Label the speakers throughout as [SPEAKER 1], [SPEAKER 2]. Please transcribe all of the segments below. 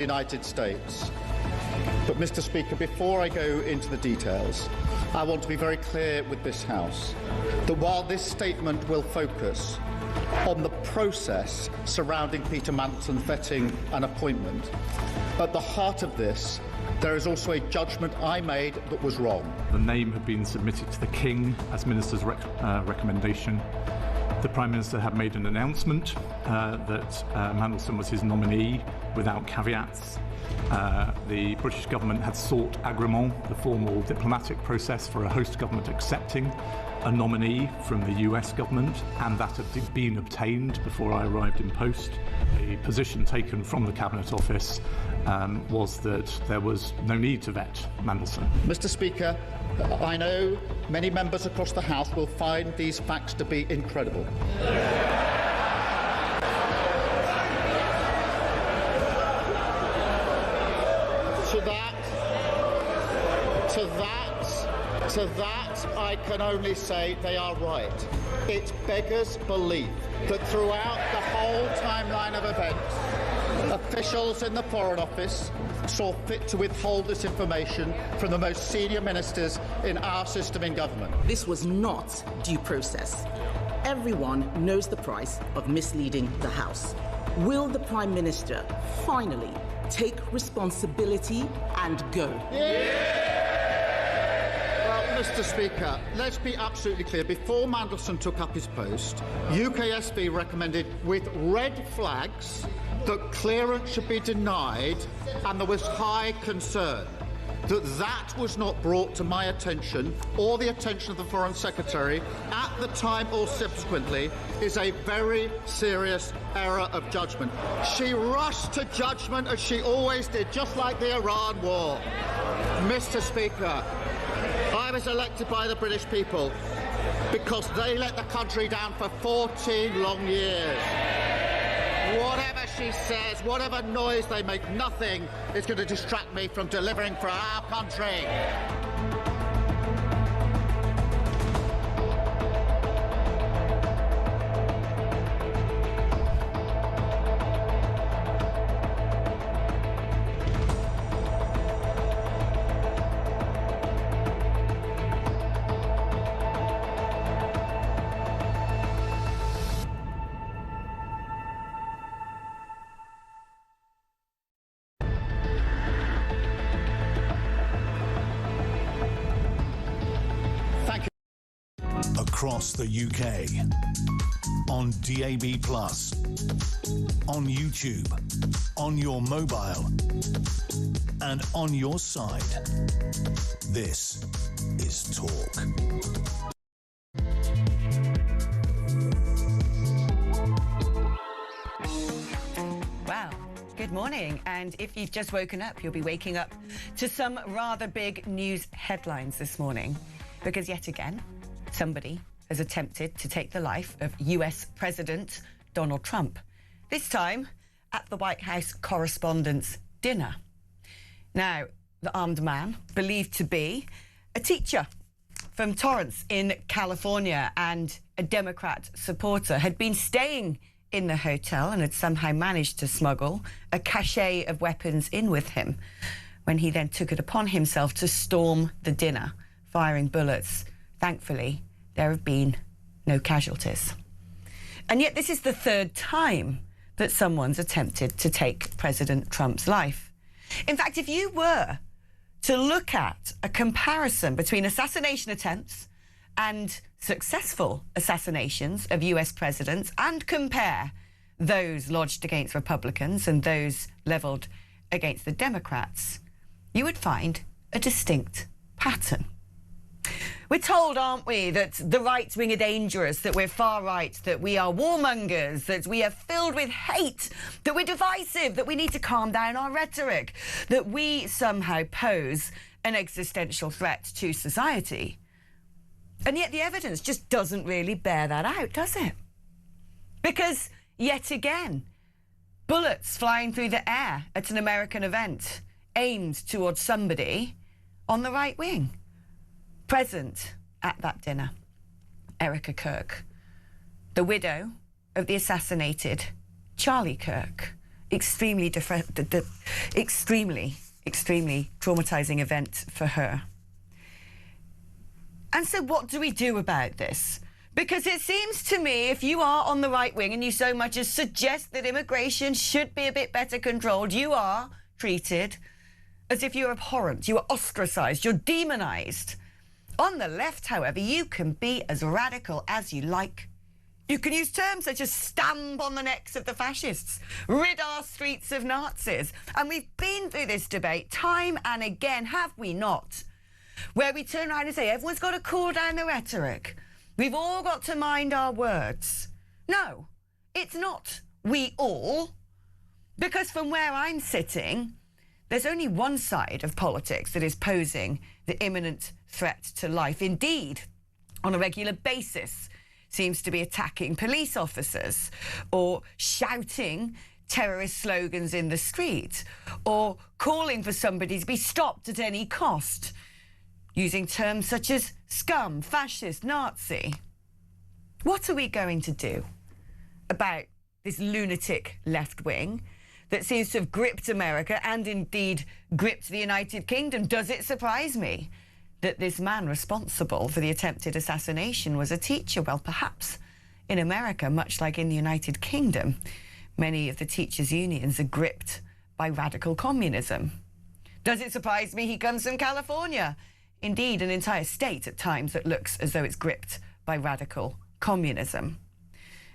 [SPEAKER 1] United States. But, Mr. Speaker, before I go into the details, I want to be very clear with this House that while this statement will focus on the process surrounding Peter Mandelson's vetting and appointment, at the heart of this, there is also a judgment I made that was wrong.
[SPEAKER 2] The name had been submitted to the King as Minister's recommendation. The Prime Minister had made an announcement that Mandelson was his nominee without caveats. The British government had sought agrément, the formal diplomatic process for a host government accepting a nominee from the US government, and that had been obtained before I arrived in post. The position taken from the Cabinet Office was that there was no need to vet Mandelson.
[SPEAKER 1] Mr. Speaker, I know many members across the House will find these facts to be incredible. To that, I can only say they are right. It beggars belief that throughout the whole timeline of events, officials in the Foreign Office saw fit to withhold this information from the most senior ministers in our system in government.
[SPEAKER 3] This was not due process. Everyone knows the price of misleading the House. Will the Prime Minister finally take responsibility and go?
[SPEAKER 1] Yeah! Mr. Speaker, let's be absolutely clear. Before Mandelson took up his post, UKSB recommended with red flags that clearance should be denied, and there was high concern that that was not brought to my attention or the attention of the Foreign Secretary at the time or subsequently is a very serious error of judgment. She rushed to judgment as she always did, just like the Iran war. Mr. Speaker, I was elected by the British people because they let the country down for 14 long years. Whatever she says, whatever noise they make, nothing is going to distract me from delivering for our country.
[SPEAKER 4] Across the UK, on DAB+, on YouTube, on your mobile, and on your side. This is Talk.
[SPEAKER 5] Wow. Good morning, and if you've just woken up, you'll be waking up to some rather big news headlines this morning, because yet again, somebody has attempted to take the life of US President Donald Trump, this time at the White House Correspondents' Dinner. Now, the armed man, believed to be a teacher from Torrance in California and a Democrat supporter, had been staying in the hotel and had somehow managed to smuggle a cache of weapons in with him when he then took it upon himself to storm the dinner, firing bullets. Thankfully, there have been no casualties. And yet this is the third time that someone's attempted to take President Trump's life. In fact, if you were to look at a comparison between assassination attempts and successful assassinations of US presidents and compare those lodged against Republicans and those levelled against the Democrats, you would find a distinct pattern. We're told, aren't we, that the right-wing are dangerous, that we're far-right, that we are warmongers, that we are filled with hate, that we're divisive, that we need to calm down our rhetoric, that we somehow pose an existential threat to society. And yet the evidence just doesn't really bear that out, does it? Because, yet again, bullets flying through the air at an American event aimed towards somebody on the right wing. Present at that dinner, Erica Kirk, the widow of the assassinated Charlie Kirk, extremely traumatizing event for her. And so what do we do about this? Because it seems to me, if you are on the right wing and you so much as suggest that immigration should be a bit better controlled, you are treated as if you're abhorrent, you are ostracised, you're demonised. On the left, however, you can be as radical as you like. You can use terms such as stamp on the necks of the fascists, rid our streets of Nazis. And we've been through this debate time and again, have we not? Where we turn around and say, everyone's got to cool down the rhetoric. We've all got to mind our words. No, it's not we all. Because from where I'm sitting, there's only one side of politics that is posing the imminent threat to life. Indeed, on a regular basis, seems to be attacking police officers or shouting terrorist slogans in the street or calling for somebody to be stopped at any cost, using terms such as scum, fascist, Nazi. What are we going to do about this lunatic left wing that seems to have gripped America and indeed gripped the United Kingdom? Does it surprise me that this man responsible for the attempted assassination was a teacher? Well, perhaps in America, much like in the United Kingdom, many of the teachers' unions are gripped by radical communism. Does it surprise me he comes from California? Indeed, an entire state at times that looks as though it's gripped by radical communism.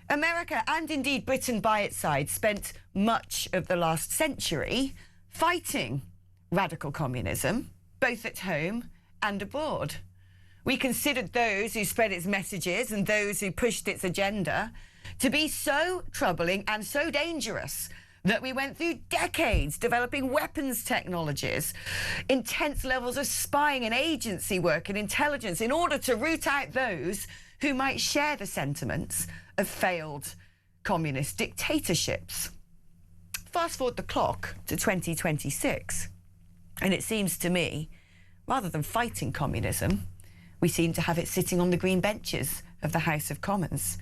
[SPEAKER 5] America, and indeed Britain by its side, spent much of the last century fighting radical communism, both at home and abroad. We considered those who spread its messages and those who pushed its agenda to be so troubling and so dangerous that we went through decades developing weapons technologies, intense levels of spying and agency work and intelligence in order to root out those who might share the sentiments of failed communist dictatorships. Fast forward the clock to 2026, and it seems to me, rather than fighting communism, we seem to have it sitting on the green benches of the House of Commons.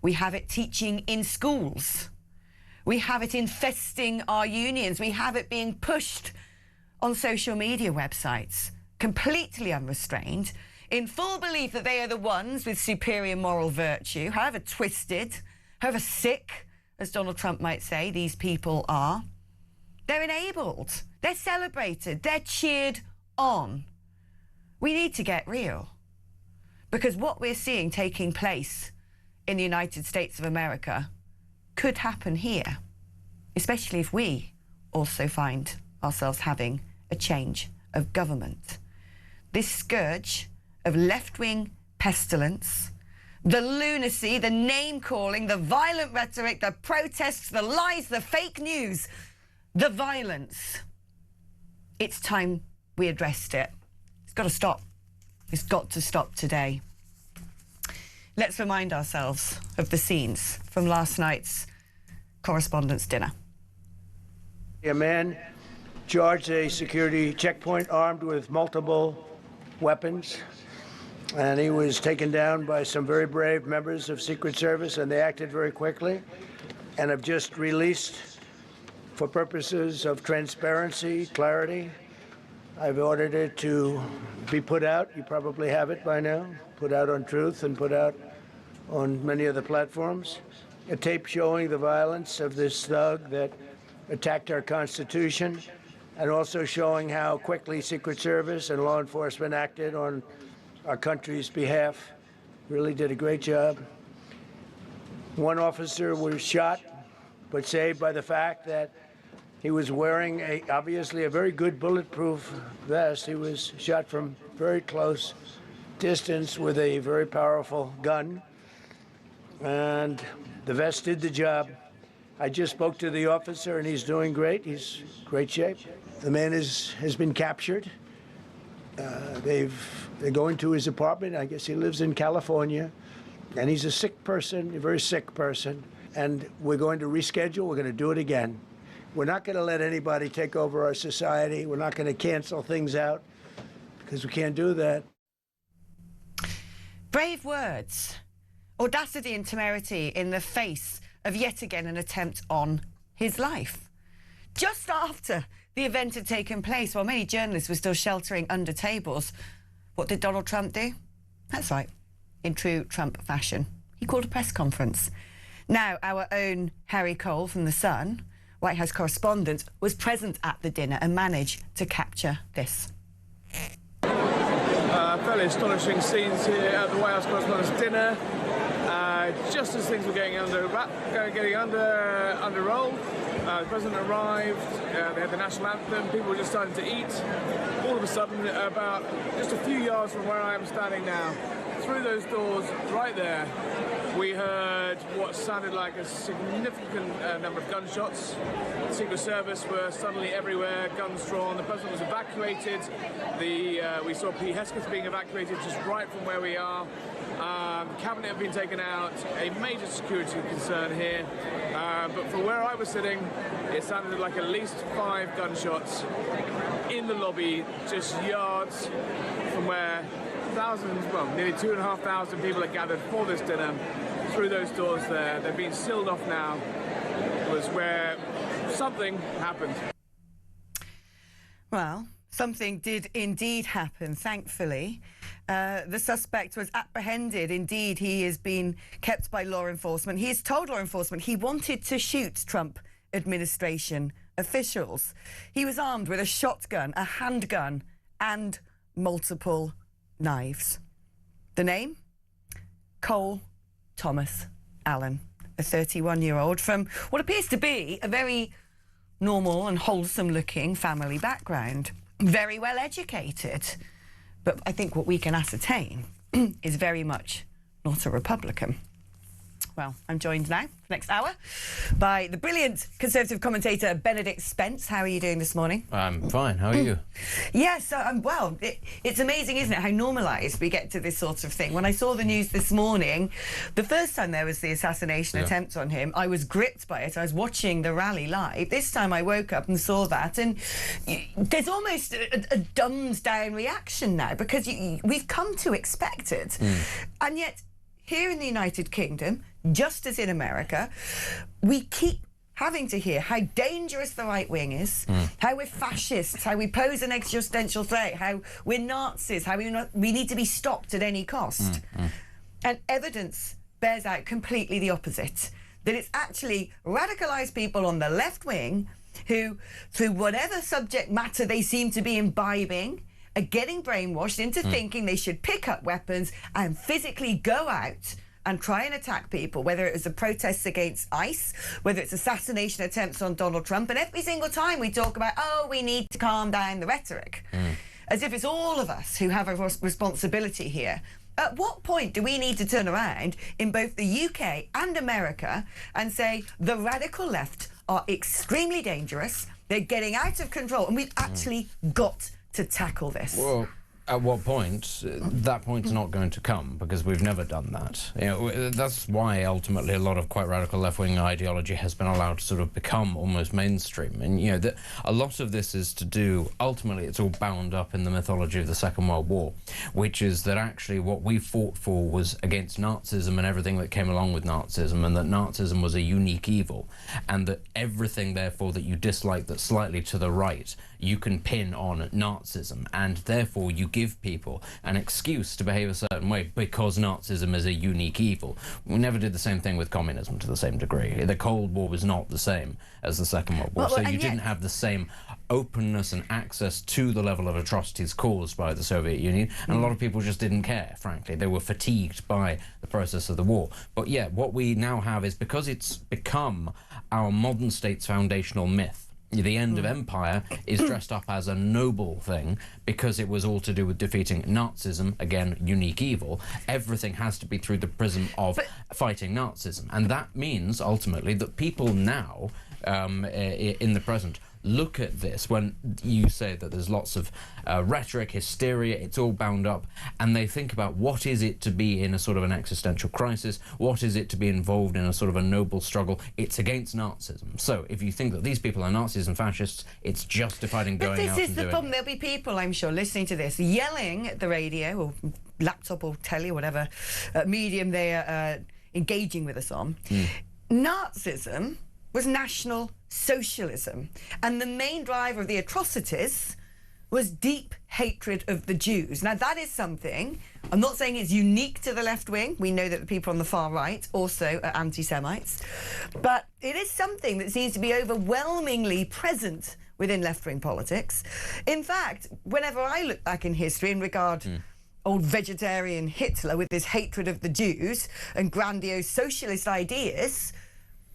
[SPEAKER 5] We have it teaching in schools. We have it infesting our unions. We have it being pushed on social media websites, completely unrestrained, in full belief that they are the ones with superior moral virtue, however twisted, however sick, as Donald Trump might say, these people are. They're enabled. They're celebrated. They're cheered on. We need to get real, because what we're seeing taking place in the United States of America could happen here, especially if we also find ourselves having a change of government. This scourge of left-wing pestilence, the lunacy, the name-calling, the violent rhetoric, the protests, the lies, the fake news, the violence. It's time we addressed it. It's got to stop. It's got to stop today. Let's remind ourselves of the scenes from last night's Correspondents' Dinner.
[SPEAKER 6] A man charged a security checkpoint armed with multiple weapons, and he was taken down by some very brave members of Secret Service, and they acted very quickly and have just released, for purposes of transparency, clarity, I've ordered it to be put out. You probably have it by now. Put out on Truth and put out on many of the platforms. A tape showing the violence of this thug that attacked our Constitution, and also showing how quickly Secret Service and law enforcement acted on our country's behalf. Really did a great job. One officer was shot, but saved by the fact that he was wearing obviously a very good bulletproof vest. He was shot from very close distance with a very powerful gun, and the vest did the job. I just spoke to the officer, and he's doing great. He's in great shape. The man has been captured. They're going to his apartment. I guess he lives in California, and he's a sick person, a very sick person. And we're going to reschedule. We're going to do it again. We're not going to let anybody take over our society. We're not going to cancel things out, because we can't do that.
[SPEAKER 5] Brave words, audacity and temerity in the face of yet again an attempt on his life. just after the event had taken place, while many journalists were still sheltering under tables. What did Donald Trump do? That's right, in true Trump fashion. He called a press conference. Now, our own Harry Cole from The Sun, White House correspondent, was present at the dinner and managed to capture this.
[SPEAKER 7] Fairly astonishing scenes here at the White House Correspondents' Dinner. Just as things were getting under roll, the president arrived. They had the national anthem. People were just starting to eat. All of a sudden, about just a few yards from where I am standing now, through those doors, right there, we heard what sounded like a significant number of gunshots. The Secret Service were suddenly everywhere, guns drawn. The president was evacuated. We saw Pete Hesketh being evacuated just right from where we are. The cabinet had been taken out. A major security concern here. But from where I was sitting, it sounded like at least 5 gunshots in the lobby, just yards from where thousands, well, nearly 2,500 people are gathered for this dinner. Through those doors there, they've been sealed off now, was where something happened.
[SPEAKER 5] Well, something did indeed happen, thankfully. The suspect was apprehended. Indeed, he has been kept by law enforcement. He has told law enforcement he wanted to shoot Trump administration officials. He was armed with a shotgun, a handgun, and multiple knives. The name? Cole Thomas Allen, a 31-year-old from what appears to be a very normal and wholesome-looking family background. Very well educated. But I think what we can ascertain is very much not a Republican. Well, I'm joined now, next hour, by the brilliant Conservative commentator Benedict Spence. How are you doing this morning?
[SPEAKER 8] I'm fine. How are you?
[SPEAKER 5] Yes, well, it's amazing, isn't it, how normalised we get to this sort of thing. When I saw the news this morning, the first time there was the assassination attempt on him, I was gripped by it. I was watching the rally live. This time I woke up and saw that, and there's almost a dumbed-down reaction now, because we've come to expect it. And yet, here in the United Kingdom, just as in America, we keep having to hear how dangerous the right wing is, how we're fascists, how we pose an existential threat, how we're Nazis, how we need to be stopped at any cost. And evidence bears out completely the opposite, that it's actually radicalised people on the left wing who, through whatever subject matter they seem to be imbibing, are getting brainwashed into thinking they should pick up weapons and physically go out and try and attack people, whether it was the protests against ICE, whether it's assassination attempts on Donald Trump. And every single time we talk about, oh, we need to calm down the rhetoric, as if it's all of us who have a responsibility here. At what point do we need to turn around in both the UK and America and say the radical left are extremely dangerous, they're getting out of control, and we've actually got to tackle this?
[SPEAKER 8] Well, at what point? That point's not going to come, because we've never done that. You know, that's why ultimately a lot of quite radical left-wing ideology has been allowed to sort of become almost mainstream. And you know, a lot of this is to do, ultimately it's all bound up in the mythology of the Second World War, which is that actually what we fought for was against Nazism and everything that came along with Nazism, and that Nazism was a unique evil, and that everything therefore that you dislike that's slightly to the right you can pin on Nazism, and therefore you give people an excuse to behave a certain way because Nazism is a unique evil. We never did the same thing with communism to the same degree. The Cold War was not the same as the Second World War, so you didn't have the same openness and access to the level of atrocities caused by the Soviet Union, and a lot of people just didn't care, frankly. They were fatigued by the process of the war. But yeah, what we now have is, because it's become our modern state's foundational myth, the end of empire is dressed up as a noble thing because it was all to do with defeating Nazism, again, unique evil. Everything has to be through the prism of fighting Nazism. And that means, ultimately, that people now, in the present, look at this when you say that there's lots of rhetoric, hysteria, it's all bound up, and they think about what is it to be in a sort of an existential crisis, what is it to be involved in a sort of a noble struggle. It's against Nazism. So if you think that these people are Nazis and fascists, it's justified in going out and doing it.
[SPEAKER 5] But this is the problem. There'll be people, I'm sure, listening to this, yelling at the radio or laptop or telly or whatever medium they are engaging with us on. Nazism was national socialism. And the main driver of the atrocities was deep hatred of the Jews. Now, that is something, I'm not saying it's unique to the left wing. We know that the people on the far right also are anti-Semites. But it is something that seems to be overwhelmingly present within left-wing politics. In fact, whenever I look back in history and regard old vegetarian Hitler with his hatred of the Jews and grandiose socialist ideas,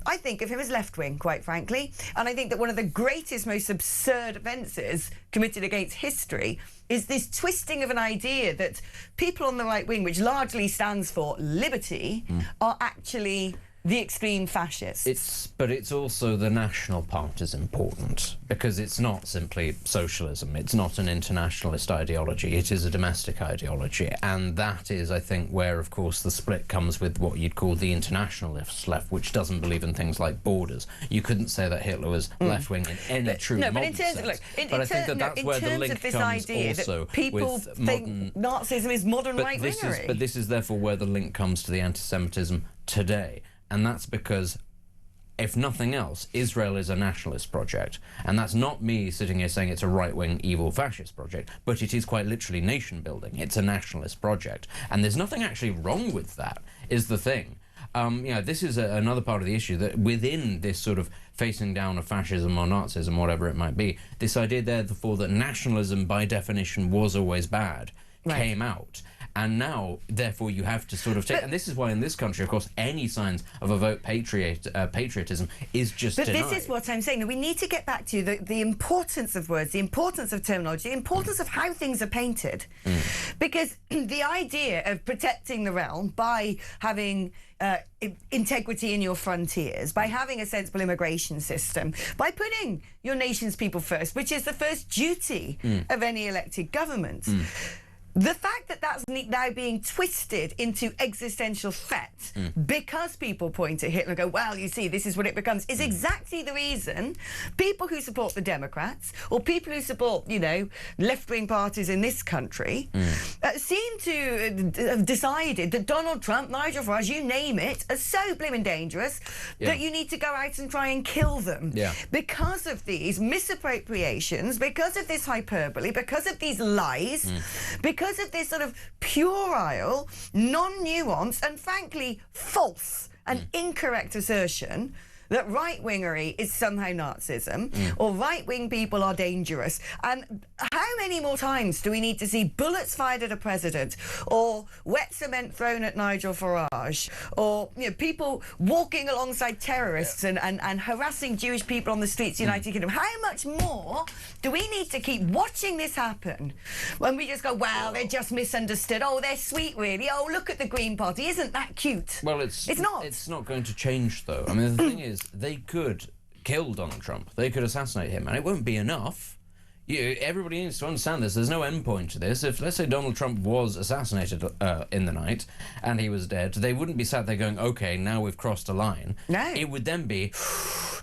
[SPEAKER 5] I think of him as left-wing, quite frankly. And I think that one of the greatest, most absurd offences committed against history is this twisting of an idea that people on the right wing, which largely stands for liberty, are actually the extreme fascists.
[SPEAKER 8] But it's also the national part is important, because it's not simply socialism. It's not an internationalist ideology. It is a domestic ideology. And that is, I think, where, of course, the split comes with what you'd call the internationalist left, which doesn't believe in things like borders. You couldn't say that Hitler was left-wing in any true modern sense. But I think that that's where the link comes also
[SPEAKER 5] people
[SPEAKER 8] with
[SPEAKER 5] think Nazism is modern right-wingery.
[SPEAKER 8] But this is therefore where the link comes to the anti-Semitism today. And that's because, if nothing else, Israel is a nationalist project. And that's not me sitting here saying it's a right-wing, evil, fascist project, but it is quite literally nation-building. It's a nationalist project. And there's nothing actually wrong with that, is the thing. This is another part of the issue, that within this sort of facing down of fascism or Nazism, whatever it might be, this idea, therefore, that nationalism, by definition, was always bad, came out. And now, therefore, you have to sort of take... And this is why in this country, of course, any signs of overt patriotism is just denied.
[SPEAKER 5] But this is what I'm saying. We need to get back to the importance of words, the importance of terminology, the importance of how things are painted. Because the idea of protecting the realm by having integrity in your frontiers, by having a sensible immigration system, by putting your nation's people first, which is the first duty of any elected government... The fact that that's now being twisted into existential threat because people point at Hitler and go, well, you see, this is what it becomes, is exactly the reason people who support the Democrats or people who support, you know, left-wing parties in this country seem to have decided that Donald Trump, Nigel Farage, you name it, are so blimmin' dangerous that you need to go out and try and kill them. Because of these misappropriations, because of this hyperbole, because of these lies, because of this sort of puerile, non-nuanced and frankly false and incorrect assertion that right-wingery is somehow Nazism or right-wing people are dangerous. And how many more times do we need to see bullets fired at a president or wet cement thrown at Nigel Farage or people walking alongside terrorists and harassing Jewish people on the streets of the United Kingdom? How much more do we need to keep watching this happen when we just go, well, they're just misunderstood. Oh, they're sweet, really. Oh, look at the Green Party. Isn't that cute?
[SPEAKER 8] Well, it's not. It's not going to change, though. I mean, the thing is, they could kill Donald Trump. They could assassinate him, and it won't be enough. Everybody needs to understand this. There's no end point to this. If, let's say, Donald Trump was assassinated in the night and he was dead, they wouldn't be sat there going, OK, now we've crossed a line. No. It would then be,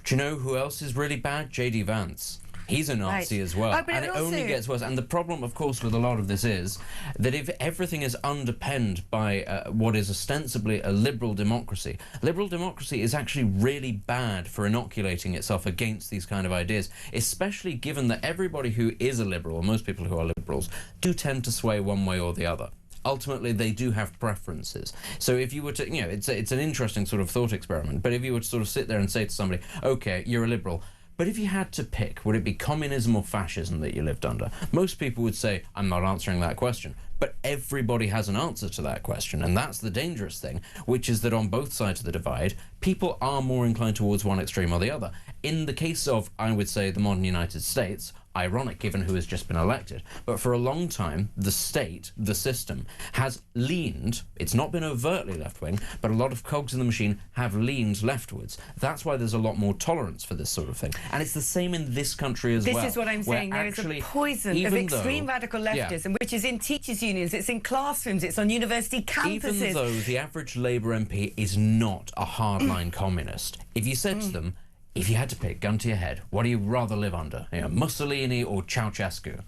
[SPEAKER 8] do you know who else is really bad? J.D. Vance. He's a Nazi as well. And it only gets worse. And the problem, of course, with a lot of this is that if everything is underpinned by what is ostensibly a liberal democracy is actually really bad for inoculating itself against these kind of ideas, especially given that everybody who is a liberal, or most people who are liberals, do tend to sway one way or the other. Ultimately, they do have preferences. So if you were to, it's an interesting sort of thought experiment, but if you were to sort of sit there and say to somebody, OK, you're a liberal, but if you had to pick, would it be communism or fascism that you lived under? Most people would say, I'm not answering that question. But everybody has an answer to that question, and that's the dangerous thing, which is that on both sides of the divide, people are more inclined towards one extreme or the other. In the case of, I would say, the modern United States, ironic given who has just been elected, but for a long time, the state, the system, has leaned, it's not been overtly left-wing, but a lot of cogs in the machine have leaned leftwards. That's why there's a lot more tolerance for this sort of thing. And it's the same in this country as well.
[SPEAKER 5] This is what I'm saying. There is a poison of extreme radical leftism, which is in teachers' unions, it's in classrooms, it's on university campuses.
[SPEAKER 8] Even though the average Labour MP is not a hardline communist, if you said to them, if you had to pick, gun to your head, what do you rather live under? Mussolini or Ceausescu?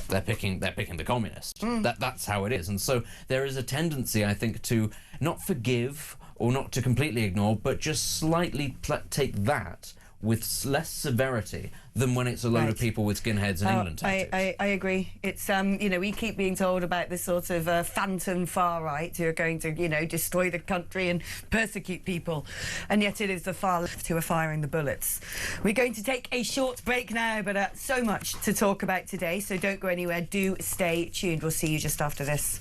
[SPEAKER 8] They're picking the communist. That's how it is. And so there is a tendency, I think, to not forgive or not to completely ignore, but just slightly take that with less severity than when it's a load of people with skinheads in England tattoos.
[SPEAKER 5] I agree. It's, you know, we keep being told about this sort of phantom far right who are going to, you know, destroy the country and persecute people. And yet it is the far left who are firing the bullets. We're going to take a short break now, but so much to talk about today, so don't go anywhere. Do stay tuned. We'll see you just after this.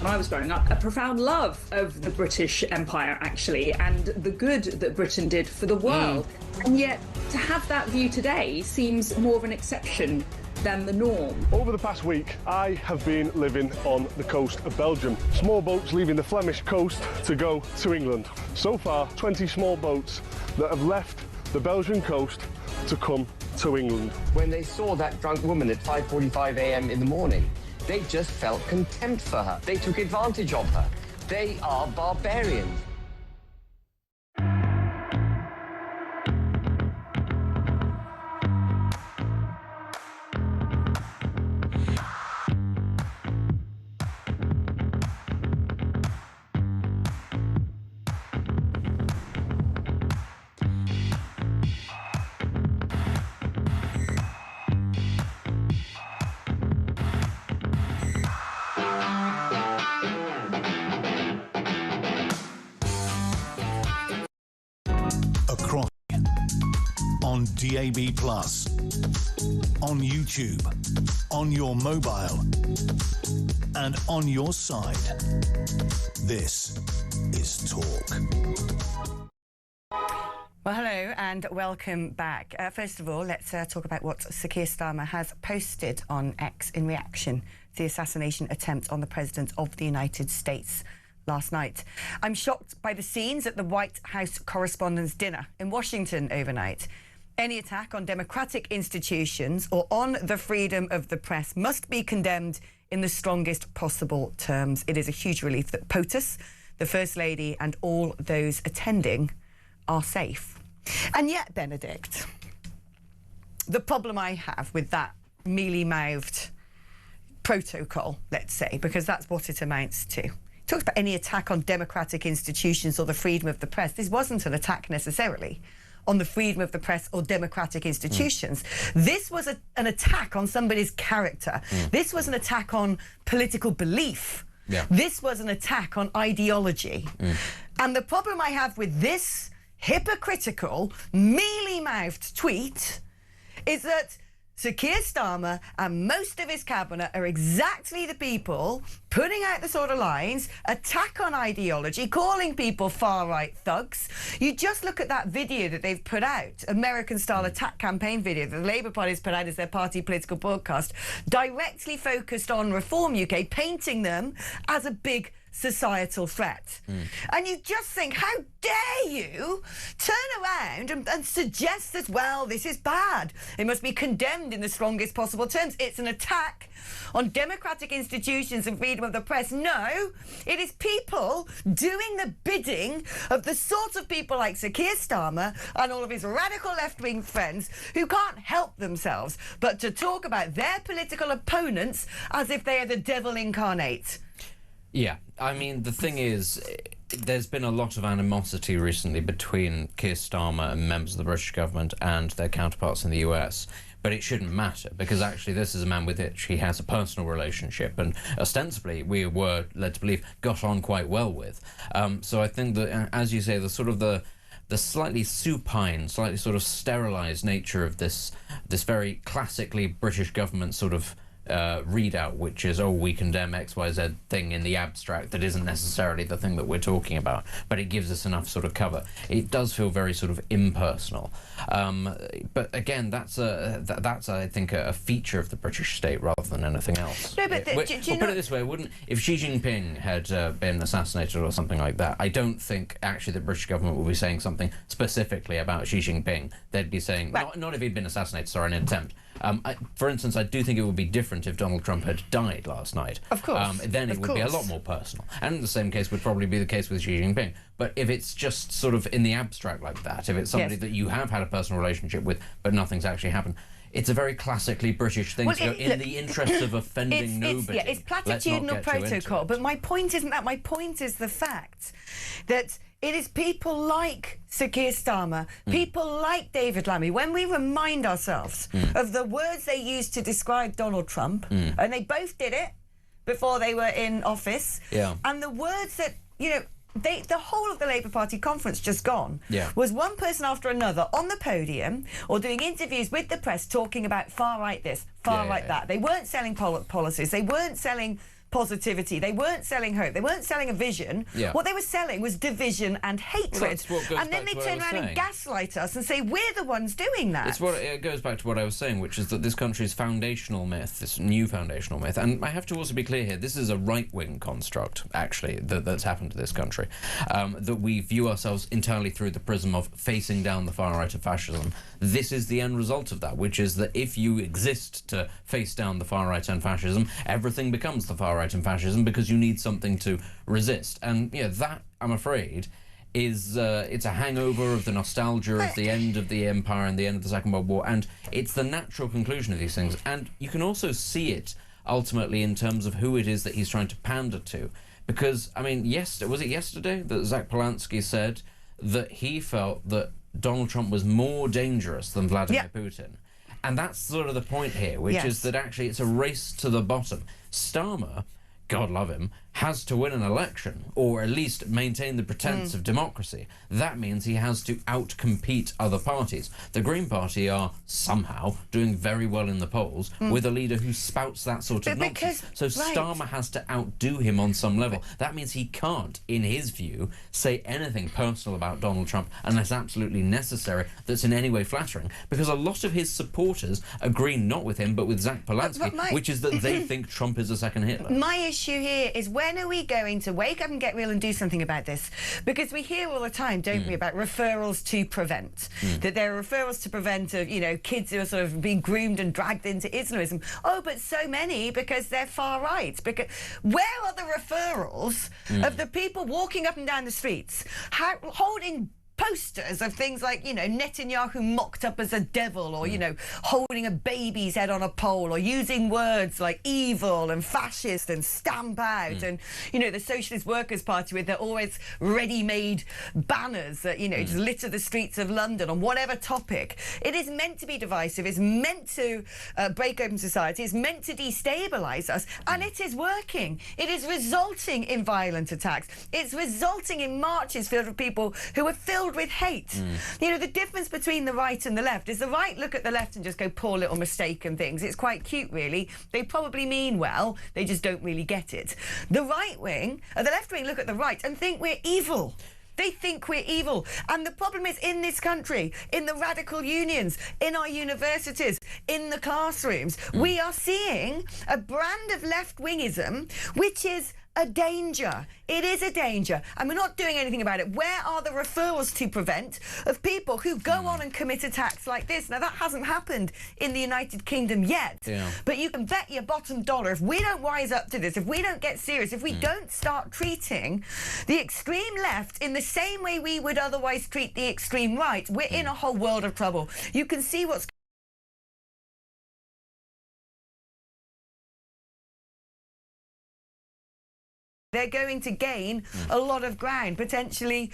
[SPEAKER 9] I was growing up, a profound love of the British Empire, actually, and the good that Britain did for the world. And yet, to have that view today seems more of an exception than the norm.
[SPEAKER 10] Over the past week, I have been living on the coast of Belgium. Small boats leaving the Flemish coast to go to England. So far, 20 small boats that have left the Belgian coast to come to England.
[SPEAKER 11] When they saw that drunk woman at 5:45 a.m. in the morning, they just felt contempt for her. They took advantage of her. They are barbarians.
[SPEAKER 4] On DAB+, on YouTube, on your mobile, and on your side. This is Talk.
[SPEAKER 5] Well, hello and welcome back. First of all, let's talk about what Sir Keir Starmer has posted on X in reaction to the assassination attempt on the President of the United States last night. I'm shocked by the scenes at the White House Correspondents' Dinner in Washington overnight. Any attack on democratic institutions or on the freedom of the press must be condemned in the strongest possible terms. It is a huge relief that POTUS, the First Lady, and all those attending are safe. And yet, Benedict, the problem I have with that mealy-mouthed protocol, let's say, because that's what it amounts to. It talks about any attack on democratic institutions or the freedom of the press. This wasn't an attack necessarily on the freedom of the press or democratic institutions. This was an attack on somebody's character. This was an attack on political belief. This was an attack on ideology. And the problem I have with this hypocritical, mealy-mouthed tweet is that Sir Keir Starmer and most of his cabinet are exactly the people putting out the sort of lines, attack on ideology, calling people far-right thugs. You just look at that video that they've put out, American-style attack campaign video that the Labour Party has put out as their party political broadcast, directly focused on Reform UK, painting them as a big societal threat. And you just think, how dare you turn around and suggest that, well, this is bad. It must be condemned in the strongest possible terms. It's an attack on democratic institutions and freedom of the press. No, it is people doing the bidding of the sort of people like Sir Keir Starmer and all of his radical left-wing friends who can't help themselves but to talk about their political opponents as if they are the devil incarnate.
[SPEAKER 8] Yeah, I mean, the thing is, there's been a lot of animosity recently between Keir Starmer and members of the British government and their counterparts in the US. But it shouldn't matter, because actually this is a man with which he has a personal relationship and ostensibly, we were led to believe, got on quite well with. So I think that, as you say, the sort of the slightly supine, slightly sort of sterilised nature of this very classically British government sort of readout, which is, oh, we condemn XYZ thing in the abstract that isn't necessarily the thing that we're talking about, but it gives us enough sort of cover. It does feel very sort of impersonal. But again, that's I think a feature of the British state rather than anything else.
[SPEAKER 5] No, but
[SPEAKER 8] put it this way, if Xi Jinping had been assassinated or something like that, I don't think actually the British government would be saying something specifically about Xi Jinping. They'd be saying, not if he'd been assassinated, sorry, an attempt. For instance, I do think it would be different if Donald Trump had died last night.
[SPEAKER 5] Of course.
[SPEAKER 8] Then it would be a lot more personal. And the same case would probably be the case with Xi Jinping. But if it's just sort of in the abstract like that, if it's somebody that you have had a personal relationship with, but nothing's actually happened, it's a very classically British thing to go, in the interest of offending nobody.
[SPEAKER 5] It's platitudinal protocol, but my point isn't that. My point is the fact that it is people like Sir Keir Starmer, people like David Lammy, when we remind ourselves of the words they used to describe Donald Trump, and they both did it before they were in office, and the words that, you know, the whole of the Labour Party conference just gone was one person after another on the podium or doing interviews with the press talking about far-right this, far-right that. They weren't selling policies, they weren't selling positivity, they weren't selling hope, they weren't selling a vision. What they were selling was division and hatred. And then they turn around and gaslight us and say we're the ones doing that.
[SPEAKER 8] It goes back to what I was saying, which is that this country's foundational myth, this new foundational myth, and I have to also be clear here, this is a right-wing construct, actually, that's happened to this country, that we view ourselves entirely through the prism of facing down the far right of fascism. This is the end result of that, which is that if you exist to face down the far right and fascism, everything becomes the far right and fascism because you need something to resist. And that, I'm afraid, is it's a hangover of the nostalgia of the end of the empire and the end of the Second World War, and it's the natural conclusion of these things. And you can also see it ultimately in terms of who it is that he's trying to pander to. Because, I mean, was it yesterday that Zach Polanski said that he felt that Donald Trump was more dangerous than Vladimir Putin? And that's sort of the point here, which is that actually it's a race to the bottom. Starmer, God love him, has to win an election, or at least maintain the pretense of democracy. That means he has to outcompete other parties. The Green Party are somehow doing very well in the polls with a leader who spouts that sort of nonsense. So Starmer has to outdo him on some level. That means he can't, in his view, say anything personal about Donald Trump unless absolutely necessary that's in any way flattering, because a lot of his supporters agree not with him but with Zach Polanski, which is that they think Trump is a second Hitler.
[SPEAKER 5] My issue here is when are we going to wake up and get real and do something about this? Because we hear all the time, don't we, about referrals to prevent. That there are referrals to prevent of, you know, kids who are sort of being groomed and dragged into Islamism. Oh, but so many because they're far right. Because where are the referrals of the people walking up and down the streets holding posters of things like, you know, Netanyahu mocked up as a devil, or, you know, holding a baby's head on a pole, or using words like evil and fascist and stamp out, and, you know, the Socialist Workers' Party with their always ready-made banners that, you know, just litter the streets of London on whatever topic. It is meant to be divisive, it's meant to break open society, it's meant to destabilise us, and it is working. It is resulting in violent attacks. It's resulting in marches filled with people who are filled with hate. You know, the difference between the right and the left is the right look at the left and just go, poor little mistake and things. It's quite cute, really. They probably mean well, they just don't really get it. The right wing, the left wing look at the right and think we're evil. They think we're evil. And the problem is, in this country, in the radical unions, in our universities, in the classrooms, we are seeing a brand of left-wingism which is a danger. It is a danger. And we're not doing anything about it. Where are the referrals to prevent of people who go on and commit attacks like this? Now, that hasn't happened in the United Kingdom yet. Yeah. But you can bet your bottom dollar, if we don't rise up to this, if we don't get serious, if we don't start treating the extreme left in the same way we would otherwise treat the extreme right, we're in a whole world of trouble. You can see what's they're going to gain a lot of ground, potentially.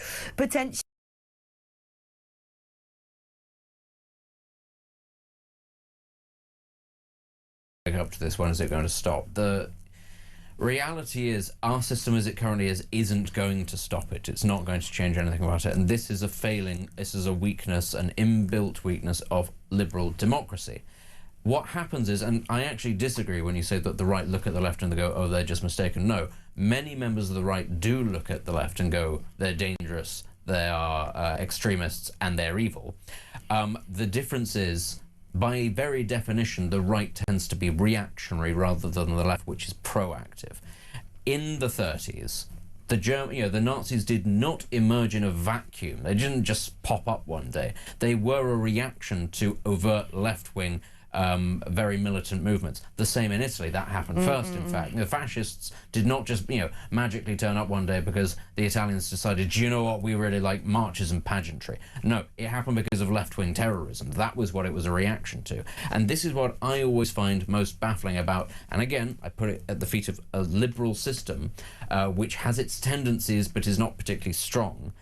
[SPEAKER 8] Up to this, when is it going to stop? The reality is, our system as it currently is isn't going to stop it. It's not going to change anything about it, and this is a failing, this is a weakness, an inbuilt weakness of liberal democracy. What happens is, and I actually disagree when you say that the right look at the left and they go, oh, they're just mistaken. No, many members of the right do look at the left and go, they're dangerous, they are extremists, and they're evil. The difference is, by very definition, the right tends to be reactionary rather than the left, which is proactive. In the 30s, the Nazis did not emerge in a vacuum. They didn't just pop up one day. They were a reaction to overt left-wing very militant movements. The same in Italy. That happened first, in fact. The fascists did not just, magically turn up one day because the Italians decided, do you know what, we really like marches and pageantry. No, it happened because of left-wing terrorism. That was what it was a reaction to. And this is what I always find most baffling about, and again, I put it at the feet of a liberal system, which has its tendencies but is not particularly strong.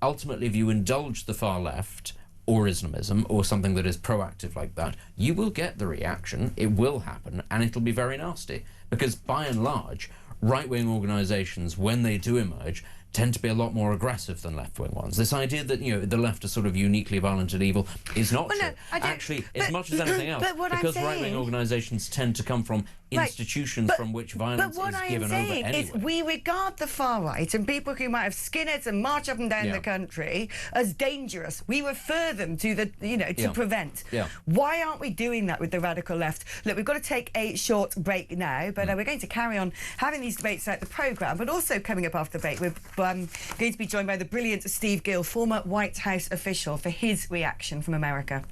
[SPEAKER 8] Ultimately, if you indulge the far left, or Islamism, or something that is proactive like that, you will get the reaction, it will happen, and it'll be very nasty. Because by and large, right-wing organisations, when they do emerge, tend to be a lot more aggressive than left-wing ones. This idea that, the left are sort of uniquely violent and evil is not true. No, actually, as much as anything else, because right-wing organisations tend to come from institutions from which violence is given over anyway.
[SPEAKER 5] What I'm saying is we regard the far right and people who might have skinheads and march up and down the country as dangerous. We refer them to the, to prevent. Why aren't we doing that with the radical left? Look, we've got to take a short break now, but we're going to carry on having these debates throughout the programme, but also coming up after the break, we're going to be joined by the brilliant Steve Gill, former White House official, for his reaction from America.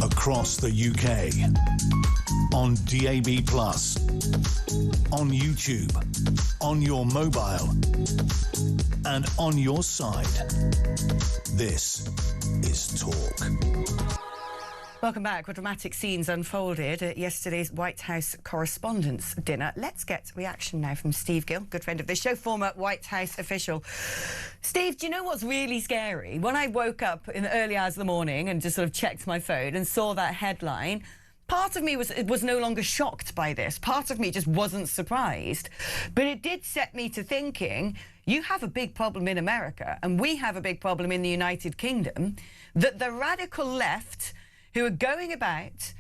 [SPEAKER 4] Across the UK, on DAB+, on YouTube, on your mobile, and on your side. This is Talk.
[SPEAKER 5] Welcome back. What dramatic scenes unfolded at yesterday's White House Correspondents' Dinner. Let's get reaction now from Steve Gill, good friend of the show, former White House official. Steve, do you know what's really scary? When I woke up in the early hours of the morning and just sort of checked my phone and saw that headline, part of me was no longer shocked by this. Part of me just wasn't surprised. But it did set me to thinking, you have a big problem in America, and we have a big problem in the United Kingdom, that the radical left, who are going about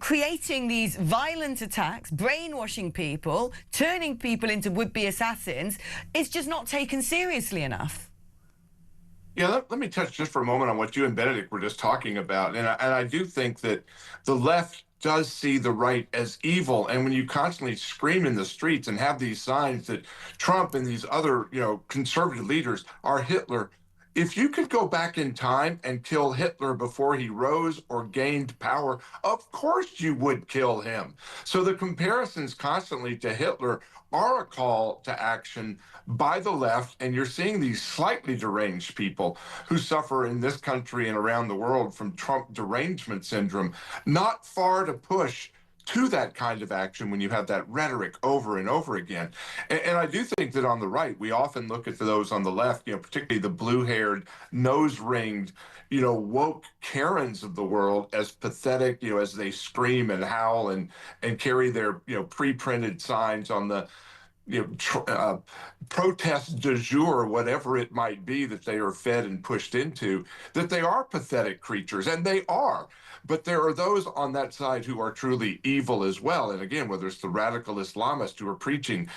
[SPEAKER 5] creating these violent attacks, brainwashing people, turning people into would-be assassins, is just not taken seriously enough.
[SPEAKER 12] Yeah, let me touch just for a moment on what you and Benedict were just talking about. And I do think that the left does see the right as evil. And when you constantly scream in the streets and have these signs that Trump and these other, conservative leaders are Hitler, if you could go back in time and kill Hitler before he rose or gained power, of course you would kill him. So the comparisons constantly to Hitler are a call to action by the left, and you're seeing these slightly deranged people who suffer in this country and around the world from Trump derangement syndrome, not far to push to that kind of action when you have that rhetoric over and over again. And I do think that on the right, we often look at those on the left, particularly the blue-haired, nose-ringed, woke Karens of the world as pathetic, as they scream and howl and carry their, pre-printed signs on the protest du jour, whatever it might be that they are fed and pushed into, that they are pathetic creatures, and they are. But there are those on that side who are truly evil as well. And again, whether it's the radical Islamists who are preaching,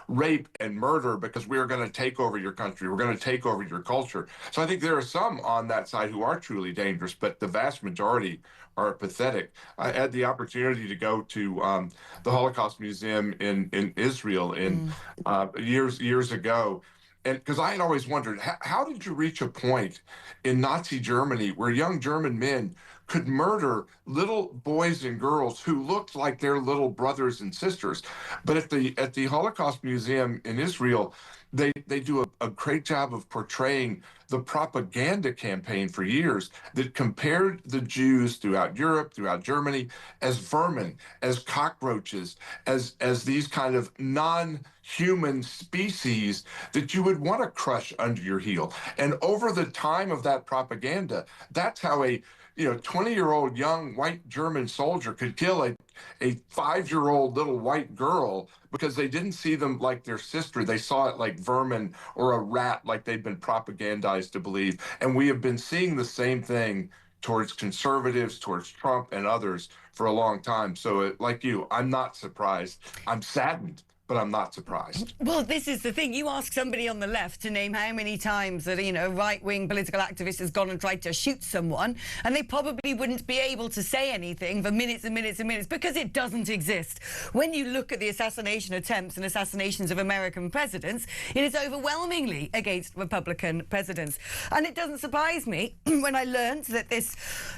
[SPEAKER 12] rape and murder because we are going to take over your country, we're going to take over your culture. So I think there are some on that side who are truly dangerous, but the vast majority are pathetic. I had the opportunity to go to the Holocaust Museum in Israel years ago. And because I had always wondered, how did you reach a point in Nazi Germany where young German men could murder little boys and girls who looked like their little brothers and sisters? But at the Holocaust Museum in Israel, they do a great job of portraying the propaganda campaign for years that compared the Jews throughout Europe, throughout Germany, as vermin, as cockroaches, as these kind of non-human species that you would want to crush under your heel. And over the time of that propaganda, that's how a 20-year-old young white German soldier could kill a 5-year-old little white girl because they didn't see them like their sister. They saw it like vermin or a rat, like they'd been propagandized to believe. And we have been seeing the same thing towards conservatives, towards Trump and others for a long time. So like you, I'm not surprised. I'm saddened, but I'm not surprised.
[SPEAKER 5] Well, this is the thing. You ask somebody on the left to name how many times that, a right-wing political activist has gone and tried to shoot someone, and they probably wouldn't be able to say anything for minutes and minutes and minutes because it doesn't exist. When you look at the assassination attempts and assassinations of American presidents, it is overwhelmingly against Republican presidents. And it doesn't surprise me when I learned that this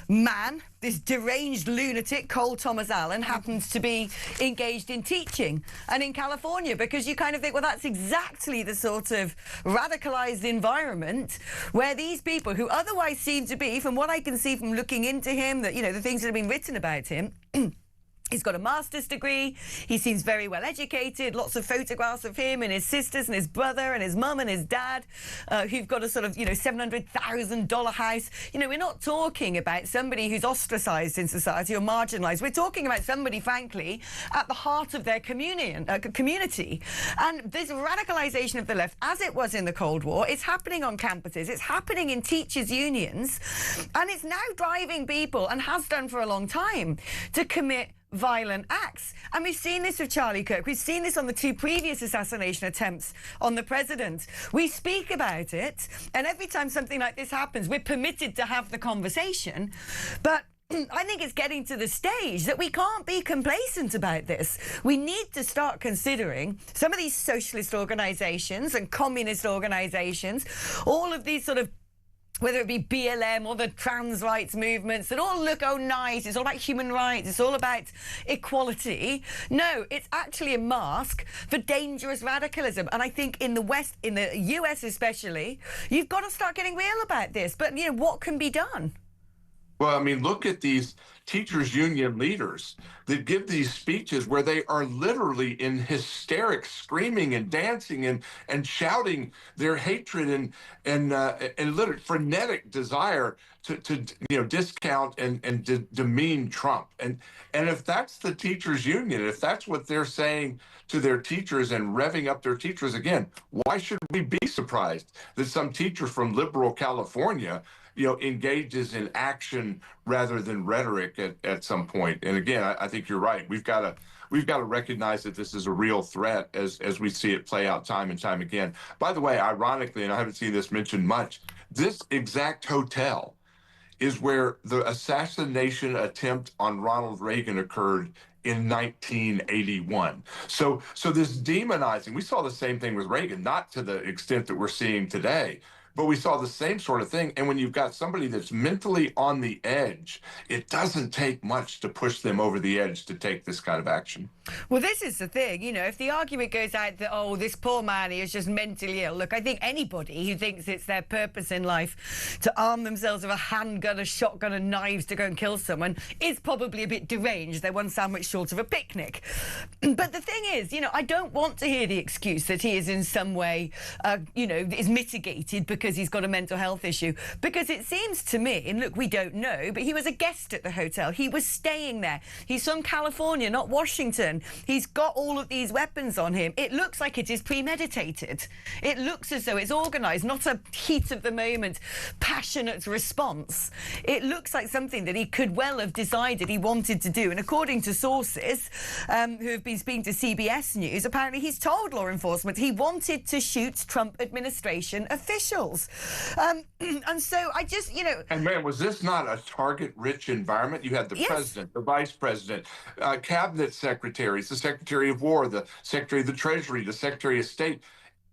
[SPEAKER 5] man, this deranged lunatic, Cole Thomas Allen, happens to be engaged in teaching and in California, because you kind of think, well, that's exactly the sort of radicalized environment where these people who otherwise seem to be, from what I can see from looking into him, that, the things that have been written about him, he's got a master's degree. He seems very well educated. Lots of photographs of him and his sisters and his brother and his mum and his dad, who've got a sort of, $700,000 house. We're not talking about somebody who's ostracized in society or marginalized. We're talking about somebody, frankly, at the heart of their community. And this radicalization of the left, as it was in the Cold War, it's happening on campuses. It's happening in teachers' unions. And it's now driving people, and has done for a long time, to commit violent acts. And we've seen this with Charlie Kirk. We've seen this on the 2 previous assassination attempts on the president. We speak about it, and every time something like this happens, we're permitted to have the conversation. But I think it's getting to the stage that we can't be complacent about this. We need to start considering some of these socialist organizations and communist organizations, all of these sort of, whether it be BLM or the trans rights movements that all look, oh, nice, it's all about human rights, it's all about equality. No, it's actually a mask for dangerous radicalism. And I think in the West, in the US especially, you've got to start getting real about this. But, what can be done?
[SPEAKER 12] Well, I mean, look at these teachers' union leaders that give these speeches where they are literally in hysterics, screaming and dancing and shouting their hatred and literally frenetic desire to discount and demean Trump. And if that's the teachers' union, if that's what they're saying to their teachers and revving up their teachers again, why should we be surprised that some teacher from liberal California engages in action rather than rhetoric at some point? And again, I think you're right. We've got to recognize that this is a real threat as we see it play out time and time again. By the way, ironically, and I haven't seen this mentioned much, this exact hotel is where the assassination attempt on Ronald Reagan occurred in 1981. So this demonizing, we saw the same thing with Reagan, not to the extent that we're seeing today, but we saw the same sort of thing. And when you've got somebody that's mentally on the edge, it doesn't take much to push them over the edge to take this kind of action.
[SPEAKER 5] Well, this is the thing, you know, if the argument goes out that, oh, this poor man, he is just mentally ill. Look, I think anybody who thinks it's their purpose in life to arm themselves with a handgun, a shotgun and knives to go and kill someone is probably a bit deranged. They're one sandwich short of a picnic. But the thing is, you know, I don't want to hear the excuse that he is in some way, you know, is mitigated because he's got a mental health issue. Because it seems to me, and look, we don't know, but he was a guest at the hotel. He was staying there. He's from California, not Washington. He's got all of these weapons on him. It looks like it is premeditated. It looks as though it's organised, not a heat of the moment, passionate response. It looks like something that he could well have decided he wanted to do. And according to sources who have been speaking to CBS News, apparently he's told law enforcement he wanted to shoot Trump administration officials. And so I just, you know...
[SPEAKER 12] And man, was this not a target-rich environment? You had the president, the vice president, cabinet secretaries, the Secretary of War, the Secretary of the Treasury, the Secretary of State.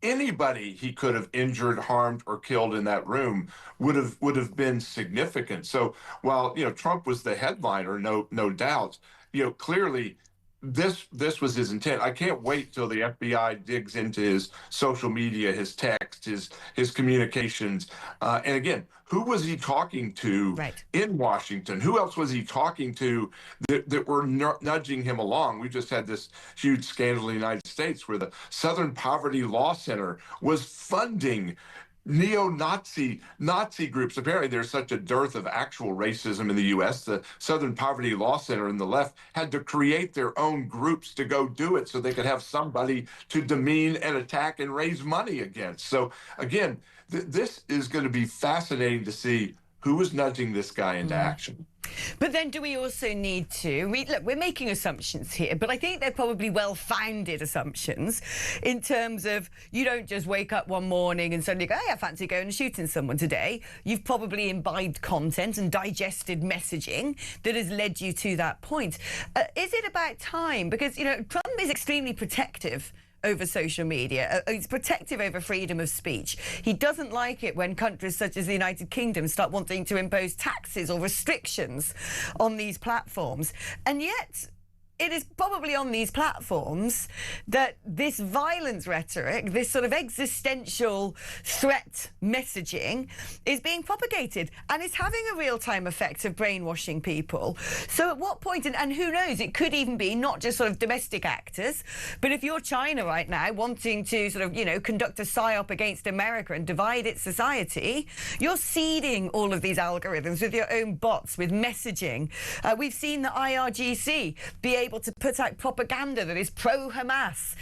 [SPEAKER 12] Anybody he could have injured, harmed, or killed in that room would have been significant. So while, you know, Trump was the headliner, no doubt, you know, clearly this was his intent. I can't wait till the FBI digs into his social media, his text, his communications. And again, who was he talking to in Washington? Who else was he talking to that were nudging him along? We just had this huge scandal in the United States where the Southern Poverty Law Center was funding neo-Nazi groups. Apparently there's such a dearth of actual racism in the U.S. The Southern Poverty Law Center and the left had to create their own groups to go do it so they could have somebody to demean and attack and raise money against. So again, this is going to be fascinating to see who was nudging this guy into action.
[SPEAKER 5] But then do we also need to... look, we're making assumptions here, but I think they're probably well-founded assumptions in terms of you don't just wake up one morning and suddenly go, hey, I fancy going and shooting someone today. You've probably imbibed content and digested messaging that has led you to that point. Is it about time? Because, you know, Trump is extremely protective over social media. He's protective over freedom of speech. He doesn't like it when countries such as the United Kingdom start wanting to impose taxes or restrictions on these platforms. And yet, it is probably on these platforms that this violence rhetoric, this sort of existential threat messaging is being propagated and it's having a real-time effect of brainwashing people. So at what point, and who knows, it could even be not just sort of domestic actors, but if you're China right now wanting to sort of, you know, conduct a psyop against America and divide its society, you're seeding all of these algorithms with your own bots, with messaging. We've seen the IRGC be able to put out propaganda that is pro-Hamas,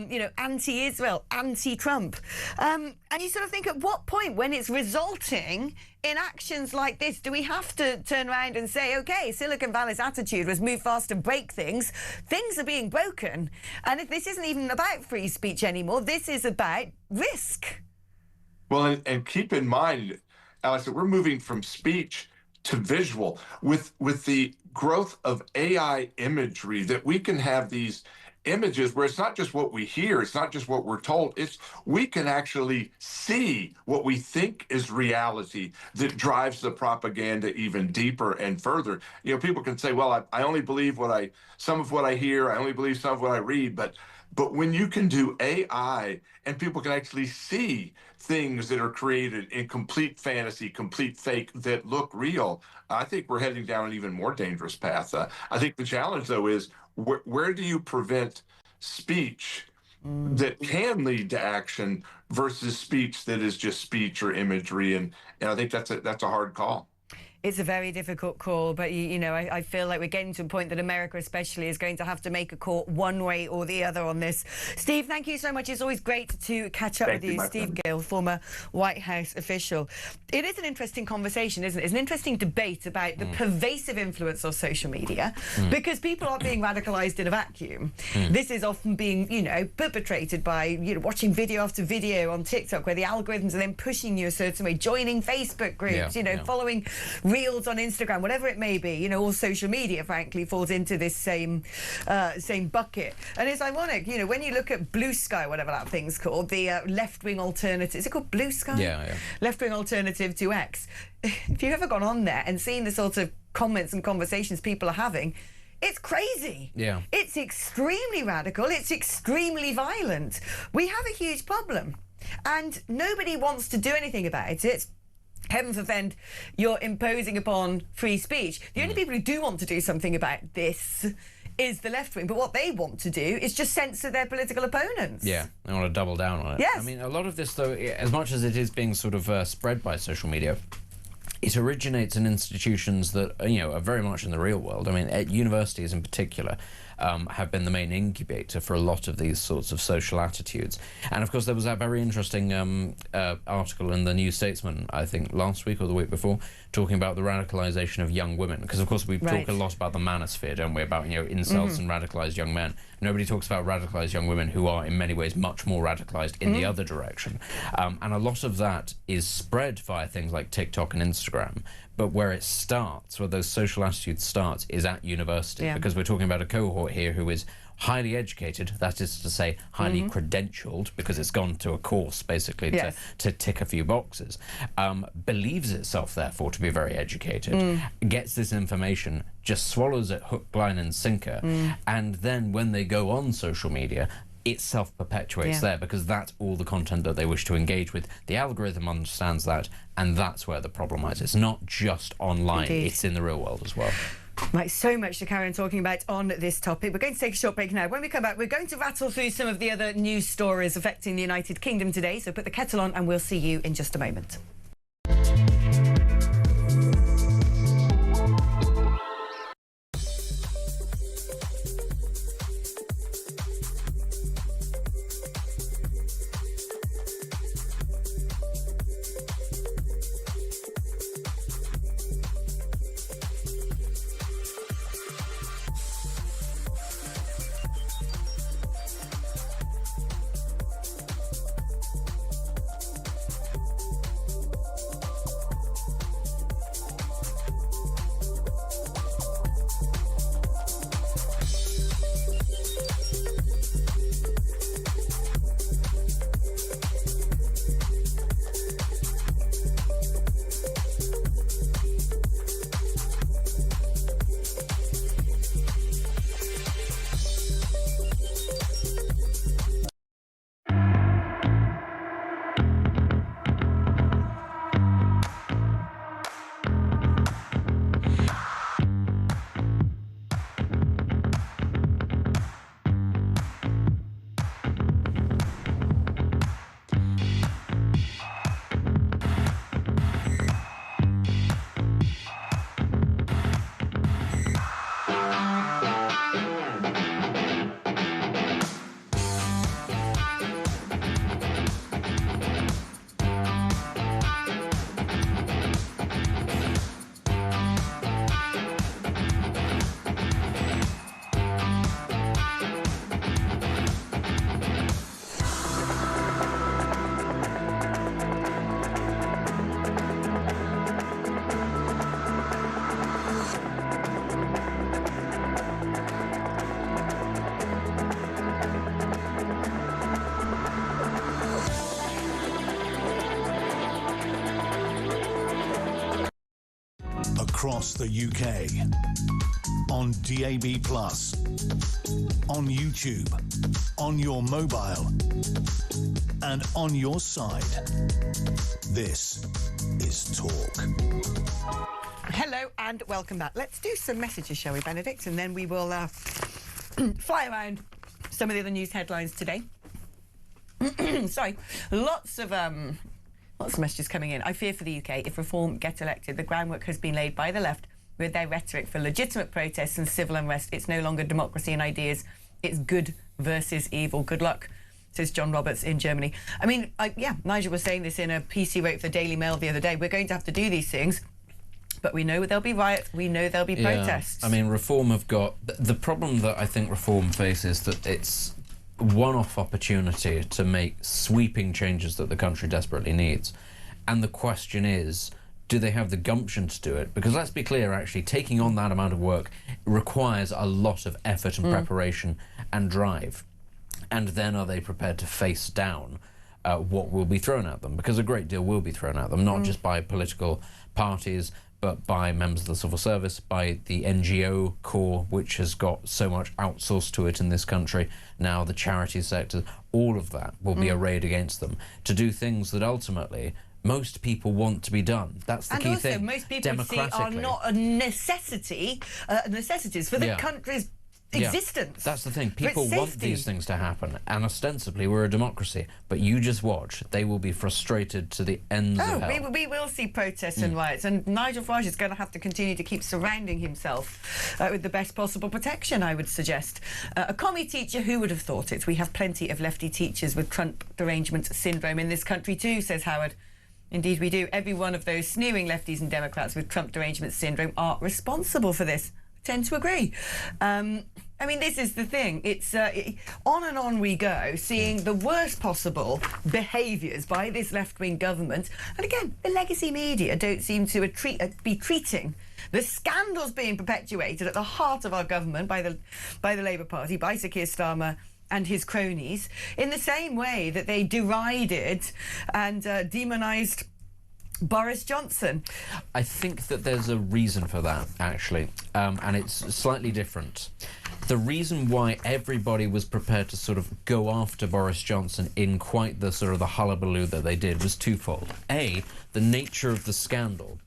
[SPEAKER 5] you know, anti-Israel, anti-Trump. And you sort of think, at what point, when it's resulting in actions like this, do we have to turn around and say, OK, Silicon Valley's attitude was move fast and break things. Things are being broken. And if this isn't even about free speech anymore, this is about risk.
[SPEAKER 12] Well, and keep in mind, Alex, that we're moving from speech to visual with the growth of AI imagery, that we can have these images where it's not just what we hear, it's not just what we're told, it's we can actually see what we think is reality that drives the propaganda even deeper and further. You know, people can say, well, I only believe some of what I hear, I only believe some of what I read, but when you can do AI and people can actually see things that are created in complete fantasy, complete fake that look real, I think we're heading down an even more dangerous path. I think the challenge, though, is where do you prevent speech that can lead to action versus speech that is just speech or imagery? And I think that's a hard call.
[SPEAKER 5] It's a very difficult call, but, you know, I feel like we're getting to a point that America especially is going to have to make a call one way or the other on this. Steve, thank you so much. It's always great to catch up with you. Steve Gill, former White House official. It is an interesting conversation, isn't it? It's an interesting debate about the pervasive influence of social media because people aren't being radicalized in a vacuum. This is often being, you know, perpetrated by, you know, watching video after video on TikTok where the algorithms are then pushing you a certain way, joining Facebook groups, you know, following reels on Instagram, whatever it may be, you know, all social media, frankly, falls into this same bucket. And it's ironic, you know, when you look at Blue Sky, whatever that thing's called, the left-wing alternative. Is it called Blue Sky?
[SPEAKER 8] Yeah.
[SPEAKER 5] Left-wing alternative to X. If you've ever gone on there and seen the sort of comments and conversations people are having, it's crazy.
[SPEAKER 8] Yeah.
[SPEAKER 5] It's extremely radical. It's extremely violent. We have a huge problem, and nobody wants to do anything about it. It's heaven forfend you're imposing upon free speech. The only people who do want to do something about this is the left wing, but what they want to do is just censor their political opponents.
[SPEAKER 8] Yeah, they want to double down on it.
[SPEAKER 5] Yes.
[SPEAKER 8] I mean, a lot of this, though, as much as it is being sort of spread by social media, it originates in institutions that, you know, are very much in the real world. I mean, at universities in particular have been the main incubator for a lot of these sorts of social attitudes. And, of course, there was that very interesting article in the New Statesman, I think, last week or the week before, talking about the radicalization of young women. Because, of course, we talk a lot about the manosphere, don't we, about, you know, incels and radicalized young men. Nobody talks about radicalized young women who are, in many ways, much more radicalized in the other direction. And a lot of that is spread via things like TikTok and Instagram. But where it starts, where those social attitudes start, is at university. Because we're talking about a cohort here who is highly educated, that is to say, highly credentialed, because it's gone to a course, basically, to tick a few boxes, believes itself, therefore, to be very educated, gets this information, just swallows it hook, line and sinker, and then when they go on social media, it self-perpetuates there, because that's all the content that they wish to engage with. The algorithm understands that, and that's where the problem lies. It's not just online, it's in the real world as well.
[SPEAKER 5] Right, so much to carry on talking about on this topic. We're going to take a short break now. When we come back, we're going to rattle through some of the other news stories affecting the United Kingdom today, so put the kettle on and we'll see you in just a moment.
[SPEAKER 4] Across the UK, on DAB+, on YouTube, on your mobile, and on your side. This is Talk.
[SPEAKER 5] Hello and welcome back. Let's do some messages, shall we, Benedict? And then we will fly around some of the other news headlines today. Sorry, lots of messages coming in. I fear for the UK. If Reform get elected, the groundwork has been laid by the left with their rhetoric for legitimate protests and civil unrest. It's no longer democracy and ideas. It's good versus evil. Good luck, says John Roberts in Germany. I mean, yeah, Nigel was saying this in a piece he wrote for the Daily Mail the other day. We're going to have to do these things, but we know there'll be riots. We know there'll be protests.
[SPEAKER 8] I mean, Reform have got... The problem that I think Reform faces that it's one-off opportunity to make sweeping changes that the country desperately needs. And the question is, do they have the gumption to do it? Because let's be clear, actually, taking on that amount of work requires a lot of effort and preparation and drive. And then are they prepared to face down what will be thrown at them? Because a great deal will be thrown at them, not just by political parties, but by members of the civil service, by the NGO core, which has got so much outsourced to it in this country now, the charity sector. All of that will be arrayed against them to do things that ultimately most people want to be done. That's the key thing.
[SPEAKER 5] And also, most people see are not a necessities for the country's existence.
[SPEAKER 8] That's the thing. People want these things to happen, and ostensibly we're a democracy. But you just watch; they will be frustrated to the ends of hell.
[SPEAKER 5] We will see protests and riots, and Nigel Farage is going to have to continue to keep surrounding himself with the best possible protection, I would suggest. A commie teacher, who would have thought it? We have plenty of lefty teachers with Trump derangement syndrome in this country too, says Howard. Indeed we do. Every one of those sneering lefties and Democrats with Trump derangement syndrome are responsible for this. I tend to agree. I mean, this is the thing. It's on and on we go, seeing the worst possible behaviours by this left-wing government. And again, the legacy media don't seem to be treating the scandals being perpetuated at the heart of our government by the Labour Party, by Sir Keir Starmer and his cronies, in the same way that they derided and demonised Boris Johnson.
[SPEAKER 8] I think that there's a reason for that, actually, and it's slightly different. The reason why everybody was prepared to sort of go after Boris Johnson in quite the sort of the hullabaloo that they did was twofold. A, the nature of the scandal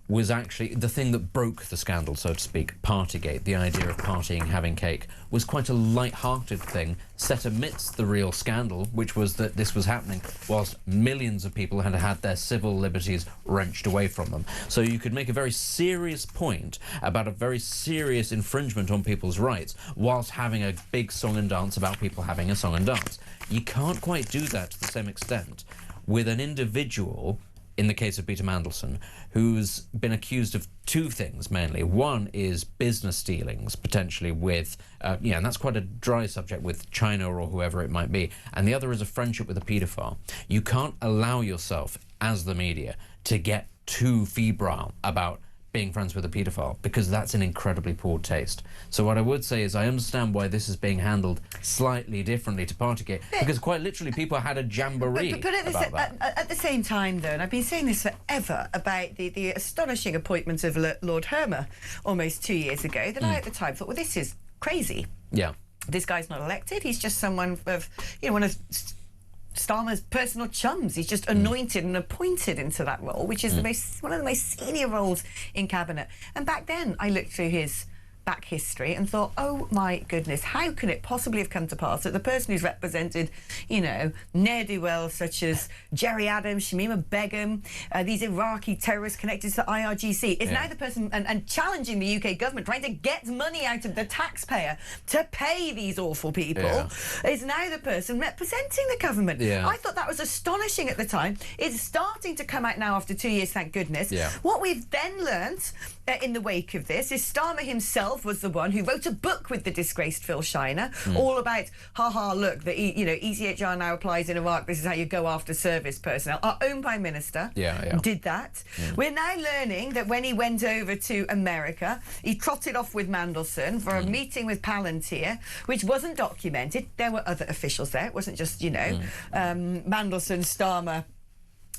[SPEAKER 8] was actually the thing that broke the scandal, so to speak. Partygate, the idea of partying, having cake, was quite a light-hearted thing set amidst the real scandal, which was that this was happening whilst millions of people had had their civil liberties wrenched away from them. So you could make a very serious point about a very serious infringement on people's rights whilst having a big song and dance about people having a song and dance. You can't quite do that to the same extent with an individual, in the case of Peter Mandelson, who's been accused of two things mainly. One is business dealings, potentially with, and that's quite a dry subject, with China or whoever it might be. And the other is a friendship with a paedophile. You can't allow yourself, as the media, to get too febrile about being friends with a paedophile, because that's an incredibly poor taste. So what I would say is I understand why this is being handled slightly differently to Partygate, because quite literally people had a jamboree
[SPEAKER 5] but at the same time, though, and I've been saying this forever about the astonishing appointment of Lord Hermer almost 2 years ago, that I at the time thought, well, this is crazy.
[SPEAKER 8] Yeah.
[SPEAKER 5] This guy's not elected. He's just someone of, one of Starmer's personal chums. He's just anointed and appointed into that role, which is one of the most senior roles in cabinet. And back then, I looked through his back history and thought, oh my goodness, how can it possibly have come to pass that the person who's represented, ne'er-do-wells such as Jerry Adams, Shamima Begum, these Iraqi terrorists connected to the IRGC, is now the person and challenging the UK government, trying to get money out of the taxpayer to pay these awful people, is now the person representing the government. I thought that was astonishing at the time. It's starting to come out now after 2 years, thank goodness. What we've then learnt in the wake of this is Starmer himself was the one who wrote a book with the disgraced Phil Shiner, all about, look, the ECHR now applies in Iraq, this is how you go after service personnel. Our own Prime Minister did that. We're now learning that when he went over to America, he trotted off with Mandelson for a meeting with Palantir, which wasn't documented. There were other officials there. It wasn't just, Mandelson, Starmer,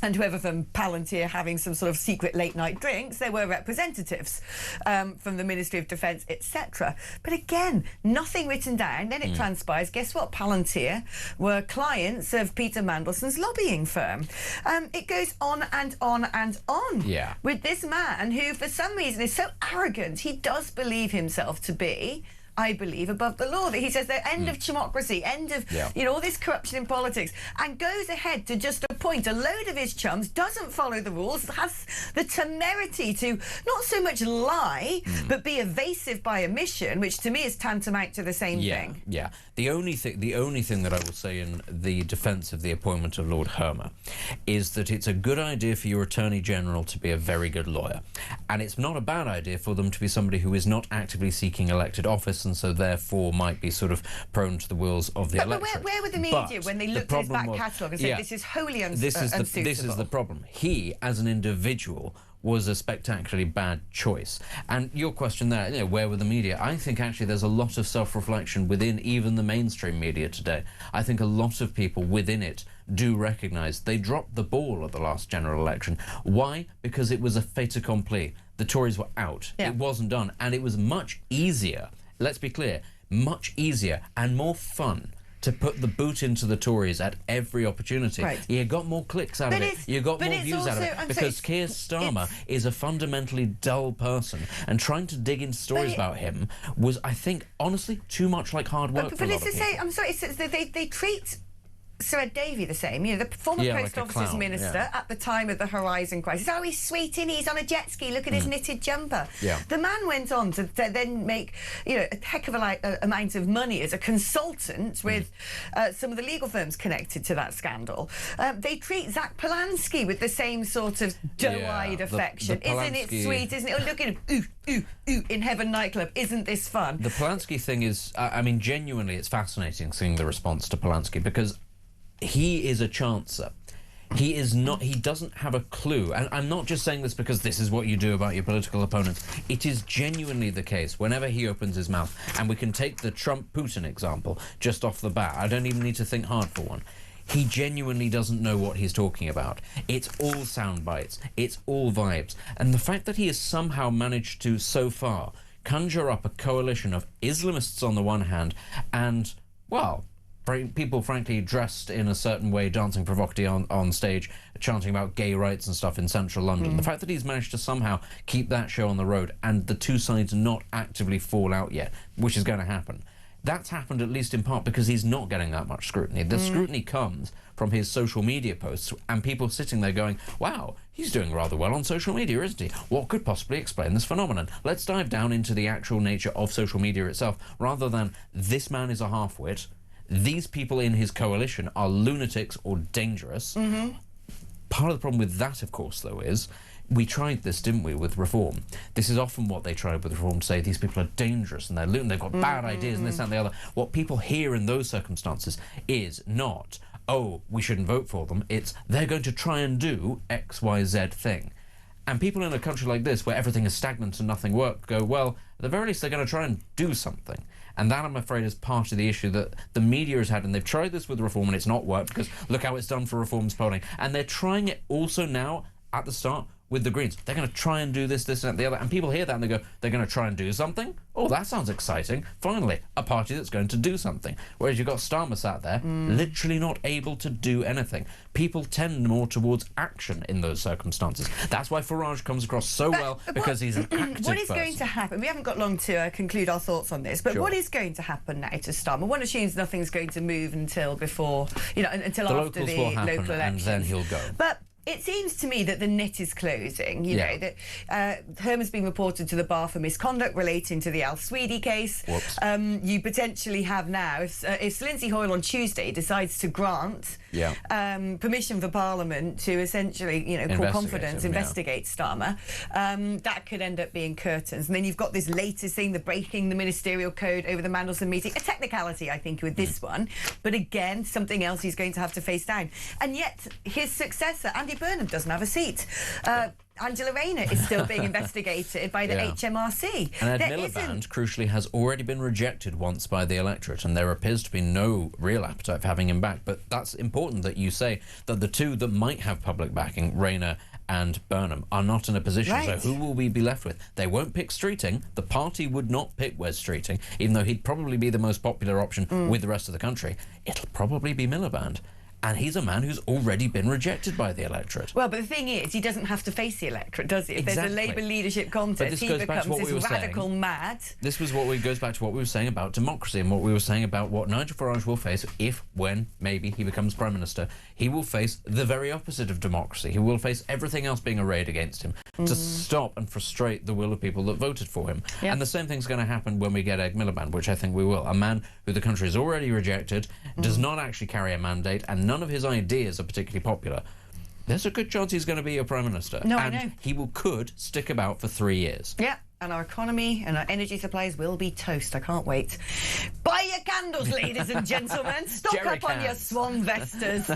[SPEAKER 5] and whoever from Palantir having some sort of secret late-night drinks. There were representatives from the Ministry of Defence, etc. But again, nothing written down. Then it transpires, guess what? Palantir were clients of Peter Mandelson's lobbying firm. It goes on and on and on with this man who, for some reason, is so arrogant. He does believe himself to be, I believe, above the law. That he says the end of democracy, end of all this corruption in politics, and goes ahead to just appoint a load of his chums, doesn't follow the rules, has the temerity to not so much lie, but be evasive by omission, which to me is tantamount to the same thing.
[SPEAKER 8] Yeah. The only thing that I will say in the defence of the appointment of Lord Hermer is that it's a good idea for your Attorney General to be a very good lawyer, and it's not a bad idea for them to be somebody who is not actively seeking elected office, and so therefore might be sort of prone to the wills of the electorate.
[SPEAKER 5] But where were the media when they looked at his back catalogue and said this is wholly unsuitable?
[SPEAKER 8] This is the problem. He, as an individual, was a spectacularly bad choice. And your question there, you know, where were the media? I think actually there's a lot of self-reflection within even the mainstream media today. I think a lot of people within it do recognise they dropped the ball at the last general election. Why? Because it was a fait accompli. The Tories were out. Yeah. It wasn't done. And it was much easier, let's be clear, much easier and more fun to put the boot into the Tories at every opportunity. Right. You got more clicks out of it. You got more views out of it. Because Keir Starmer is a fundamentally dull person, and trying to dig into stories about him was, I think, honestly, too much like hard work for a lot of people.
[SPEAKER 5] I'm sorry, they treat Sir Ed Davey the same, you know, the former Post Office Minister at the time of the Horizon crisis. Oh, he's sweet, and he's on a jet ski, look at his knitted jumper. Yeah. The man went on to then make, you know, a heck of a amount of money as a consultant with some of the legal firms connected to that scandal. They treat Zach Polanski with the same sort of doe-eyed affection. Isn't it sweet, isn't it? Oh, look at him, ooh, in Heaven nightclub, isn't this fun?
[SPEAKER 8] The Polanski thing is, I mean, genuinely, it's fascinating seeing the response to Polanski, because he is a chancer. He is not, he doesn't have a clue. And I'm not just saying this because this is what you do about your political opponents. It is genuinely the case whenever he opens his mouth. And we can take the Trump-Putin example just off the bat. I don't even need to think hard for one. He genuinely doesn't know what he's talking about. It's all sound bites. It's all vibes. And the fact that he has somehow managed to, so far, conjure up a coalition of Islamists on the one hand and, well, people, frankly, dressed in a certain way, dancing provocatively on stage, chanting about gay rights and stuff in central London. The fact that he's managed to somehow keep that show on the road and the two sides not actively fall out yet, which is going to happen, that's happened at least in part because he's not getting that much scrutiny. The scrutiny comes from his social media posts and people sitting there going, wow, he's doing rather well on social media, isn't he? What could possibly explain this phenomenon? Let's dive down into the actual nature of social media itself, rather than this man is a half-wit, these people in his coalition are lunatics or dangerous. Part of the problem with that, of course, though, is we tried this, didn't we, with reform. This is often what they tried with reform, to say these people are dangerous and they're loon, they've got bad ideas and this, that, and the other. What people hear in those circumstances is not, oh, we shouldn't vote for them. It's, they're going to try and do X, Y, Z thing. And people in a country like this, where everything is stagnant and nothing works, go, well, at the very least, they're going to try and do something. And that, I'm afraid, is part of the issue that the media has had. And they've tried this with reform and it's not worked, because look how it's done for reforms polling. And they're trying it also now, at the start, with the Greens. They're going to try and do this, this, and the other. And people hear that and they go, they're going to try and do something? Oh, that sounds exciting. Finally, a party that's going to do something. Whereas you've got Starmer sat there, literally not able to do anything. People tend more towards action in those circumstances. That's why Farage comes across so well, because he's an active
[SPEAKER 5] What is
[SPEAKER 8] person.
[SPEAKER 5] going to happen? We haven't got long to conclude our thoughts on this, but what is going to happen now to Starmer? One assumes nothing's going to move until before, you know, until after the local elections.
[SPEAKER 8] And then he'll go.
[SPEAKER 5] But it seems to me that the net is closing, you know, that Herman's been reported to the bar for misconduct relating to the Al Sweeney case. You potentially have now, if Lindsay Hoyle on Tuesday decides to grant permission for Parliament to essentially, you know, call confidence, investigate Starmer, that could end up being curtains. And then you've got this latest thing, the breaking the ministerial code over the Mandelson meeting, a technicality, I think, with this one, but again, something else he's going to have to face down. And yet, his successor, Andy Burnham, doesn't have a seat. Angela Rayner is still being investigated by the HMRC.
[SPEAKER 8] And Ed Miliband, crucially, has already been rejected once by the electorate, and there appears to be no real appetite for having him back. But that's important that you say that the two that might have public backing, Rayner and Burnham, are not in a position. So who will we be left with? They won't pick Streeting. The party would not pick Wes Streeting, even though he'd probably be the most popular option with the rest of the country. It'll probably be Miliband. And he's a man who's already been rejected by the electorate.
[SPEAKER 5] Well, but the thing is, he doesn't have to face the electorate, does he? If there's a Labour leadership contest, he becomes this radical mad.
[SPEAKER 8] This was what goes back to what we were saying about democracy and what we were saying about what Nigel Farage will face if, when, maybe he becomes Prime Minister. He will face the very opposite of democracy. He will face everything else being arrayed against him to stop and frustrate the will of people that voted for him. And the same thing's going to happen when we get Ed Miliband, which I think we will. A man who the country has already rejected, does not actually carry a mandate, and none of his ideas are particularly popular. There's a good chance he's going to be your Prime Minister.
[SPEAKER 5] No, I know.
[SPEAKER 8] He could stick about for 3 years.
[SPEAKER 5] Yeah. and our economy and our energy supplies will be toast. I can't wait. Buy your candles, ladies and gentlemen. Stock up on your Swan Vestas.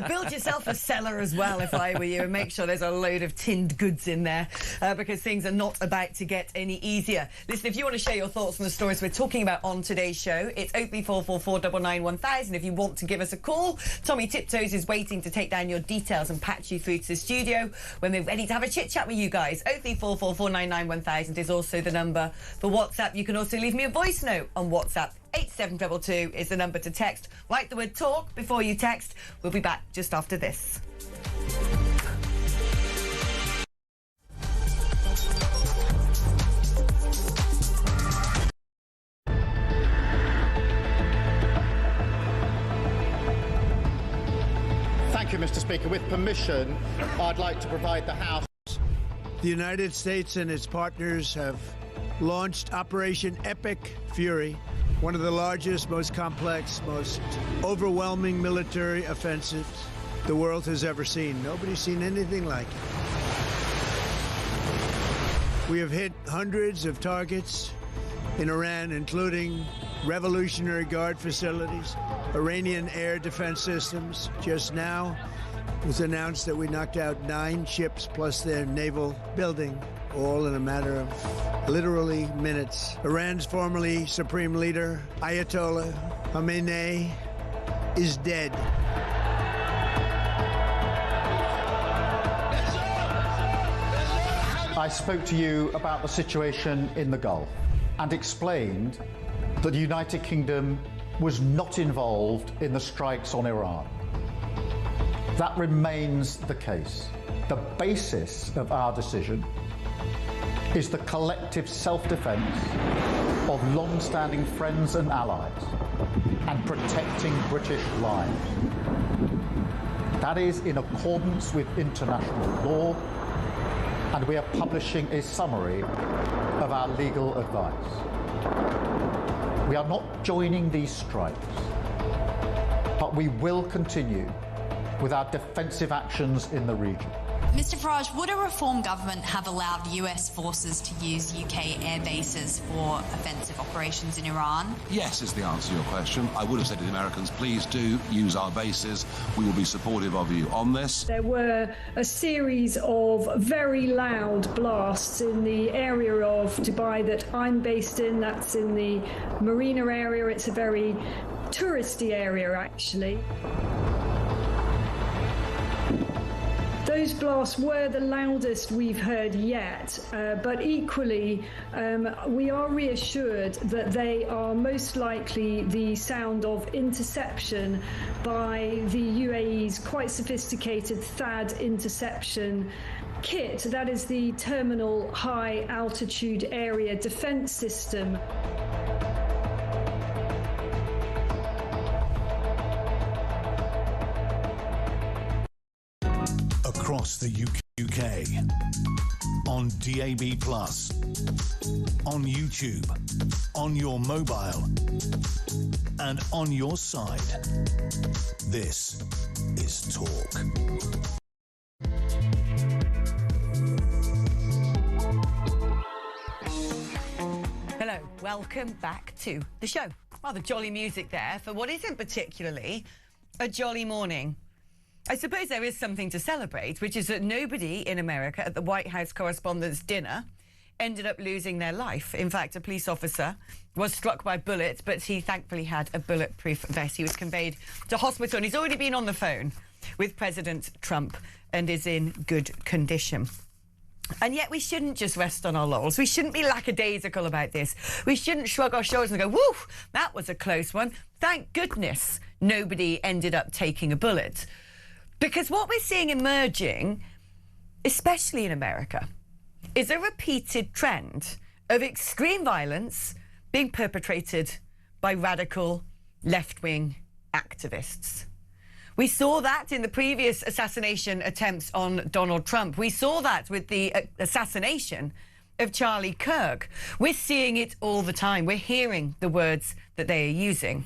[SPEAKER 5] Build yourself a cellar as well, if I were you, and make sure there's a load of tinned goods in there, because things are not about to get any easier. Listen, if you want to share your thoughts on the stories we're talking about on today's show, it's 03444 999 1000. If you want to give us a call, Tommy Tiptoes is waiting to take down your details and patch you through to the studio when we're ready to have a chit-chat with you guys. 03444 999 1000 is also the number for WhatsApp. You can also leave me a voice note on WhatsApp. 87222 is the number to text. Write the word talk before you text. We'll be back just after this.
[SPEAKER 1] Thank you, Mr. Speaker. With permission, I'd like to provide the House.
[SPEAKER 6] The United States and its partners have launched Operation Epic Fury, one of the largest, most complex, most overwhelming military offensives the world has ever seen. Nobody's seen anything like it. We have hit hundreds of targets in Iran, including Revolutionary Guard facilities, Iranian air defense systems. Just now, it was announced that we knocked out 9 ships plus their naval building, all in a matter of literally minutes. Iran's formerly supreme leader, Ayatollah Khamenei, is dead.
[SPEAKER 1] I spoke to you about the situation in the Gulf and explained that the United Kingdom was not involved in the strikes on Iran. That remains the case. The basis of our decision is the collective self-defense of long-standing friends and allies and protecting British lives. That is in accordance with international law, and we are publishing a summary of our legal advice. We are not joining these strikes, but we will continue with our defensive actions in the region.
[SPEAKER 13] Mr Farage, would a reform government have allowed US forces to use UK air bases for offensive operations in Iran?
[SPEAKER 14] Yes is the answer to your question. I would have said to the Americans, please do use our bases. We will be supportive of you on this.
[SPEAKER 9] There were a series of very loud blasts in the area of Dubai that I'm based in. That's in the marina area. It's a very touristy area, actually. Those blasts were the loudest we've heard yet, but equally we are reassured that they are most likely the sound of interception by the UAE's quite sophisticated THAAD interception kit. That is the Terminal High Altitude Area Defence System.
[SPEAKER 4] Across the UK, on DAB+, on YouTube, on your mobile, and on your side. This is Talk.
[SPEAKER 5] Hello, welcome back to the show. Rather jolly music there for what isn't particularly a jolly morning. I suppose there is something to celebrate, which is that nobody in America at the White House Correspondents' Dinner ended up losing their life. In fact, a police officer was struck by bullets, but he thankfully had a bulletproof vest. He was conveyed to hospital, and he's already been on the phone with President Trump and is in good condition. And yet we shouldn't just rest on our laurels. We shouldn't be lackadaisical about this. We shouldn't shrug our shoulders and go, woo, that was a close one. Thank goodness nobody ended up taking a bullet. Because what we're seeing emerging, especially in America, is a repeated trend of extreme violence being perpetrated by radical left-wing activists. We saw that in the previous assassination attempts on Donald Trump. We saw that with the assassination of Charlie Kirk. We're seeing it all the time. We're hearing the words that they are using.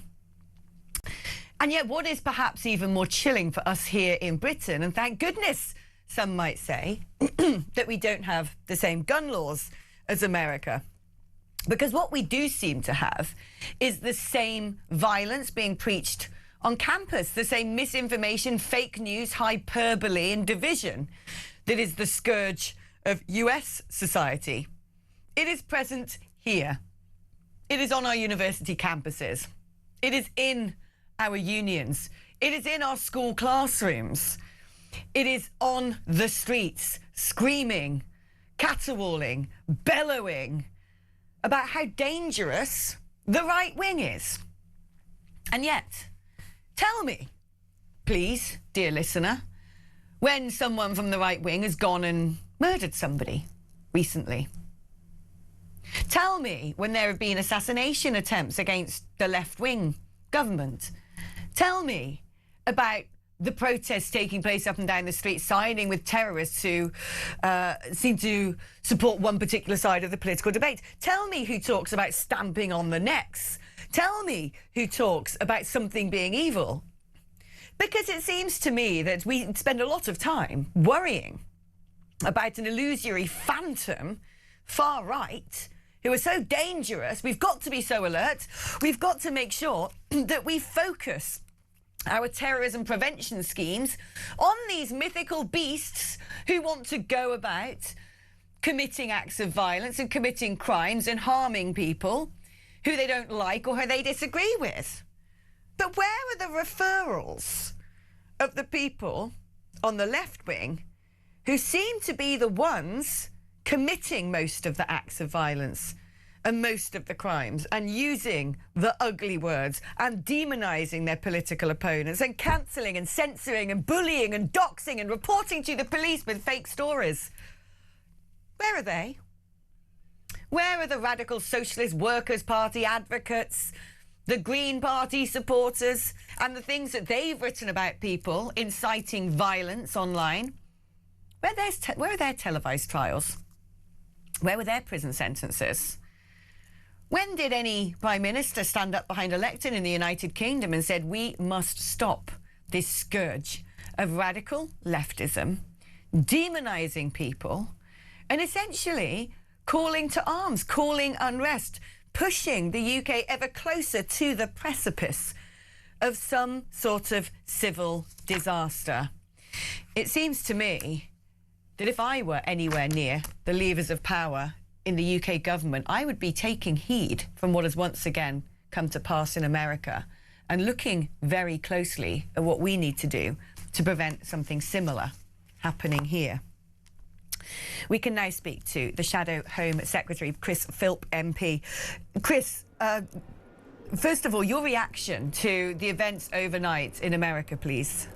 [SPEAKER 5] And yet what is perhaps even more chilling for us here in Britain, and thank goodness, some might say, that we don't have the same gun laws as America. Because what we do seem to have is the same violence being preached on campus, the same misinformation, fake news, hyperbole and division that is the scourge of US society. It is present here. It is on our university campuses. It is in our unions. It is in our school classrooms. It is on the streets, screaming, caterwauling, bellowing about how dangerous the right wing is. And yet, tell me, please, dear listener, when someone from the right wing has gone and murdered somebody recently. Tell me when there have been assassination attempts against the left-wing government. Tell me about the protests taking place up and down the street, siding with terrorists who seem to support one particular side of the political debate. Tell me who talks about stamping on the necks. Tell me who talks about something being evil. Because it seems to me that we spend a lot of time worrying about an illusory phantom far right who are so dangerous. We've got to be so alert. We've got to make sure that we focus our terrorism prevention schemes on these mythical beasts who want to go about committing acts of violence and committing crimes and harming people who they don't like or who they disagree with. But where are the referrals of the people on the left wing who seem to be the ones committing most of the acts of violence and most of the crimes and using the ugly words and demonising their political opponents and cancelling and censoring and bullying and doxing and reporting to the police with fake stories? Where are they? Where are the radical Socialist Workers' Party advocates, the Green Party supporters, and the things that they've written about people inciting violence online? Where are their televised trials? Where were their prison sentences? When did any Prime Minister stand up behind a lectern in the United Kingdom and said, we must stop this scourge of radical leftism, demonising people, and essentially calling to arms, calling unrest, pushing the UK ever closer to the precipice of some sort of civil disaster? It seems to me that if I were anywhere near the levers of power in the UK government, I would be taking heed from what has once again come to pass in America and looking very closely at what we need to do to prevent something similar happening here. We can now speak to the Shadow Home Secretary, Chris Philp MP. Chris, first of all, your reaction to the events overnight in America, please.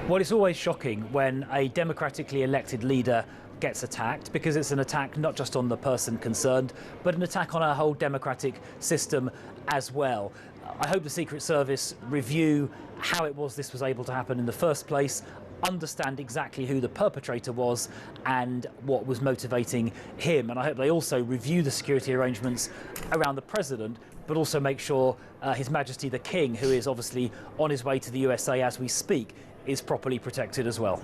[SPEAKER 15] Well, it's always shocking when a democratically elected leader gets attacked, because it's an attack not just on the person concerned, but an attack on our whole democratic system as well. I hope the Secret Service review how it was this was able to happen in the first place, understand exactly who the perpetrator was and what was motivating him. And I hope they also review the security arrangements around the president, but also make sure His Majesty the King, who is obviously on his way to the USA as we speak, is properly protected as well.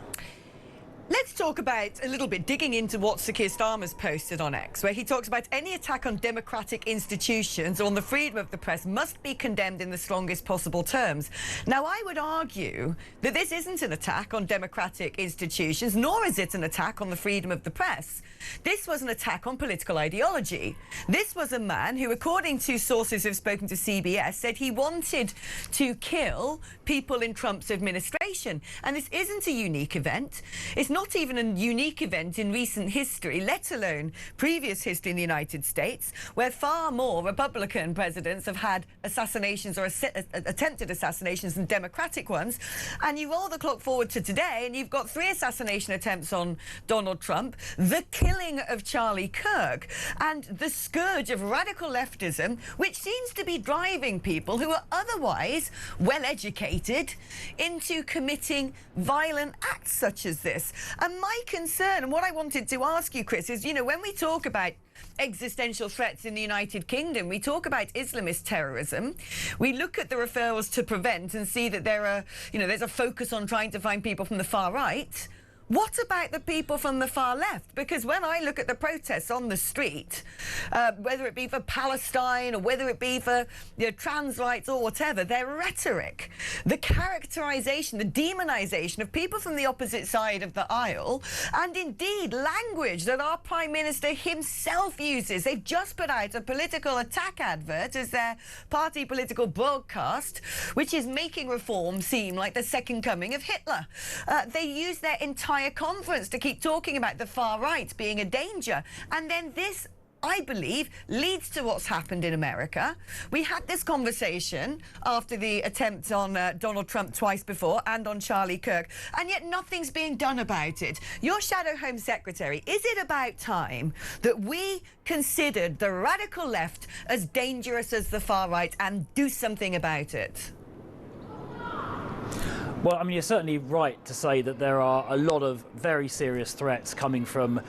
[SPEAKER 5] Let's talk about a little bit, digging into what Sir Keir Starmer's posted on X, where he talks about any attack on democratic institutions or on the freedom of the press must be condemned in the strongest possible terms. Now, I would argue that this isn't an attack on democratic institutions, nor is it an attack on the freedom of the press. This was an attack on political ideology. This was a man who, according to sources who've spoken to CBS, said he wanted to kill people in Trump's administration. And this isn't a unique event. It's not even a unique event in recent history, let alone previous history in the United States, where far more Republican presidents have had assassinations or attempted assassinations than Democratic ones. And you roll the clock forward to today, and you've got 3 assassination attempts on Donald Trump, the killing of Charlie Kirk, and the scourge of radical leftism, which seems to be driving people who are otherwise well-educated into committing violent acts such as this. And my concern, and what I wanted to ask you, Chris, is, you know, when we talk about existential threats in the United Kingdom, we talk about Islamist terrorism, we look at the referrals to prevent and see that there are, you know, there's a focus on trying to find people from the far right. What about the people from the far left? Because when I look at the protests on the street, whether it be for Palestine or whether it be for trans rights or whatever, their rhetoric, the characterisation, the demonisation of people from the opposite side of the aisle, and indeed language that our Prime Minister himself uses. They've just put out a political attack advert as their party political broadcast, which is making reform seem like the second coming of Hitler. They use their entire conference to keep talking about the far right being a danger, and then this, I believe, leads to what's happened in America. We had this conversation after the attempt on Donald Trump twice before and on Charlie Kirk, and yet nothing's being done about it. Your Shadow Home Secretary, is it about time that we considered the radical left as dangerous as the far right and do something about it?
[SPEAKER 15] Well, I mean, you're certainly right to say that there are a lot of very serious threats coming from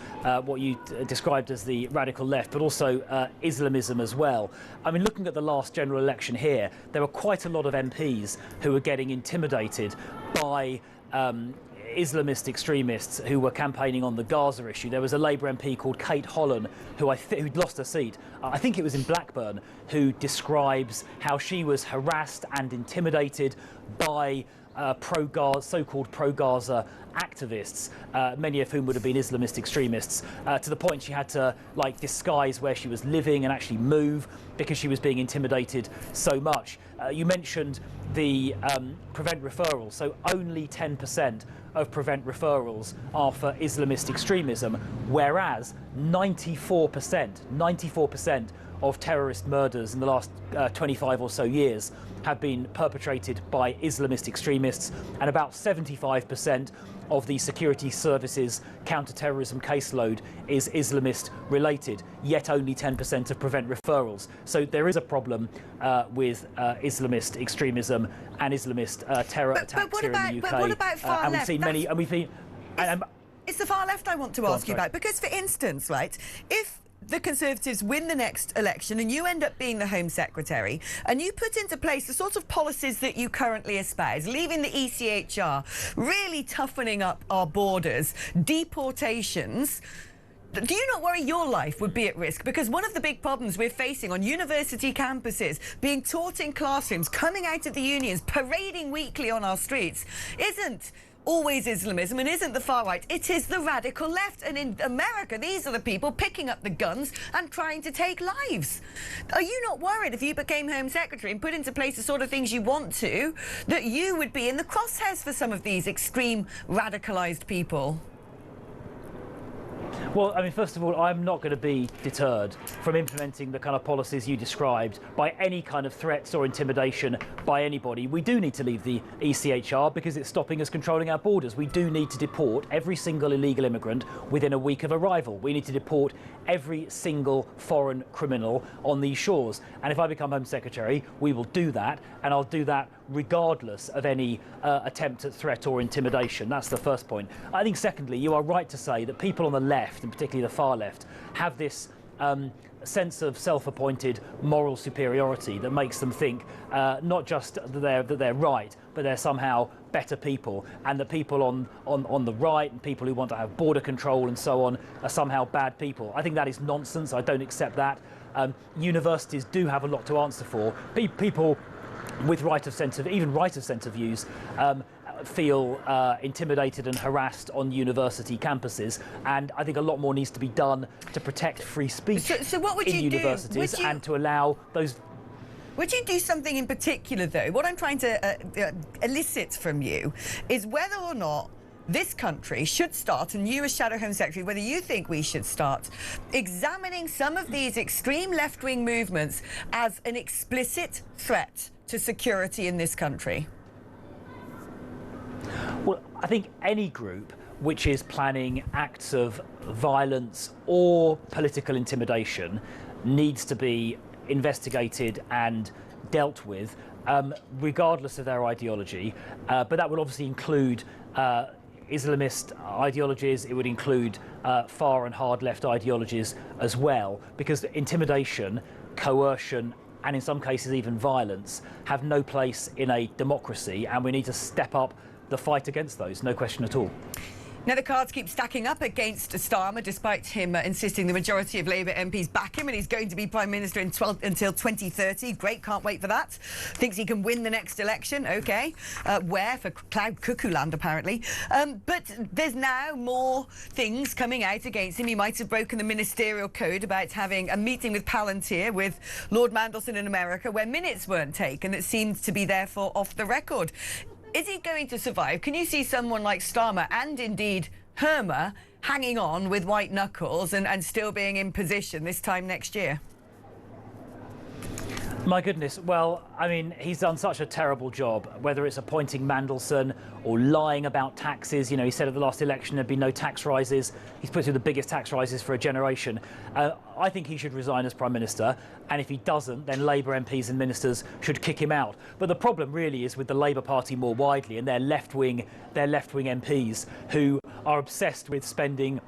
[SPEAKER 15] what you described as the radical left, but also Islamism as well. I mean, looking at the last general election here, there were quite a lot of MPs who were getting intimidated by Islamist extremists who were campaigning on the Gaza issue. There was a Labour MP called Kate Holland who'd lost her seat. I think it was in Blackburn, who describes how she was harassed and intimidated by so-called pro-Gaza activists, many of whom would have been Islamist extremists, to the point she had to disguise where she was living and actually move because she was being intimidated so much. You mentioned the prevent referrals, so only 10% of prevent referrals are for Islamist extremism, whereas 94% of terrorist murders in the last 25 or so years have been perpetrated by Islamist extremists, and about 75% of the security services counter-terrorism caseload is Islamist related, yet only 10% of prevent referrals. So there is a problem with Islamist extremism and Islamist terror attacks here in the UK.
[SPEAKER 5] But what about far
[SPEAKER 15] and
[SPEAKER 5] left?
[SPEAKER 15] We've seen many, and we've been...
[SPEAKER 5] It's the far left I want to ask you about, because, for instance, right, if the Conservatives win the next election and you end up being the Home Secretary and you put into place the sort of policies that you currently espouse, leaving the ECHR, really toughening up our borders, deportations, do you not worry your life would be at risk? Because one of the big problems we're facing on university campuses, being taught in classrooms, coming out of the unions, parading weekly on our streets, isn't always Islamism and isn't the far right, it is the radical left. And in America, these are the people picking up the guns and trying to take lives. Are you not worried, if you became Home Secretary and put into place the sort of things you want to, that you would be in the crosshairs for some of these extreme radicalised people?
[SPEAKER 15] Well, I mean, first of all, I'm not going to be deterred from implementing the kind of policies you described by any kind of threats or intimidation by anybody. We do need to leave the ECHR because it's stopping us controlling our borders. We do need to deport every single illegal immigrant within a week of arrival. We need to deport every single foreign criminal on these shores. And if I become Home Secretary, we will do that, and I'll do that regardless of any attempt at threat or intimidation. That's the first point. I think, secondly, you are right to say that people on the left, and particularly the far left, have this sense of self-appointed moral superiority that makes them think not just that they're right, but they're somehow better people, and that people on the right and people who want to have border control and so on are somehow bad people. I think that is nonsense. I don't accept that. Universities do have a lot to answer for. People with right of centre views feel intimidated and harassed on university campuses, and I think a lot more needs to be done to protect free speech
[SPEAKER 5] so what would
[SPEAKER 15] in
[SPEAKER 5] you
[SPEAKER 15] universities and to allow those.
[SPEAKER 5] Would you do something in particular, though? What I'm trying to elicit from you is whether or not this country should start, and you as Shadow Home Secretary, whether you think we should start examining some of these extreme left-wing movements as an explicit threat to security in this country.
[SPEAKER 15] Well, I think any group which is planning acts of violence or political intimidation needs to be investigated and dealt with, regardless of their ideology. But that would obviously include Islamist ideologies. It would include far and hard left ideologies as well, because intimidation, coercion, and in some cases even violence have no place in a democracy, and we need to step up the fight against those, no question at all.
[SPEAKER 5] Now, the cards keep stacking up against Starmer, despite him insisting the majority of Labour MPs back him, and he's going to be Prime Minister until 2030. Great, can't wait for that. Thinks he can win the next election. OK. Where? For Cloud Cuckoo Land, apparently. But there's now more things coming out against him. He might have broken the ministerial code about having a meeting with Palantir, with Lord Mandelson in America, where minutes weren't taken. That seems to be therefore off the record. Is he going to survive? Can you see someone like Starmer and indeed Hermer hanging on with white knuckles and still being in position this time next year?
[SPEAKER 15] My goodness, well, I mean, he's done such a terrible job, whether it's appointing Mandelson or lying about taxes. You know, he said at the last election there'd be no tax rises. He's put through the biggest tax rises for a generation. I think he should resign as Prime Minister, and if he doesn't, then Labour MPs and ministers should kick him out. But the problem really is with the Labour Party more widely and their left-wing MPs who are obsessed with spending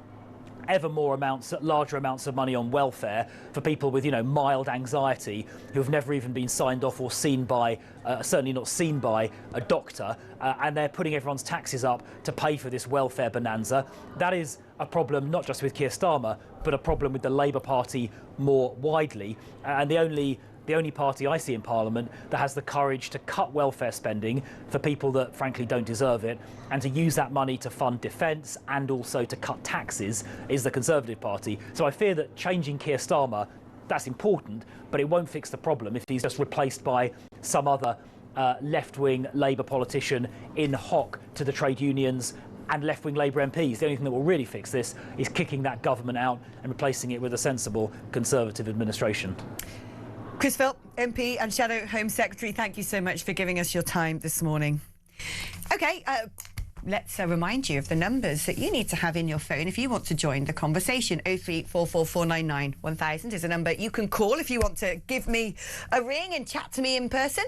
[SPEAKER 15] larger amounts of money on welfare for people with, you know, mild anxiety who have never even been signed off or seen by, certainly not seen by a doctor, and they're putting everyone's taxes up to pay for this welfare bonanza. That is a problem not just with Keir Starmer, but a problem with the Labour Party more widely. And the only party I see in Parliament that has the courage to cut welfare spending for people that frankly don't deserve it and to use that money to fund defence and also to cut taxes is the Conservative Party. So I fear that changing Keir Starmer, that's important, but it won't fix the problem if he's just replaced by some other left-wing Labour politician in hock to the trade unions and left-wing Labour MPs. The only thing that will really fix this is kicking that government out and replacing it with a sensible Conservative administration.
[SPEAKER 5] Chris Philp, MP and Shadow Home Secretary, thank you so much for giving us your time this morning. OK, let's remind you of the numbers that you need to have in your phone if you want to join the conversation. 0344499 1000 is a number you can call if you want to give me a ring and chat to me in person.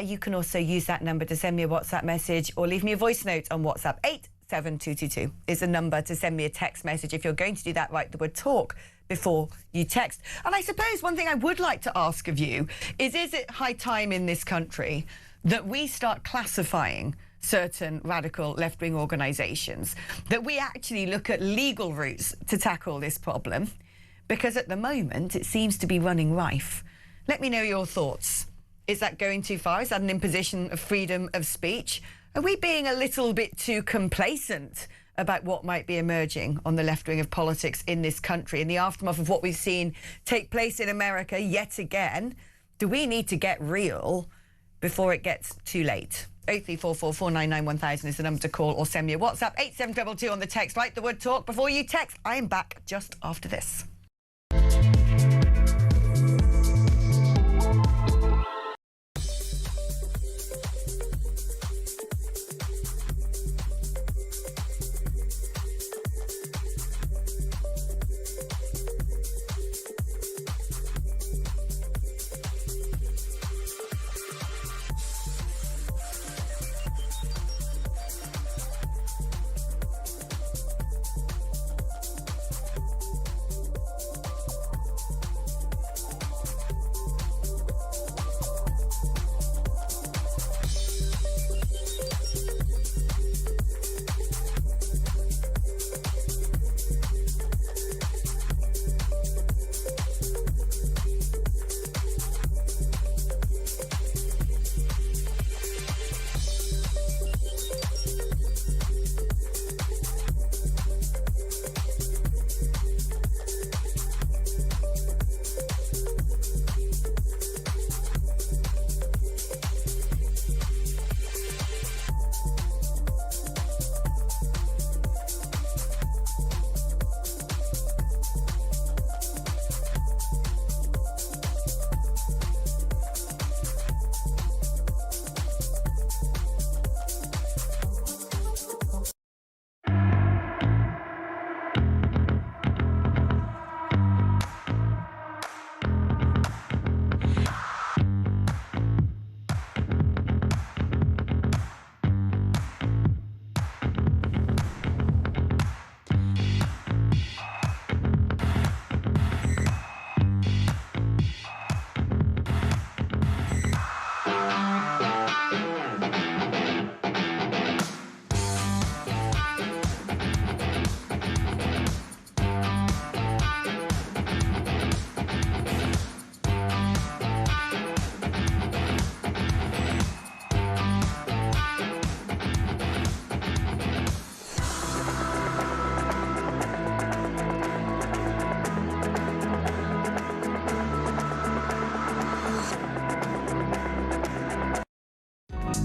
[SPEAKER 5] You can also use that number to send me a WhatsApp message or leave me a voice note on WhatsApp. 87222 is the number to send me a text message. If you're going to do that, write the word talk before you text. And I suppose one thing I would like to ask of you is it high time in this country that we start classifying certain radical left-wing organisations, that we actually look at legal routes to tackle this problem? Because at the moment it seems to be running rife. Let me know your thoughts. Is that going too far? Is that an imposition of freedom of speech? Are we being a little bit too complacent about what might be emerging on the left wing of politics in this country in the aftermath of what we've seen take place in America yet again? Do we need to get real before it gets too late? 0344499 1000 is the number to call or send me a WhatsApp. 8722 on the text. Write the word talk before you text. I am back just after this.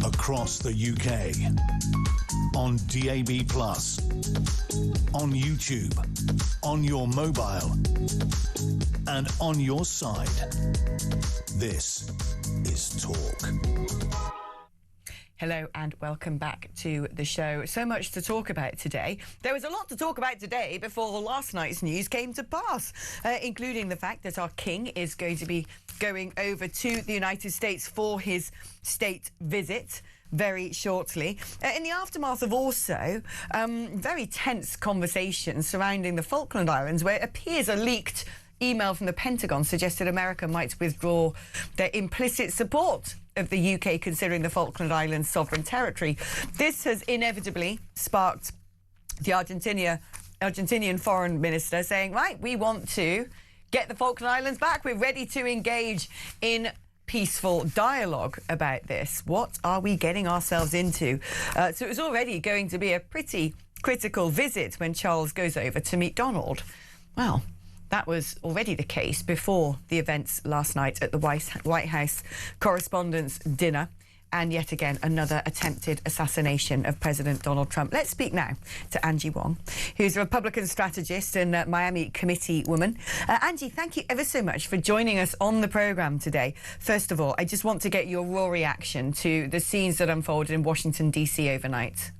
[SPEAKER 4] across the UK. On DAB+, on YouTube, on your mobile, and on your side. This is Talk.
[SPEAKER 5] Hello and welcome back to the show. So much to talk about today. There was a lot to talk about today before last night's news came to pass, including the fact that our king is going to be going over to the United States for his state visit very shortly. In the aftermath of also very tense conversations surrounding the Falkland Islands, where it appears a leaked email from the Pentagon suggested America might withdraw their implicit support of the UK considering the Falkland Islands sovereign territory. This has inevitably sparked the Argentinian foreign minister saying, right, we want to get the Falkland Islands back. We're ready to engage in peaceful dialogue about this. What are we getting ourselves into? So it was already going to be a pretty critical visit when Charles goes over to meet Donald. Well, that was already the case before the events last night at the White House Correspondents' Dinner, and yet again another attempted assassination of President Donald Trump. Let's speak now to Angie Wong, who's a Republican strategist and Miami committee woman. Angie, thank you ever so much for joining us on the programme today. First of all, I just want to get your raw reaction to the scenes that unfolded in Washington, D.C. overnight.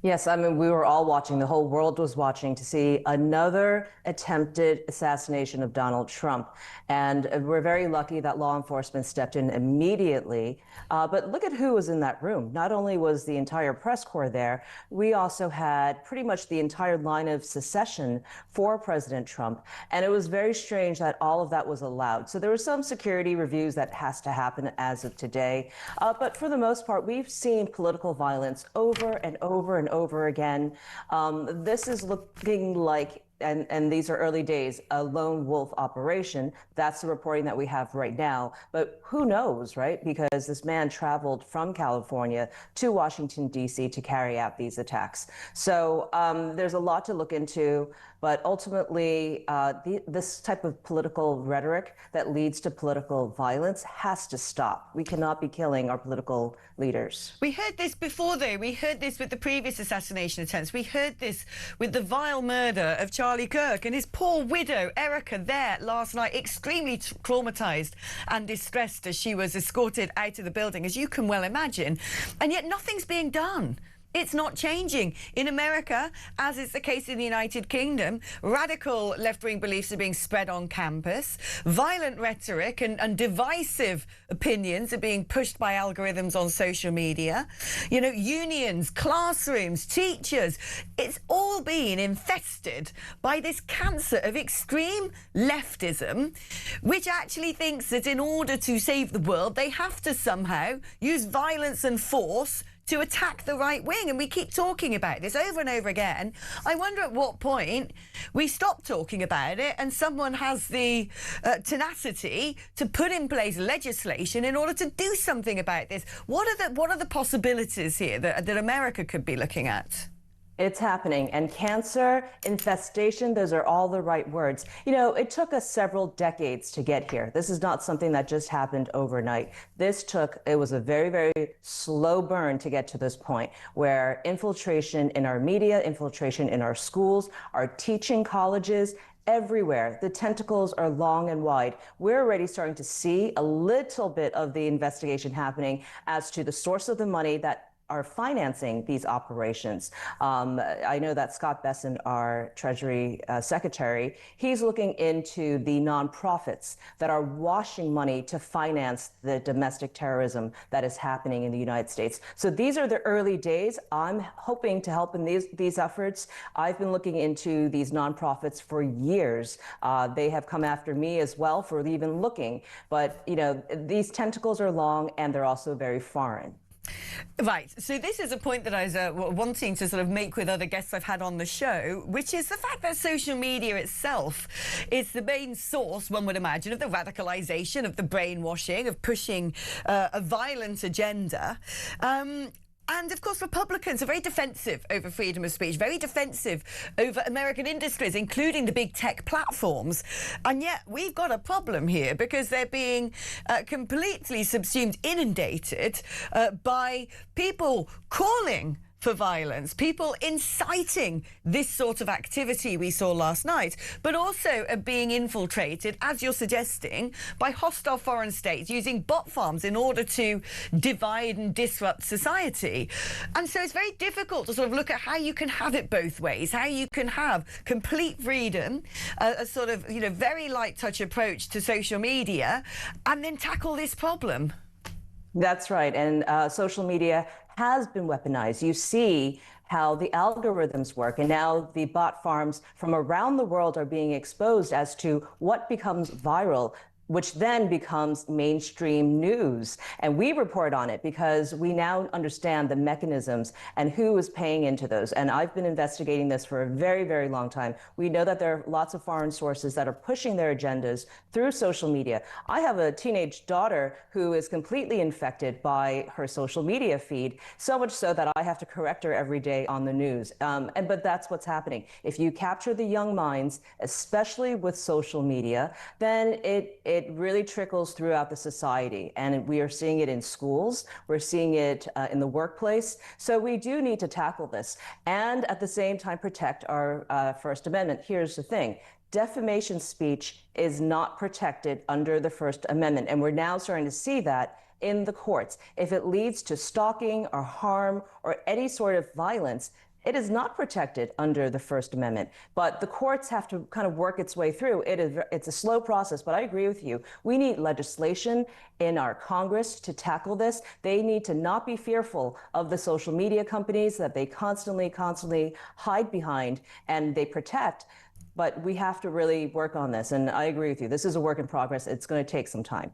[SPEAKER 16] Yes, I mean, we were all watching, the whole world was watching to see another attempted assassination of Donald Trump. And we're very lucky that law enforcement stepped in immediately. But look at who was in that room. Not only was the entire press corps there, we also had pretty much the entire line of secession for President Trump. And it was very strange that all of that was allowed. So there were some security reviews that has to happen as of today. But for the most part, we've seen political violence over and over and over again. This is looking like, and these are early days, a lone wolf operation. That's the reporting that we have right now. But who knows, right? Because this man traveled from California to Washington, D.C. to carry out these attacks. So there's a lot to look into. But ultimately, this type of political rhetoric that leads to political violence has to stop. We cannot be killing our political leaders.
[SPEAKER 5] We heard this before, though. We heard this with the previous assassination attempts. We heard this with the vile murder of Charlie Kirk and his poor widow, Erica, there last night, extremely traumatised and distressed as she was escorted out of the building, as you can well imagine. And yet nothing's being done. It's not changing. In America, as is the case in the United Kingdom, radical left-wing beliefs are being spread on campus. Violent rhetoric and divisive opinions are being pushed by algorithms on social media. You know, unions, classrooms, teachers, it's all been infested by this cancer of extreme leftism, which actually thinks that in order to save the world, they have to somehow use violence and force to attack the right wing. And we keep talking about this over and over again. I wonder at what point we stop talking about it and someone has the tenacity to put in place legislation in order to do something about this. What are the possibilities here that America could be looking at?
[SPEAKER 16] It's happening. And cancer, infestation, those are all the right words. You know, it took us several decades to get here. This is not something that just happened overnight. It was a very, very slow burn to get to this point where infiltration in our media, infiltration in our schools, our teaching colleges, everywhere. The tentacles are long and wide. We're already starting to see a little bit of the investigation happening as to the source of the money that are financing these operations. I know that Scott Bessent, our Treasury Secretary, he's looking into the nonprofits that are washing money to finance the domestic terrorism that is happening in the United States. So these are the early days. I'm hoping to help in these efforts. I've been looking into these nonprofits for years. They have come after me as well for even looking. But, you know, these tentacles are long and they're also very foreign.
[SPEAKER 5] Right, so this is a point that I was wanting to sort of make with other guests I've had on the show, which is the fact that social media itself is the main source, one would imagine, of the radicalization, of the brainwashing, of pushing a violent agenda. And, of course, Republicans are very defensive over freedom of speech, very defensive over American industries, including the big tech platforms. And yet we've got a problem here because they're being completely subsumed, inundated by people calling for violence, people inciting this sort of activity we saw last night, but also being infiltrated, as you're suggesting, by hostile foreign states using bot farms in order to divide and disrupt society. And so it's very difficult to sort of look at how you can have it both ways, how you can have complete freedom, a sort of, you know, very light touch approach to social media, and then tackle this problem.
[SPEAKER 16] That's right. And social media has been weaponized. You see how the algorithms work, and now the bot farms from around the world are being exposed as to what becomes viral, which then becomes mainstream news. And we report on it because we now understand the mechanisms and who is paying into those. And I've been investigating this for a very, very long time. We know that there are lots of foreign sources that are pushing their agendas through social media. I have a teenage daughter who is completely infected by her social media feed, so much so that I have to correct her every day on the news. But that's what's happening. If you capture the young minds, especially with social media, then it really trickles throughout the society. And we are seeing it in schools. We're seeing it in the workplace. So we do need to tackle this and at the same time protect our First Amendment. Here's the thing. Defamation speech is not protected under the First Amendment. And we're now starting to see that in the courts. If it leads to stalking or harm or any sort of violence, it is not protected under the First Amendment, but the courts have to kind of work its way through. It's a slow process, but I agree with you. We need legislation in our Congress to tackle this. They need to not be fearful of the social media companies that they constantly hide behind and they protect. But we have to really work on this. And I agree with you. This is a work in progress. It's going to take some time.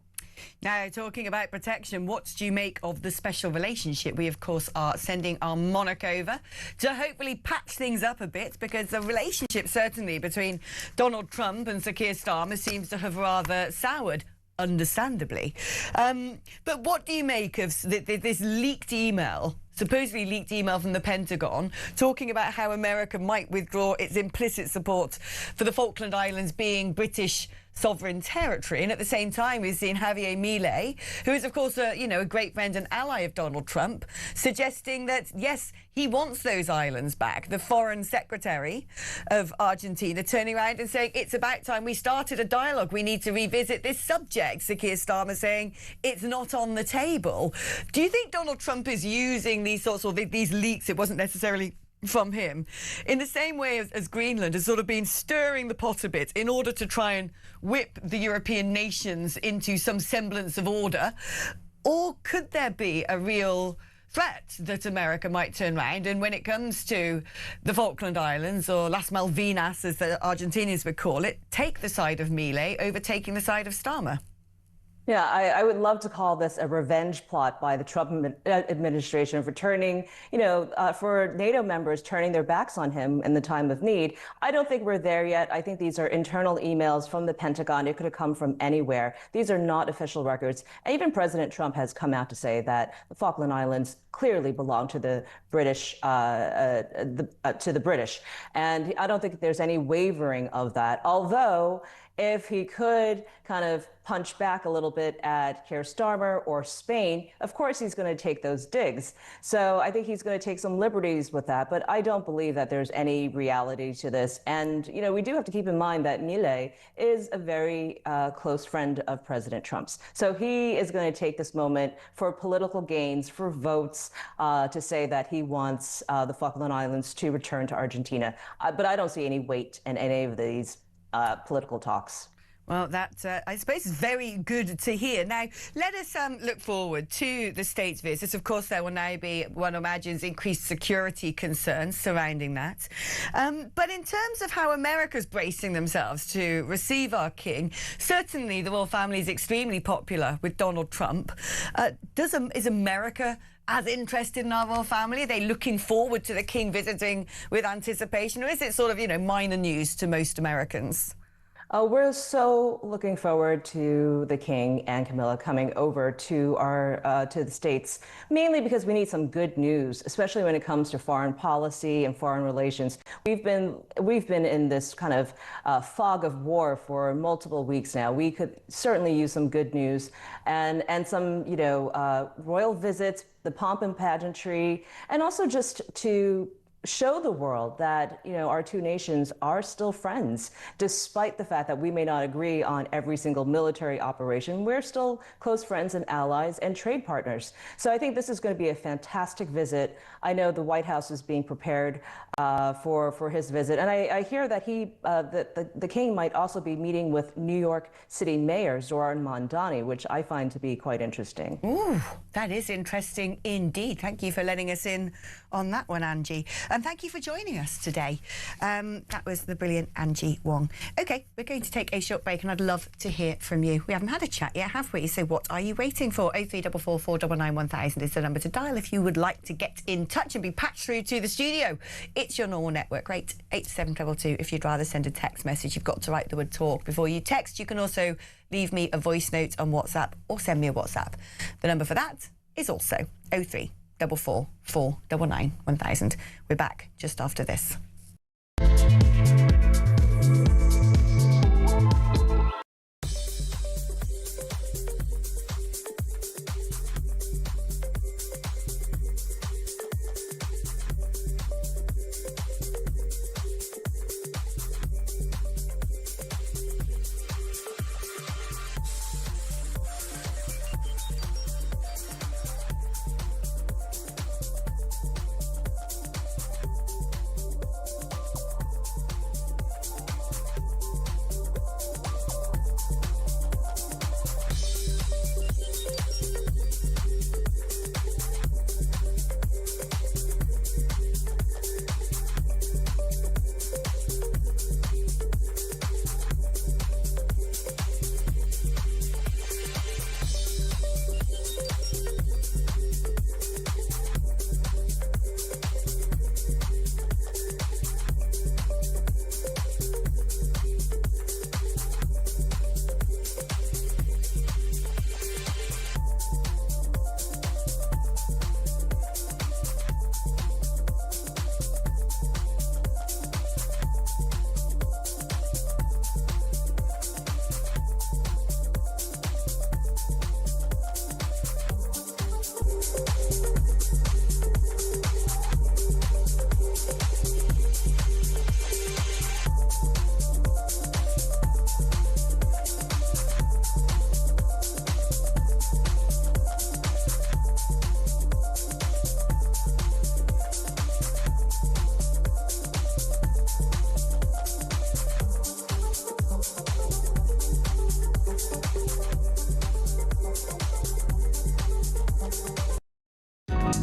[SPEAKER 5] Now, talking about protection, what do you make of the special relationship? We, of course, are sending our monarch over to hopefully patch things up a bit, because the relationship, certainly, between Donald Trump and Sir Keir Starmer seems to have rather soured, understandably. But what do you make of this leaked email, supposedly leaked email from the Pentagon, talking about how America might withdraw its implicit support for the Falkland Islands being British sovereign territory? And at the same time, we've seen Javier Milei, who is, of course, a great friend and ally of Donald Trump, suggesting that, yes, he wants those islands back. The foreign secretary of Argentina turning around and saying, it's about time we started a dialogue. We need to revisit this subject. Sir Keir Starmer saying it's not on the table. Do you think Donald Trump is using these sorts of these leaks? It wasn't necessarily from him, in the same way as Greenland has sort of been stirring the pot a bit in order to try and whip the European nations into some semblance of order? Or could there be a real threat that America might turn around and, when it comes to the Falkland Islands, or Las Malvinas as the Argentinians would call it, take the side of Milei over taking the side of Starmer?
[SPEAKER 16] Yeah, I would love to call this a revenge plot by the Trump administration for turning, for NATO members turning their backs on him in the time of need. I don't think we're there yet. I think these are internal emails from the Pentagon. It could have come from anywhere. These are not official records. And even President Trump has come out to say that the Falkland Islands clearly belong to the British, And I don't think there's any wavering of that. Although, if he could kind of punch back a little bit at Keir Starmer or Spain, of course he's going to take those digs. So I think he's going to take some liberties with that. But I don't believe that there's any reality to this. And, we do have to keep in mind that Milei is a very close friend of President Trump's. So he is going to take this moment for political gains, for votes, to say that he wants the Falkland Islands to return to Argentina. But I don't see any weight in any of these political talks.
[SPEAKER 5] Well, that, I suppose, is very good to hear. Now, let us look forward to the States visit. Of course, there will now be, one imagines, increased security concerns surrounding that. But in terms of how America's bracing themselves to receive our king, certainly the royal family is extremely popular with Donald Trump. Is America as interested in our royal family? Are they looking forward to the king visiting with anticipation? Or is it sort of, minor news to most Americans?
[SPEAKER 16] We're so looking forward to the King and Camilla coming over to to the States, mainly because we need some good news, especially when it comes to foreign policy and foreign relations. We've been in this kind of fog of war for multiple weeks now. We could certainly use some good news and some, royal visits, the pomp and pageantry, and also just to show the world that, our two nations are still friends, despite the fact that we may not agree on every single military operation. We're still close friends and allies and trade partners. So I think this is going to be a fantastic visit. I know the White House is being prepared for his visit, and I hear that the King might also be meeting with New York City Mayor Zoran Mondani, which I find to be quite interesting.
[SPEAKER 5] Ooh, that is interesting indeed. Thank you for letting us in on that one, Angie. And thank you for joining us today. That was the brilliant Angie Wong. OK, we're going to take a short break and I'd love to hear from you. We haven't had a chat yet, have we? So what are you waiting for? 0344 499 1000 is the number to dial if you would like to get in touch and be patched through to the studio. It's your normal network rate, 87222. If you'd rather send a text message, you've got to write the word talk before you text. You can also leave me a voice note on WhatsApp or send me a WhatsApp. The number for that is also 0344 499 1000. We're back just after this.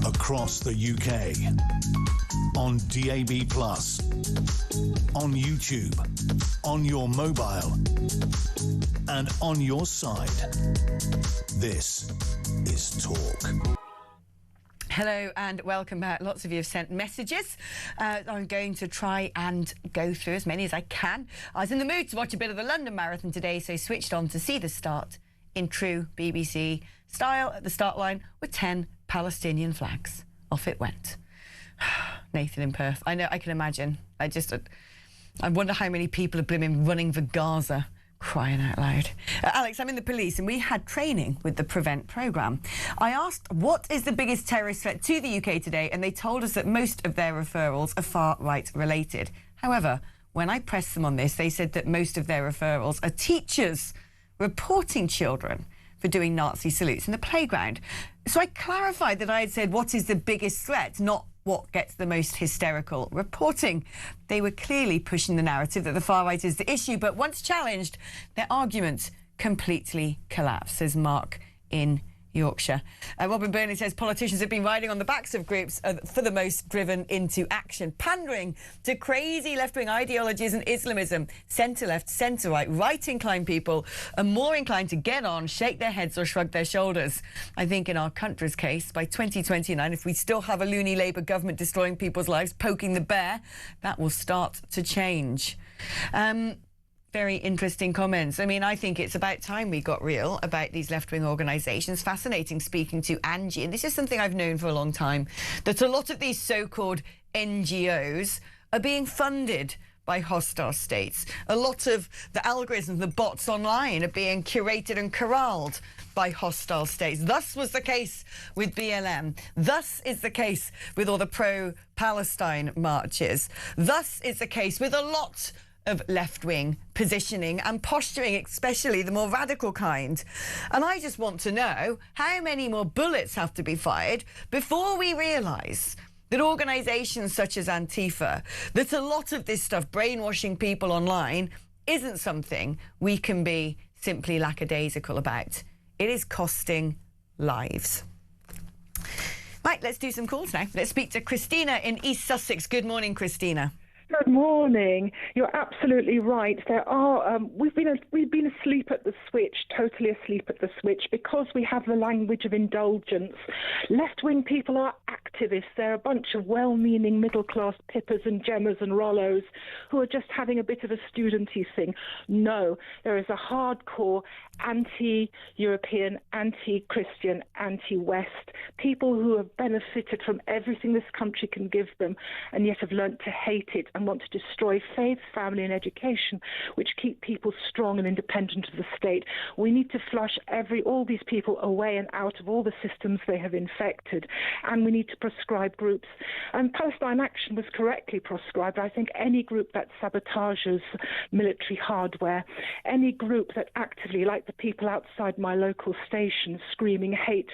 [SPEAKER 4] Across the UK, on DAB+, on YouTube, on your mobile, and on your side. This is Talk.
[SPEAKER 5] Hello and welcome back. Lots of you have sent messages. I'm going to try and go through as many as I can. I was in the mood to watch a bit of the London Marathon today, so switched on to see the start in true BBC style at the start line with 10 Palestinian flags. Off it went. Nathan in Perth. I know, I can imagine. I wonder how many people are blimmin' running for Gaza. Crying out loud. Alex, I'm in the police and we had training with the Prevent programme. I asked what is the biggest terrorist threat to the UK today, and they told us that most of their referrals are far-right related. However, when I pressed them on this, they said that most of their referrals are teachers reporting children for doing Nazi salutes in the playground. So I clarified that I had said what is the biggest threat, not what gets the most hysterical reporting. They were clearly pushing the narrative that the far right is the issue, but once challenged, their argument completely collapsed, says Mark in Yorkshire. Robin Burnley says politicians have been riding on the backs of groups for the most driven into action, pandering to crazy left-wing ideologies and Islamism. Centre-left, centre-right, right-inclined people are more inclined to get on, shake their heads or shrug their shoulders. I think in our country's case, by 2029, if we still have a loony Labour government destroying people's lives, poking the bear, that will start to change. Very interesting comments. I mean, I think it's about time we got real about these left-wing organisations. Fascinating speaking to Angie, and this is something I've known for a long time, that a lot of these so-called NGOs are being funded by hostile states. A lot of the algorithms, the bots online, are being curated and corralled by hostile states. Thus was the case with BLM. Thus is the case with all the pro-Palestine marches. Thus is the case with a lot of left-wing positioning and posturing, especially the more radical kind. And I just want to know how many more bullets have to be fired before we realise that organisations such as Antifa, that a lot of this stuff, brainwashing people online, isn't something we can be simply lackadaisical about. It is costing lives. Right, let's do some calls now. Let's speak to Christina in East Sussex. Good morning, Christina.
[SPEAKER 17] Good morning. You're absolutely right. There are we've been asleep at the switch, totally asleep at the switch, because we have the language of indulgence. Left-wing people are activists. They're a bunch of well-meaning middle-class pippers and gemmers and rollos who are just having a bit of a studenty thing. No, there is a hardcore anti-European, anti-Christian, anti-West, people who have benefited from everything this country can give them and yet have learnt to hate it and want to destroy faith, family and education, which keep people strong and independent of the state. We need to flush all these people away and out of all the systems they have infected, and we need to proscribe groups. And Palestine Action was correctly proscribed. I think any group that sabotages military hardware, any group that actively, like the people outside my local station, screaming hate,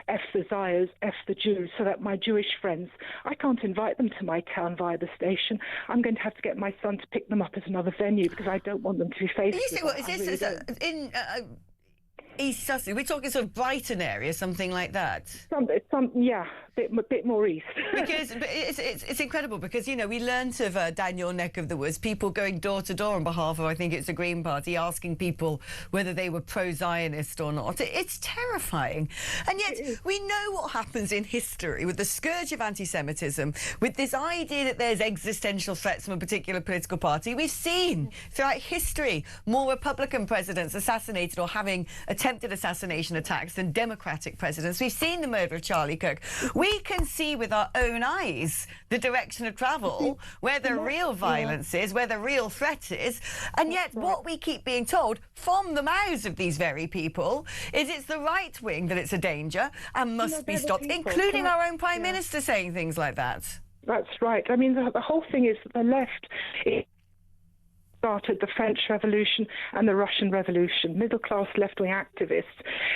[SPEAKER 17] F the Zions, F the Jews, so that my Jewish friends, I can't invite them to my town via the station. I'm going to have to get my son to pick them up at another venue because I don't want them to be faced with
[SPEAKER 5] What is this? In East Sussex? We're talking sort of Brighton area, something like that.
[SPEAKER 17] Yeah, a bit more east.
[SPEAKER 5] Because it's incredible because, you know, we learnt of down your neck of the woods, people going door to door on behalf of, I think it's the Green Party, asking people whether they were pro-Zionist or not. It's terrifying. And yet we know what happens in history with the scourge of anti-Semitism, with this idea that there's existential threats from a particular political party. We've seen throughout history more Republican presidents assassinated or having attempted assassination attacks than Democratic presidents. We've seen the murder of Charlie Kirk. We can see with our own eyes the direction of travel, where the real violence is, where the real threat is, and yet what we keep being told from the mouths of these very people is it's the right wing that it's a danger and must be stopped, including our own Prime Minister saying things like that.
[SPEAKER 17] That's right. I mean, the whole thing is that the left started the French Revolution and the Russian Revolution, middle-class left-wing activists,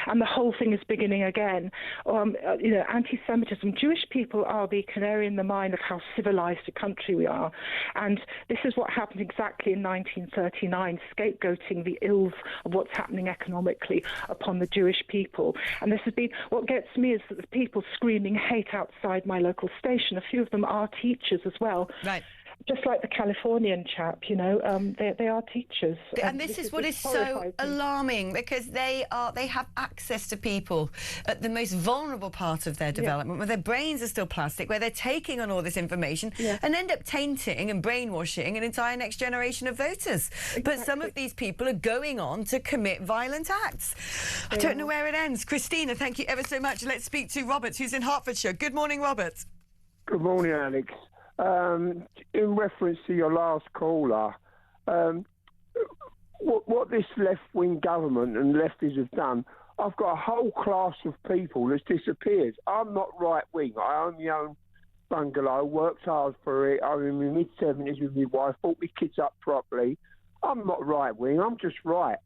[SPEAKER 17] and the whole thing is beginning again. Anti-Semitism. Jewish people are the canary in the mine of how civilized a country we are, and this is what happened exactly in 1939, scapegoating the ills of what's happening economically upon the Jewish people. And this has been, what gets me is that the people screaming hate outside my local station, a few of them are teachers as well.
[SPEAKER 5] Right.
[SPEAKER 17] Just like the Californian chap, you know, they are teachers.
[SPEAKER 5] And this is what is so alarming, because they have access to people at the most vulnerable part of their development, where their brains are still plastic, where they're taking on all this information and end up tainting and brainwashing an entire next generation of voters. Exactly. But some of these people are going on to commit violent acts. I don't know where it ends. Christina, thank you ever so much. Let's speak to Robert, who's in Hertfordshire. Good morning, Robert.
[SPEAKER 18] Good morning, Alex. In reference to your last caller, what this left-wing government and lefties have done, I've got a whole class of people that's disappeared. I'm not right-wing. I own my own bungalow, worked hard for it. I'm in my mid-70s with my wife, brought my kids up properly. I'm not right-wing. I'm just right.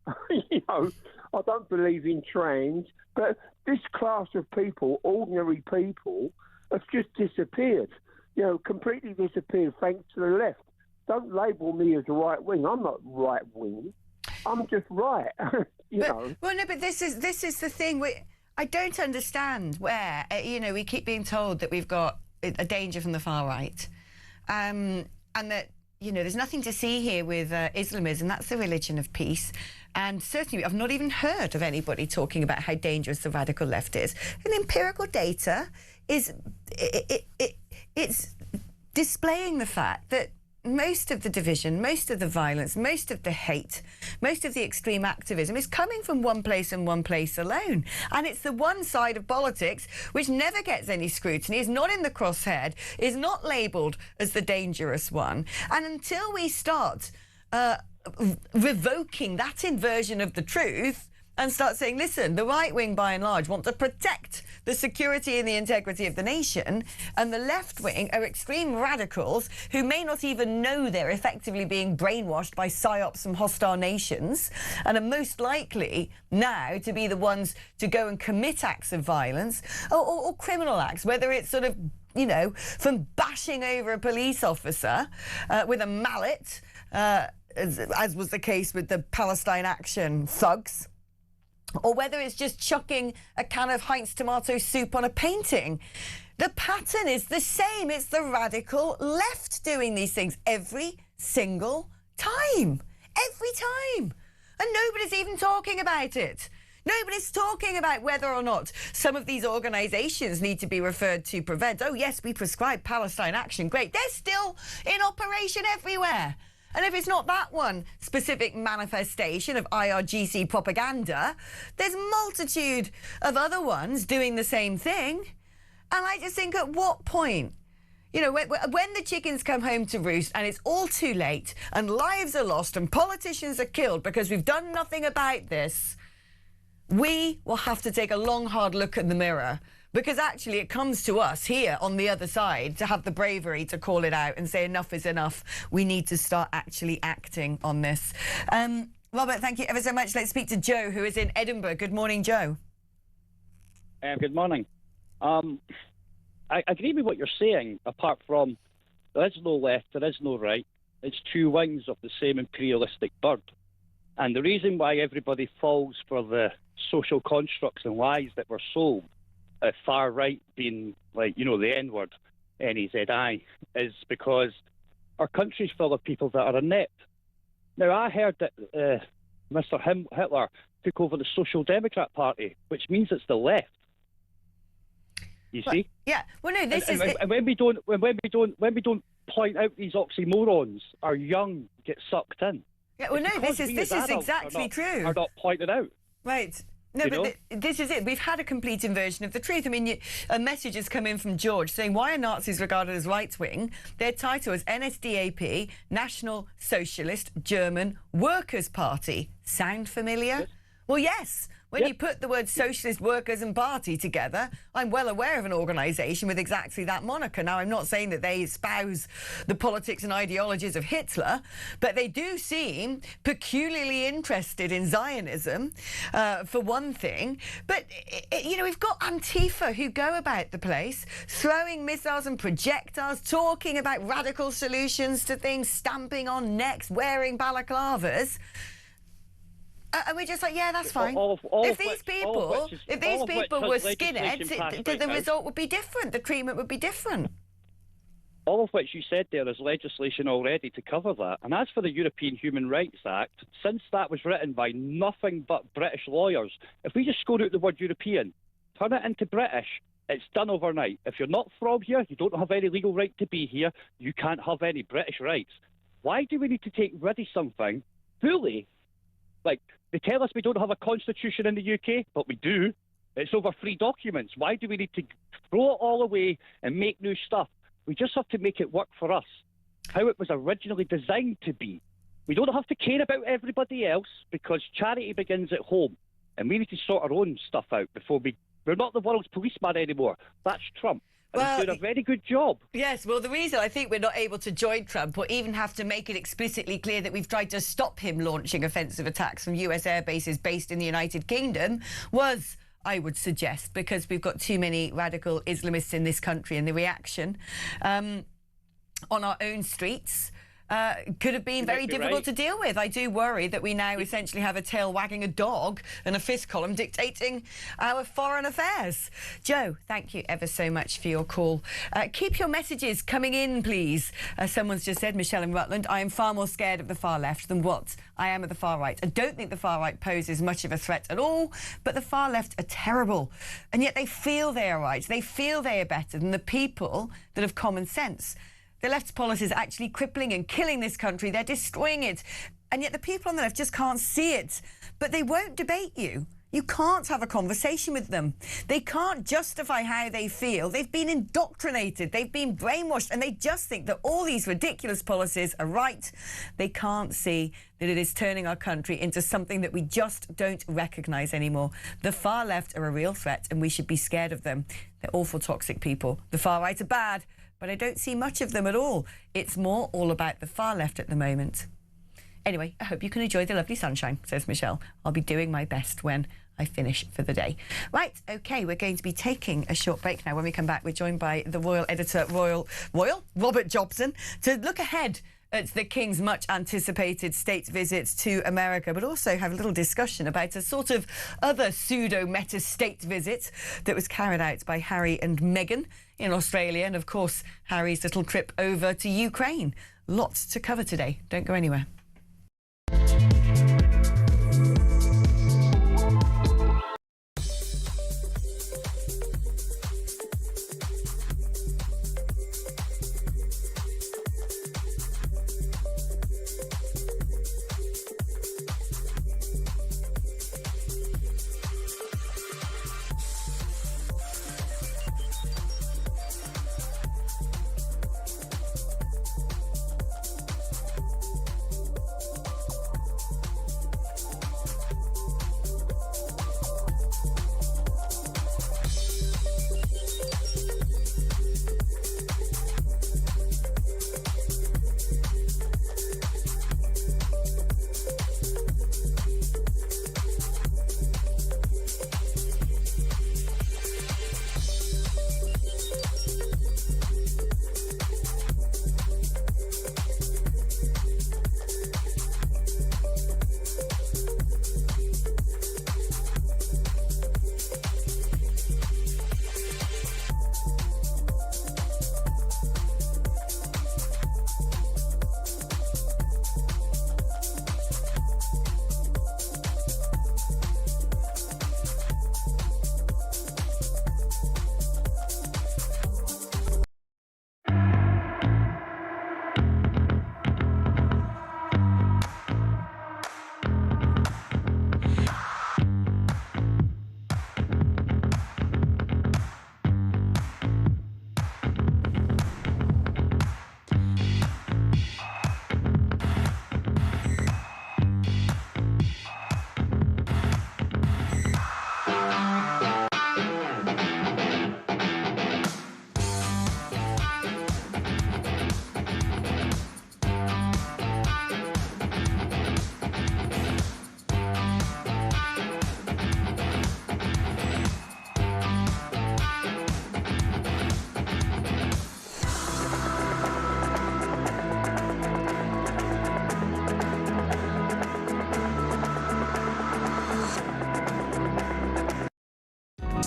[SPEAKER 18] You know, I don't believe in trends. But this class of people, ordinary people, have just disappeared. You know, completely disappeared thanks to the left. Don't label me as right-wing. I'm not right-wing. I'm just right. you know. Well,
[SPEAKER 5] no, but this is the thing. I don't understand where, you know, we keep being told that we've got a danger from the far right, and that, you know, there's nothing to see here with Islamism. That's the religion of peace. And certainly I've not even heard of anybody talking about how dangerous the radical left is. And empirical data is it's displaying the fact that most of the division, most of the violence, most of the hate, most of the extreme activism is coming from one place and one place alone. And it's the one side of politics which never gets any scrutiny, is not in the crosshair, is not labelled as the dangerous one. And until we start revoking that inversion of the truth and start saying, listen, the right wing by and large want to protect the security and the integrity of the nation, and the left wing are extreme radicals who may not even know they're effectively being brainwashed by psyops from hostile nations and are most likely now to be the ones to go and commit acts of violence or criminal acts, whether it's sort of, you know, from bashing over a police officer with a mallet, as was the case with the Palestine Action thugs, or whether it's just chucking a can of Heinz tomato soup on a painting. The pattern is the same. It's the radical left doing these things every single time. Every time. And nobody's even talking about it. Nobody's talking about whether or not some of these organisations need to be referred to prevent. Oh, yes, we prescribe Palestine Action. Great. They're still in operation everywhere. And if it's not that one specific manifestation of IRGC propaganda, there's a multitude of other ones doing the same thing. And I just think, at what point, you know, when the chickens come home to roost and it's all too late and lives are lost and politicians are killed because we've done nothing about this, we will have to take a long, hard look in the mirror. Because actually it comes to us here on the other side to have the bravery to call it out and say enough is enough. We need to start actually acting on this. Robert, thank you ever so much. Let's speak to Joe, who is in Edinburgh. Good morning, Joe.
[SPEAKER 19] Good morning. I agree with what you're saying, apart from there is no left, there is no right. It's two wings of the same imperialistic bird. And the reason why everybody falls for the social constructs and lies that were sold, far right being, like, you know, the N-word, N-E-Z-I, is because our country's full of people that are inept. Now, I heard that Mr. Hitler took over the Social Democrat Party, which means it's the left. You see?
[SPEAKER 5] Yeah. Well, no, this is.
[SPEAKER 19] And when we don't point out these oxymorons, our young get sucked in.
[SPEAKER 5] Yeah. Well, no, this is exactly true.
[SPEAKER 19] Are not pointed out.
[SPEAKER 5] Right. No, but this is it. We've had a complete inversion of the truth. I mean, a message has come in from George saying, why are Nazis regarded as right-wing? Their title is NSDAP, National Socialist German Workers' Party. Sound familiar? Yes. Well, yes. When you put the words socialist, workers and party together, I'm well aware of an organisation with exactly that moniker. Now, I'm not saying that they espouse the politics and ideologies of Hitler, but they do seem peculiarly interested in Zionism, for one thing. But, you know, we've got Antifa who go about the place throwing missiles and projectiles, talking about radical solutions to things, stamping on necks, wearing balaclavas. And we're just like, yeah, that's fine. If these people were skinheads, the result would be different. The treatment would be different.
[SPEAKER 19] All of which you said there is legislation already to cover that. And as for the European Human Rights Act, since that was written by nothing but British lawyers, if we just score out the word European, turn it into British, it's done overnight. If you're not from here, you don't have any legal right to be here, you can't have any British rights. Why do we need to take rid of something fully? Like, they tell us we don't have a constitution in the UK, but we do. It's over 3 documents. Why do we need to throw it all away and make new stuff? We just have to make it work for us, how it was originally designed to be. We don't have to care about everybody else because charity begins at home. And we need to sort our own stuff out before we're not the world's policeman anymore. That's Trump. Well, he's doing a very good job.
[SPEAKER 5] Yes, well, the reason I think we're not able to join Trump or even have to make it explicitly clear that we've tried to stop him launching offensive attacks from US air bases based in the United Kingdom was, I would suggest, because we've got too many radical Islamists in this country, and the reaction on our own streets could have been very difficult to deal with. I do worry that we now essentially have a tail wagging a dog and a fist column dictating our foreign affairs. Joe, thank you ever so much for your call. Keep your messages coming in, please. Someone's just said, Michelle in Rutland, I am far more scared of the far left than what I am of the far right. I don't think the far right poses much of a threat at all, but the far left are terrible. And yet they feel they are right. They feel they are better than the people that have common sense. The left's policies are actually crippling and killing this country. They're destroying it. And yet the people on the left just can't see it. But they won't debate you. You can't have a conversation with them. They can't justify how they feel. They've been indoctrinated. They've been brainwashed. And they just think that all these ridiculous policies are right. They can't see that it is turning our country into something that we just don't recognise anymore. The far left are a real threat, and we should be scared of them. They're awful, toxic people. The far right are bad, but I don't see much of them at all. It's more all about the far left at the moment. Anyway, I hope you can enjoy the lovely sunshine, says Michelle. I'll be doing my best when I finish for the day. Right, OK, we're going to be taking a short break now. When we come back, we're joined by the Royal Editor, Robert Jobson, to look ahead at the King's much-anticipated state visit to America, but also have a little discussion about a sort of other pseudo-meta state visit that was carried out by Harry and Meghan in Australia, and, of course, Harry's little trip over to Ukraine. Lots to cover today. Don't go anywhere.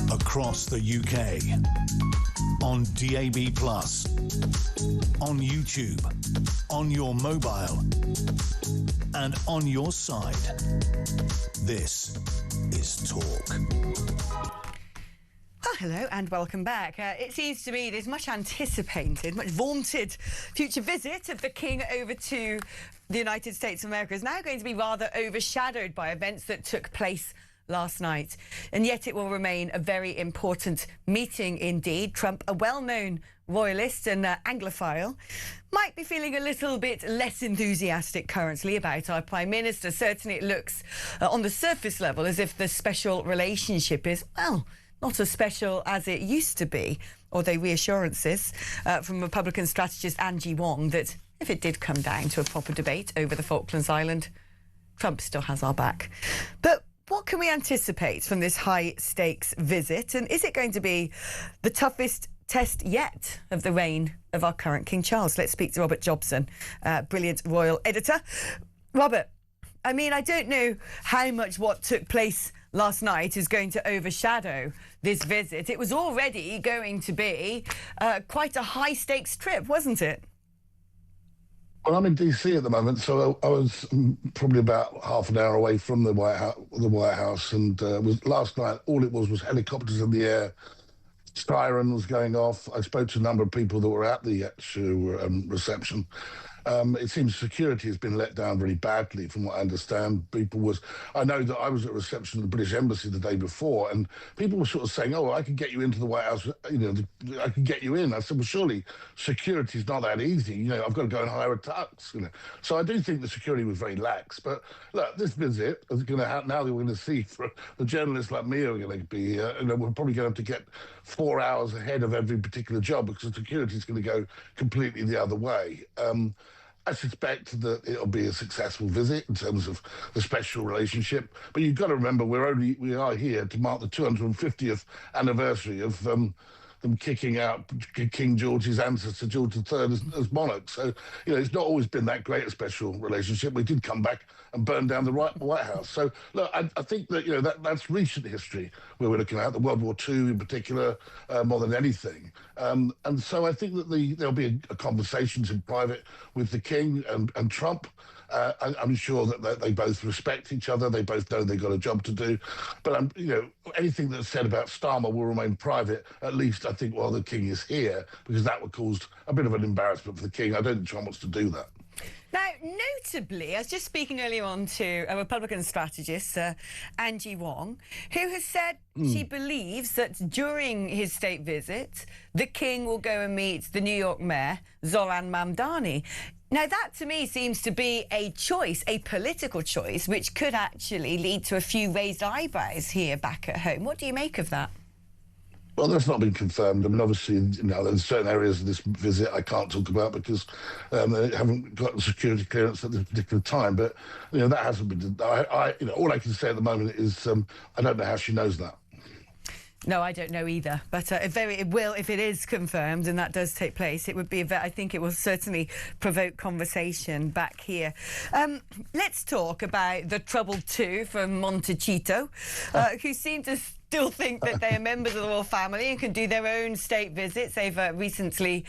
[SPEAKER 4] Across the UK, on DAB+, on YouTube, on your mobile, and on your side. This is Talk.
[SPEAKER 5] Well, hello and welcome back. It seems to me this much anticipated, much vaunted future visit of the King over to the United States of America is now going to be rather overshadowed by events that took place last night. And yet it will remain a very important meeting indeed. Trump, a well-known royalist and Anglophile, might be feeling a little bit less enthusiastic currently about our Prime Minister. Certainly it looks on the surface level as if the special relationship is, well, not as special as it used to be, although reassurances from Republican strategist Angie Wong that if it did come down to a proper debate over the Falklands Island, Trump still has our back. But what can we anticipate from this high-stakes visit? And is it going to be the toughest test yet of the reign of our current King Charles? Let's speak to Robert Jobson, brilliant royal editor. Robert, I mean, I don't know how much what took place last night is going to overshadow this visit. It was already going to be quite a high-stakes trip, wasn't it?
[SPEAKER 20] Well, I'm in DC at the moment, so I was probably about half an hour away from the White House, and was last night. All it was helicopters in the air, siren was going off. I spoke to a number of people that were at the actual reception. It seems security has been let down very badly, from what I understand. I know that I was at a reception at the British Embassy the day before, and people were sort of saying, "Oh, I can get you into the White House. I can get you in." I said, "Well, surely security's not that easy. I've got to go and hire a tux." So I do think the security was very lax. But look, this visit is going to happen now. That we're going to see for the journalists like me are going to be here. We're probably going to have to get 4 hours ahead of every particular job because the security is going to go completely the other way. I suspect that it'll be a successful visit in terms of the special relationship. But you've got to remember, we are here to mark the 250th anniversary of them kicking out King George's ancestor, George III, as monarch. So, it's not always been that great a special relationship. We did come back and burn down the White House. So, look, I think that that's recent history where we're looking at, the World War II in particular, more than anything. And so I think that there'll be a conversations in private with the King and Trump. I'm sure that they both respect each other. They both know they've got a job to do. But anything that's said about Starmer will remain private, at least I think, while the King is here, because that would cause a bit of an embarrassment for the King. I don't think Trump wants to do that.
[SPEAKER 5] Now, notably, I was just speaking earlier on to a Republican strategist, Angie Wong, who has said she believes that during his state visit, the King will go and meet the New York Mayor, Zoran Mamdani. Now, that to me seems to be a choice, a political choice, which could actually lead to a few raised eyebrows here back at home. What do you make of that?
[SPEAKER 20] Well, that's not been confirmed. I mean, obviously, there's certain areas of this visit I can't talk about because they haven't got security clearance at this particular time. But that hasn't been. All I can say at the moment is I don't know how she knows that.
[SPEAKER 5] No, I don't know either. But if it is confirmed and that does take place, it would be I think it will certainly provoke conversation back here. Let's talk about the troubled two from Montecito, who seem to still think that they are members of the royal family and can do their own state visits. They've recently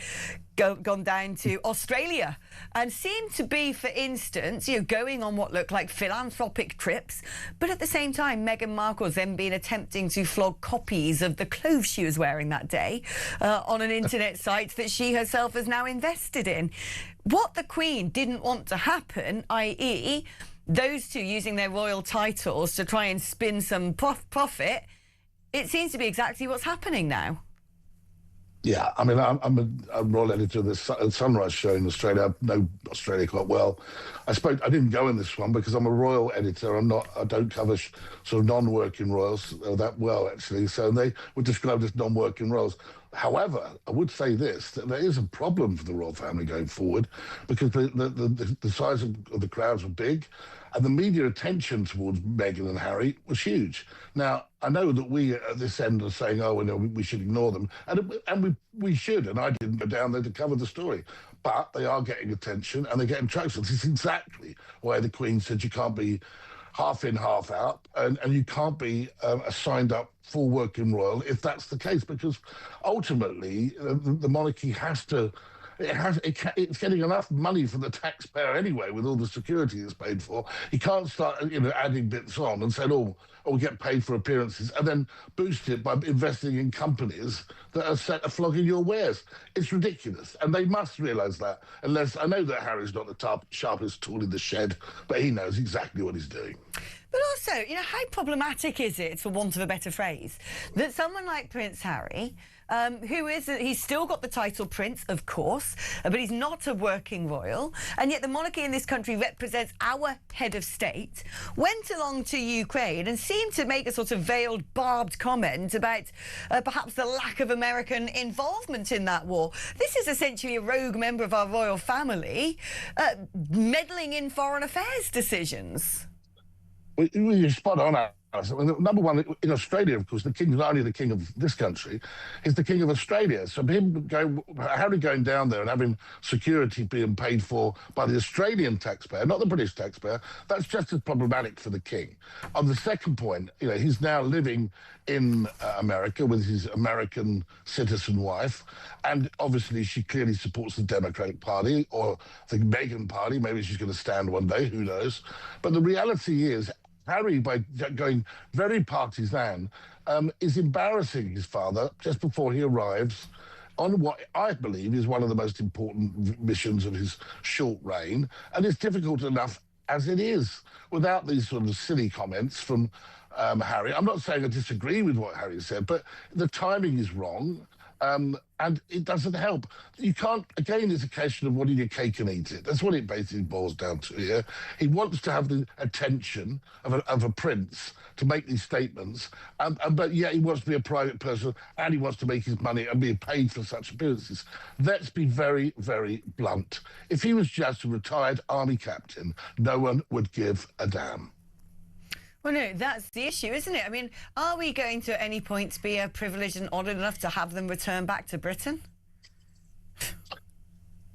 [SPEAKER 5] gone down to Australia and seem to be, for instance, going on what look like philanthropic trips. But at the same time, Meghan Markle's then been attempting to flog copies of the clothes she was wearing that day on an internet site that she herself has now invested in. What the Queen didn't want to happen, i.e., those two using their royal titles to try and spin some profit, it seems to be exactly what's happening now.
[SPEAKER 20] Yeah, I mean, I'm a royal editor of the Sunrise show in Australia. I know Australia quite well. I didn't go in this one because I'm a royal editor. I don't cover sort of non-working royals that well, actually. So they were described as non-working royals. However, I would say this, that there is a problem for the royal family going forward because the size of the crowds were big and the media attention towards Meghan and Harry was huge. Now, I know that we at this end are saying, we should ignore them. And we should, and I didn't go down there to cover the story. But they are getting attention and they're getting traction. This is exactly why the Queen said you can't be half in, half out, and you can't be a signed up full working royal if that's the case, because ultimately the monarchy has to. It's getting enough money from the taxpayer anyway with all the security it's paid for. You can't start adding bits on and saying, we get paid for appearances and then boost it by investing in companies that are set to flogging your wares. It's ridiculous. And they must realise that. I know that Harry's not the sharpest tool in the shed, but he knows exactly what he's doing.
[SPEAKER 5] But also, how problematic is it, for want of a better phrase, that someone like Prince Harry, he's still got the title Prince, of course, but he's not a working royal, and yet the monarchy in this country represents our head of state, went along to Ukraine and seemed to make a sort of veiled, barbed comment about perhaps the lack of American involvement in that war. This is essentially a rogue member of our royal family meddling in foreign affairs decisions.
[SPEAKER 20] You're spot on, Alice. I mean, number one, in Australia, of course, the King's not only the King of this country, he's the King of Australia. So Harry going down there and having security being paid for by the Australian taxpayer, not the British taxpayer, that's just as problematic for the King. On the second point, he's now living in America with his American citizen wife, and obviously she clearly supports the Democratic Party or the Meghan Party. Maybe she's going to stand one day, who knows? But the reality is, Harry, by going very partisan, is embarrassing his father just before he arrives on what I believe is one of the most important missions of his short reign. And it's difficult enough as it is without these sort of silly comments from Harry. I'm not saying I disagree with what Harry said, but the timing is wrong. And it doesn't help. You can't, again, it's a question of wanting your cake and eat it. That's what it basically boils down to here. He wants to have the attention of a prince to make these statements, but yet he wants to be a private person and he wants to make his money and be paid for such appearances. Let's be very, very blunt. If he was just a retired army captain, no one would give a damn.
[SPEAKER 5] Well, no, that's the issue, isn't it? I mean, are we going to at any point be privileged and honoured enough to have them return back to Britain?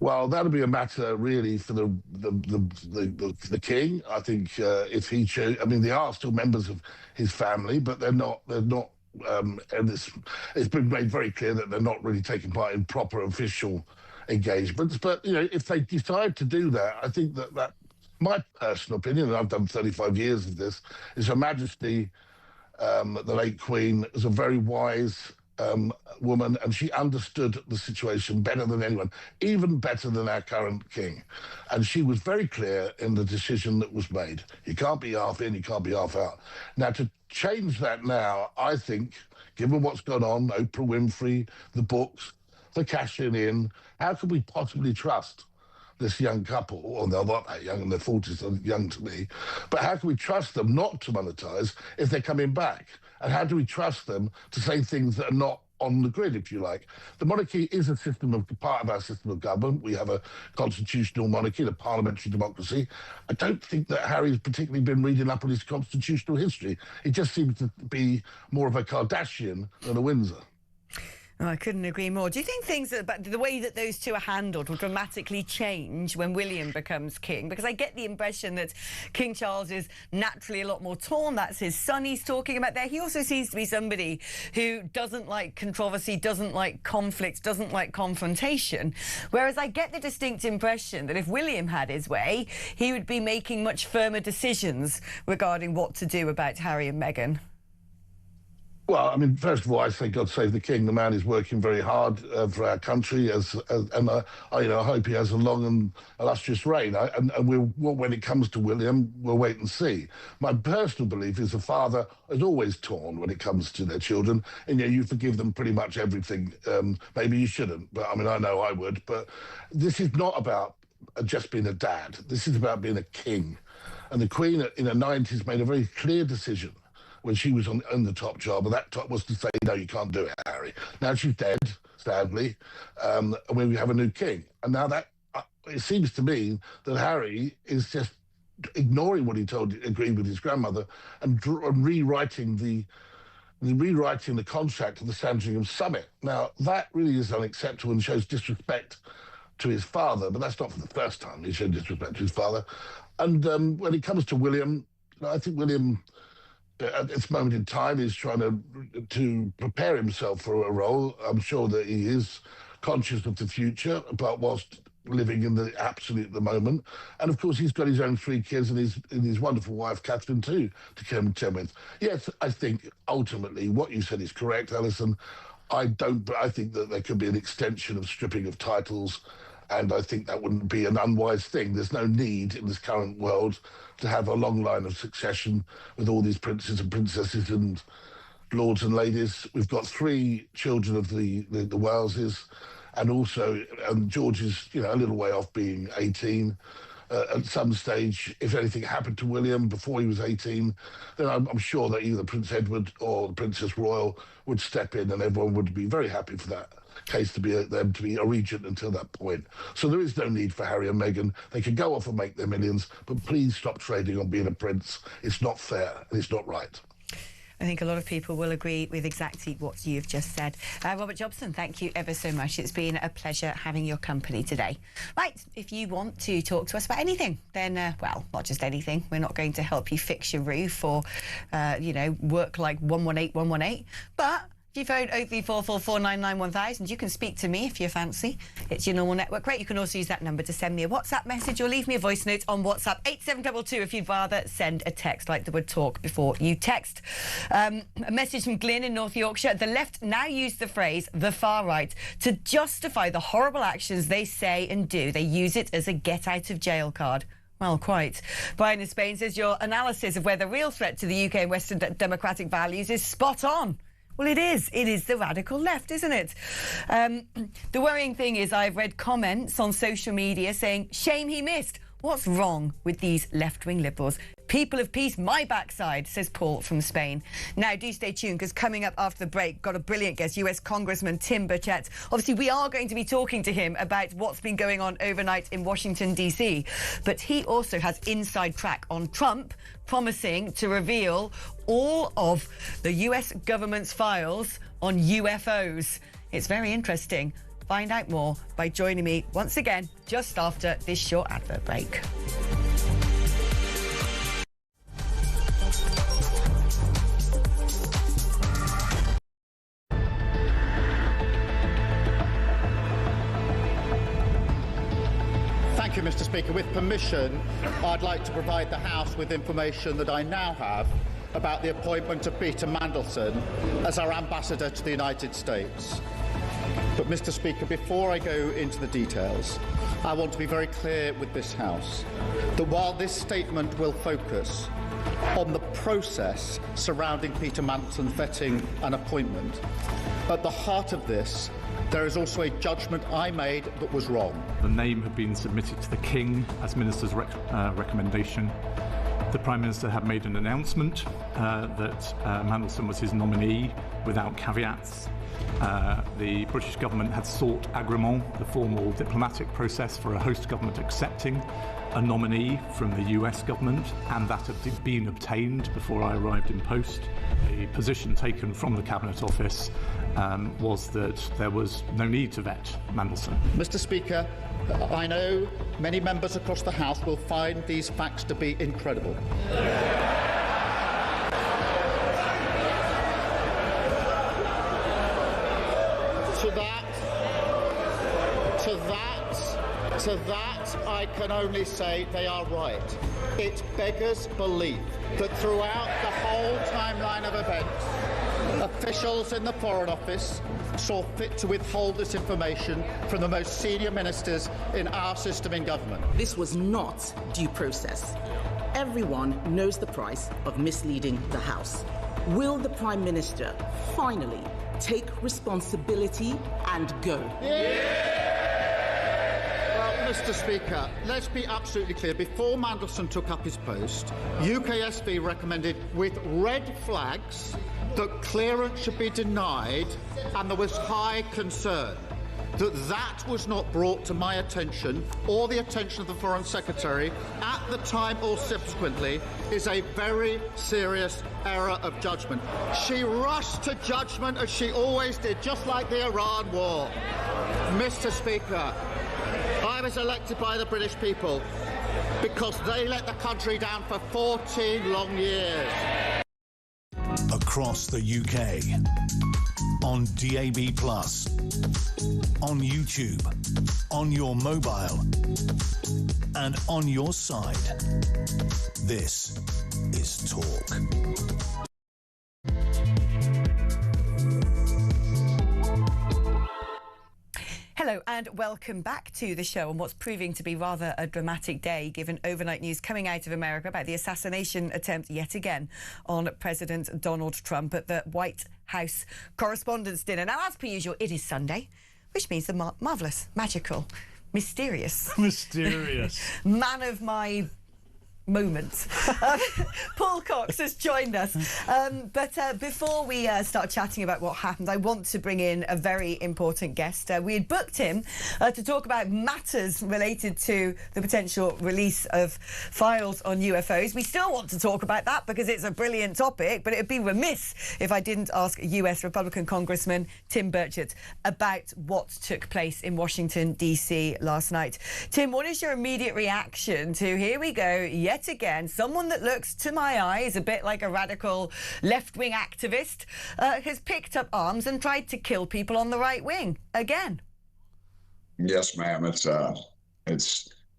[SPEAKER 20] Well, that'll be a matter really for the king. I think if he chose, I mean, they are still members of his family, but they're not. And it's been made very clear that they're not really taking part in proper official engagements. But you know, if they decide to do that, I think that my personal opinion, and I've done 35 years of this, is Her Majesty, the late Queen, is a very wise woman, and she understood the situation better than anyone, even better than our current king. And she was very clear in the decision that was made. You can't be half in, you can't be half out. Now, to change that now, I think, given what's gone on, Oprah Winfrey, the books, the cashing in, how can we possibly trust this young couple? Well, they're not that young, in their 40s, they're young to me. But how can we trust them not to monetize if they're coming back? And how do we trust them to say things that are not on the grid, if you like? The monarchy is a part of our system of government. We have a constitutional monarchy, a parliamentary democracy. I don't think that Harry's particularly been reading up on his constitutional history. He just seems to be more of a Kardashian than a Windsor.
[SPEAKER 5] Oh, I couldn't agree more. Do you think things about the way that those two are handled will dramatically change when William becomes king? Because I get the impression that King Charles is naturally a lot more torn. That's his son he's talking about there. He also seems to be somebody who doesn't like controversy, doesn't like conflict, doesn't like confrontation. Whereas I get the distinct impression that if William had his way, he would be making much firmer decisions regarding what to do about Harry and Meghan.
[SPEAKER 20] Well, I mean, first of all, I say God save the king. The man is working very hard for our country, and I hope he has a long and illustrious reign. When it comes to William, we'll wait and see. My personal belief is the father is always torn when it comes to their children, and you forgive them pretty much everything. Maybe you shouldn't, but I mean, I know I would. But this is not about just being a dad. This is about being a king. And the Queen in her 90s made a very clear decision when she was on the top job, and that top was to say, no, you can't do it, Harry. Now she's dead, sadly, and we have a new king. And now that, it seems to me that Harry is just ignoring what he agreed with his grandmother and rewriting the contract of the Sandringham Summit. Now, that really is unacceptable and shows disrespect to his father, but that's not for the first time he showed disrespect to his father. And when it comes to William, I think William, at this moment in time, is trying to prepare himself for a role. I'm sure that he is conscious of the future, but whilst living in the absolute the moment. And of course, he's got his own 3 kids and his wonderful wife, Catherine, too, to contend with. Yes, I think ultimately what you said is correct, Alison. I think that there could be an extension of stripping of titles, and I think that wouldn't be an unwise thing. There's no need in this current world to have a long line of succession with all these princes and princesses and lords and ladies. We've got 3 children of the Waleses, and also George is a little way off being 18. At some stage, if anything happened to William before he was 18, then I'm sure that either Prince Edward or the Princess Royal would step in, and everyone would be very happy for that case to be them to be a regent until that point. So there is no need for Harry and Meghan. They can go off and make their millions, but please stop trading on being a prince. It's not fair and it's not right.
[SPEAKER 5] I think a lot of people will agree with exactly what you've just said. Robert Jobson, thank you ever so much. It's been a pleasure having your company today. Right, if you want to talk to us about anything, then, well, not just anything. We're not going to help you fix your roof or, work like 118 118, but If you phone 03444991000, you can speak to me if you fancy. It's your normal network rate. You can also use that number to send me a WhatsApp message or leave me a voice note on WhatsApp 87222 if you'd rather send a text like the word talk before you text. A message from Glyn in North Yorkshire. The left now use the phrase the far right to justify the horrible actions they say and do. They use it as a get out of jail card. Well, quite. Brian in Spain says your analysis of where the real threat to the UK and Western democratic values is spot on. Well, it is. It is the radical left, isn't it? The worrying thing is I've read comments on social media saying, shame he missed. What's wrong with these left-wing liberals? People of peace, my backside, says Paul from Spain. Now, do stay tuned, because coming up after the break, got a brilliant guest, US Congressman Tim Burchett. Obviously, we are going to be talking to him about what's been going on overnight in Washington, D.C. But he also has inside track on Trump, promising to reveal all of the US government's files on UFOs. It's very interesting. Find out more by joining me once again just after this short advert break.
[SPEAKER 1] Thank you, Mr. Speaker. With permission, I'd like to provide the House with information that I now have about the appointment of Peter Mandelson as our ambassador to the United States. But, Mr. Speaker, before I go into the details, I want to be very clear with this House that while this statement will focus on the process surrounding Peter Mandelson's vetting and appointment, at the heart of this, there is also a judgment I made that was wrong.
[SPEAKER 2] The name had been submitted to the King as Minister's recommendation. The Prime Minister had made an announcement that Mandelson was his nominee without caveats. The British government had sought agrément, the formal diplomatic process for a host government accepting a nominee from the US government, and that had been obtained before I arrived in post. The position taken from the Cabinet Office was that there was no need to vet Mandelson.
[SPEAKER 1] Mr. Speaker, I know many members across the House will find these facts to be incredible. To that, I can only say they are right. It beggars belief that throughout the whole timeline of events, officials in the Foreign Office saw fit to withhold this information from the most senior ministers in our system in government.
[SPEAKER 3] This was not due process. Everyone knows the price of misleading the House. Will the Prime Minister finally take responsibility and go?
[SPEAKER 1] Mr. Speaker, let's be absolutely clear. Before Mandelson took up his post, UKSV recommended with red flags that clearance should be denied, and there was high concern that was not brought to my attention or the attention of the Foreign Secretary at the time or subsequently is a very serious error of judgment. She rushed to judgment as she always did, just like the Iran war. Mr. Speaker, I was elected by the British people because they let the country down for 14 long years.
[SPEAKER 4] Across the UK, on DAB+, on YouTube, on your mobile, and on your side. This is Talk.
[SPEAKER 5] Hello and welcome back to the show on what's proving to be rather a dramatic day, given overnight news coming out of America about the assassination attempt yet again on President Donald Trump at the White House Correspondents' Dinner. Now, as per usual, it is Sunday, which means the marvellous, magical, mysterious man of my moment. Paul Cox has joined us. But before we start chatting about what happened, I want to bring in a very important guest. We had booked him to talk about matters related to the potential release of files on UFOs. We still want to talk about that because it's a brilliant topic, but it would be remiss if I didn't ask US Republican Congressman Tim Burchett about what took place in Washington, D.C. last night. Tim, what is your immediate reaction to, here we go, yet yet again, someone that looks, to my eyes, a bit like a radical left-wing activist, has picked up arms and tried to kill people on the right wing again.
[SPEAKER 21] Yes, ma'am. It's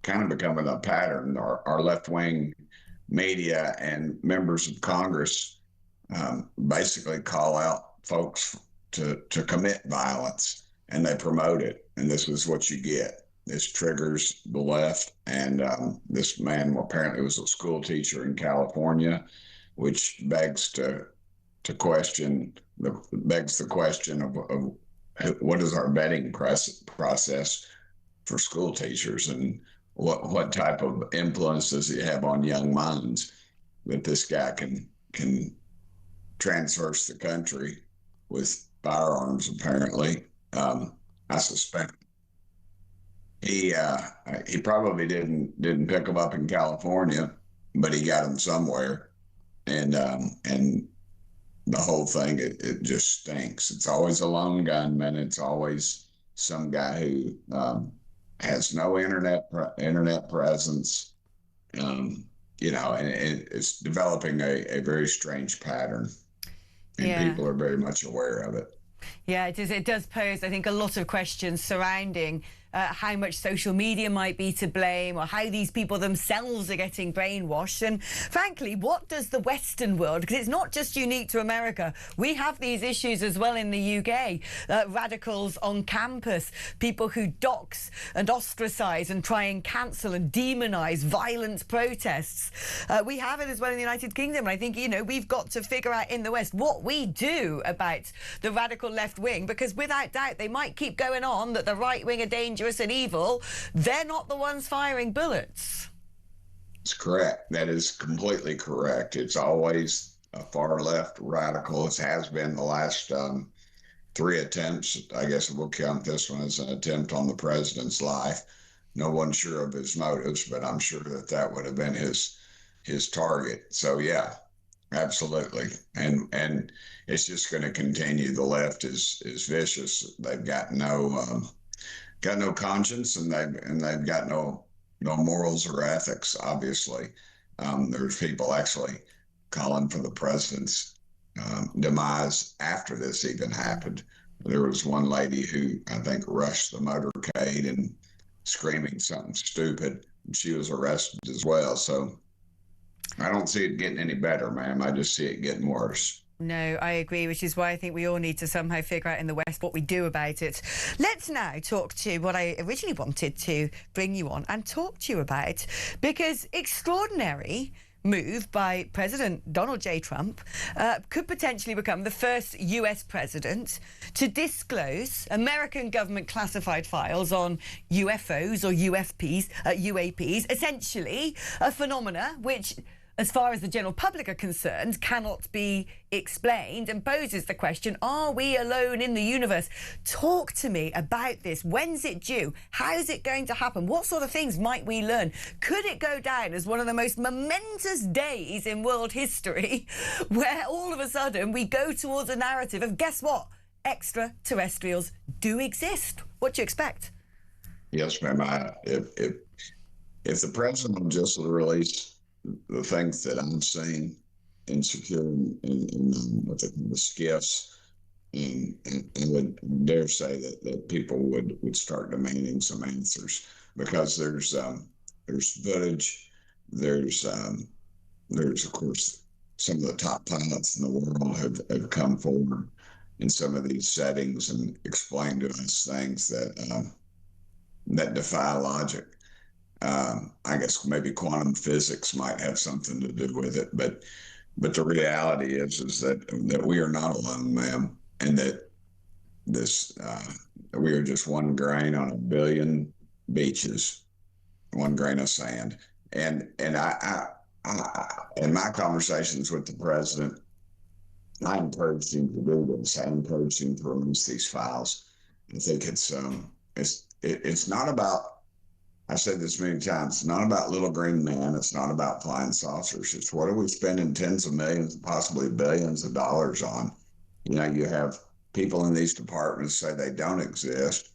[SPEAKER 21] kind of becoming a pattern. Our left-wing media and members of Congress basically call out folks to commit violence, and they promote it. And this is what you get. This triggers the left. And this man apparently was a school teacher in California, which begs the question of what is our vetting process for school teachers, and what type of influence does he have on young minds that this guy can transverse the country with firearms, apparently. I suspect he probably didn't pick them up in California, but he got them somewhere. And the whole thing, it just stinks. It's always a lone gunman. It's always some guy who has no internet presence. You know, and it's developing a very strange pattern, and people are very much aware of it.
[SPEAKER 5] Yeah, it does pose, I think, a lot of questions surrounding how much social media might be to blame, or how these people themselves are getting brainwashed. And frankly, what does the Western world, because it's not just unique to America, we have these issues as well in the UK. Radicals on campus, people who dox and ostracize and try and cancel and demonize violent protests. We have it as well in the United Kingdom. And I think, you know, we've got to figure out in the West what we do about the radical left wing, because without doubt they might keep going on that the right wing are dangerous and evil. They're not the ones firing bullets.
[SPEAKER 21] It's correct. That is completely correct. It's always a far left radical. It has been the last 3 attempts. I guess we'll count this one as an attempt on the president's life. No one's sure of his motives, but I'm sure that would have been his target. So yeah, absolutely. And it's just going to continue. The left is vicious. They've got no conscience, and they've got no morals or ethics. Obviously, there's people actually calling for the president's demise after this even happened. There was one lady who, I think, rushed the motorcade and screaming something stupid, and she was arrested as well. So I don't see it getting any better, ma'am. I just see it getting worse.
[SPEAKER 5] No, I agree, which is why I think we all need to somehow figure out in the West what we do about it. Let's now talk to what I originally wanted to bring you on and talk to you about, because extraordinary move by President Donald J. Trump could potentially become the first US president to disclose American government classified files on UFOs or UAPs, essentially a phenomena which, as far as the general public are concerned, cannot be explained, and poses the question, are we alone in the universe? Talk to me about this. When's it due? How's it going to happen? What sort of things might we learn? Could it go down as one of the most momentous days in world history, where all of a sudden we go towards a narrative of, guess what? Extraterrestrials do exist. What do you expect?
[SPEAKER 21] Yes, ma'am. If the president will just release the things that I'm seeing and securing in the skiffs, and would dare say that people would start demanding some answers, because there's footage, there's of course some of the top pilots in the world have come forward in some of these settings and explained to us things that defy logic. I guess maybe quantum physics might have something to do with it, but the reality is that we are not alone, ma'am, and that we are just one grain on a billion beaches, one grain of sand. And I in my conversations with the president, I encouraged him to do this. I encouraged him to release these files. I think it's not about, I've said this many times, it's not about little green men. It's not about flying saucers. It's what are we spending tens of millions, possibly billions of dollars on? You know, you have people in these departments say they don't exist,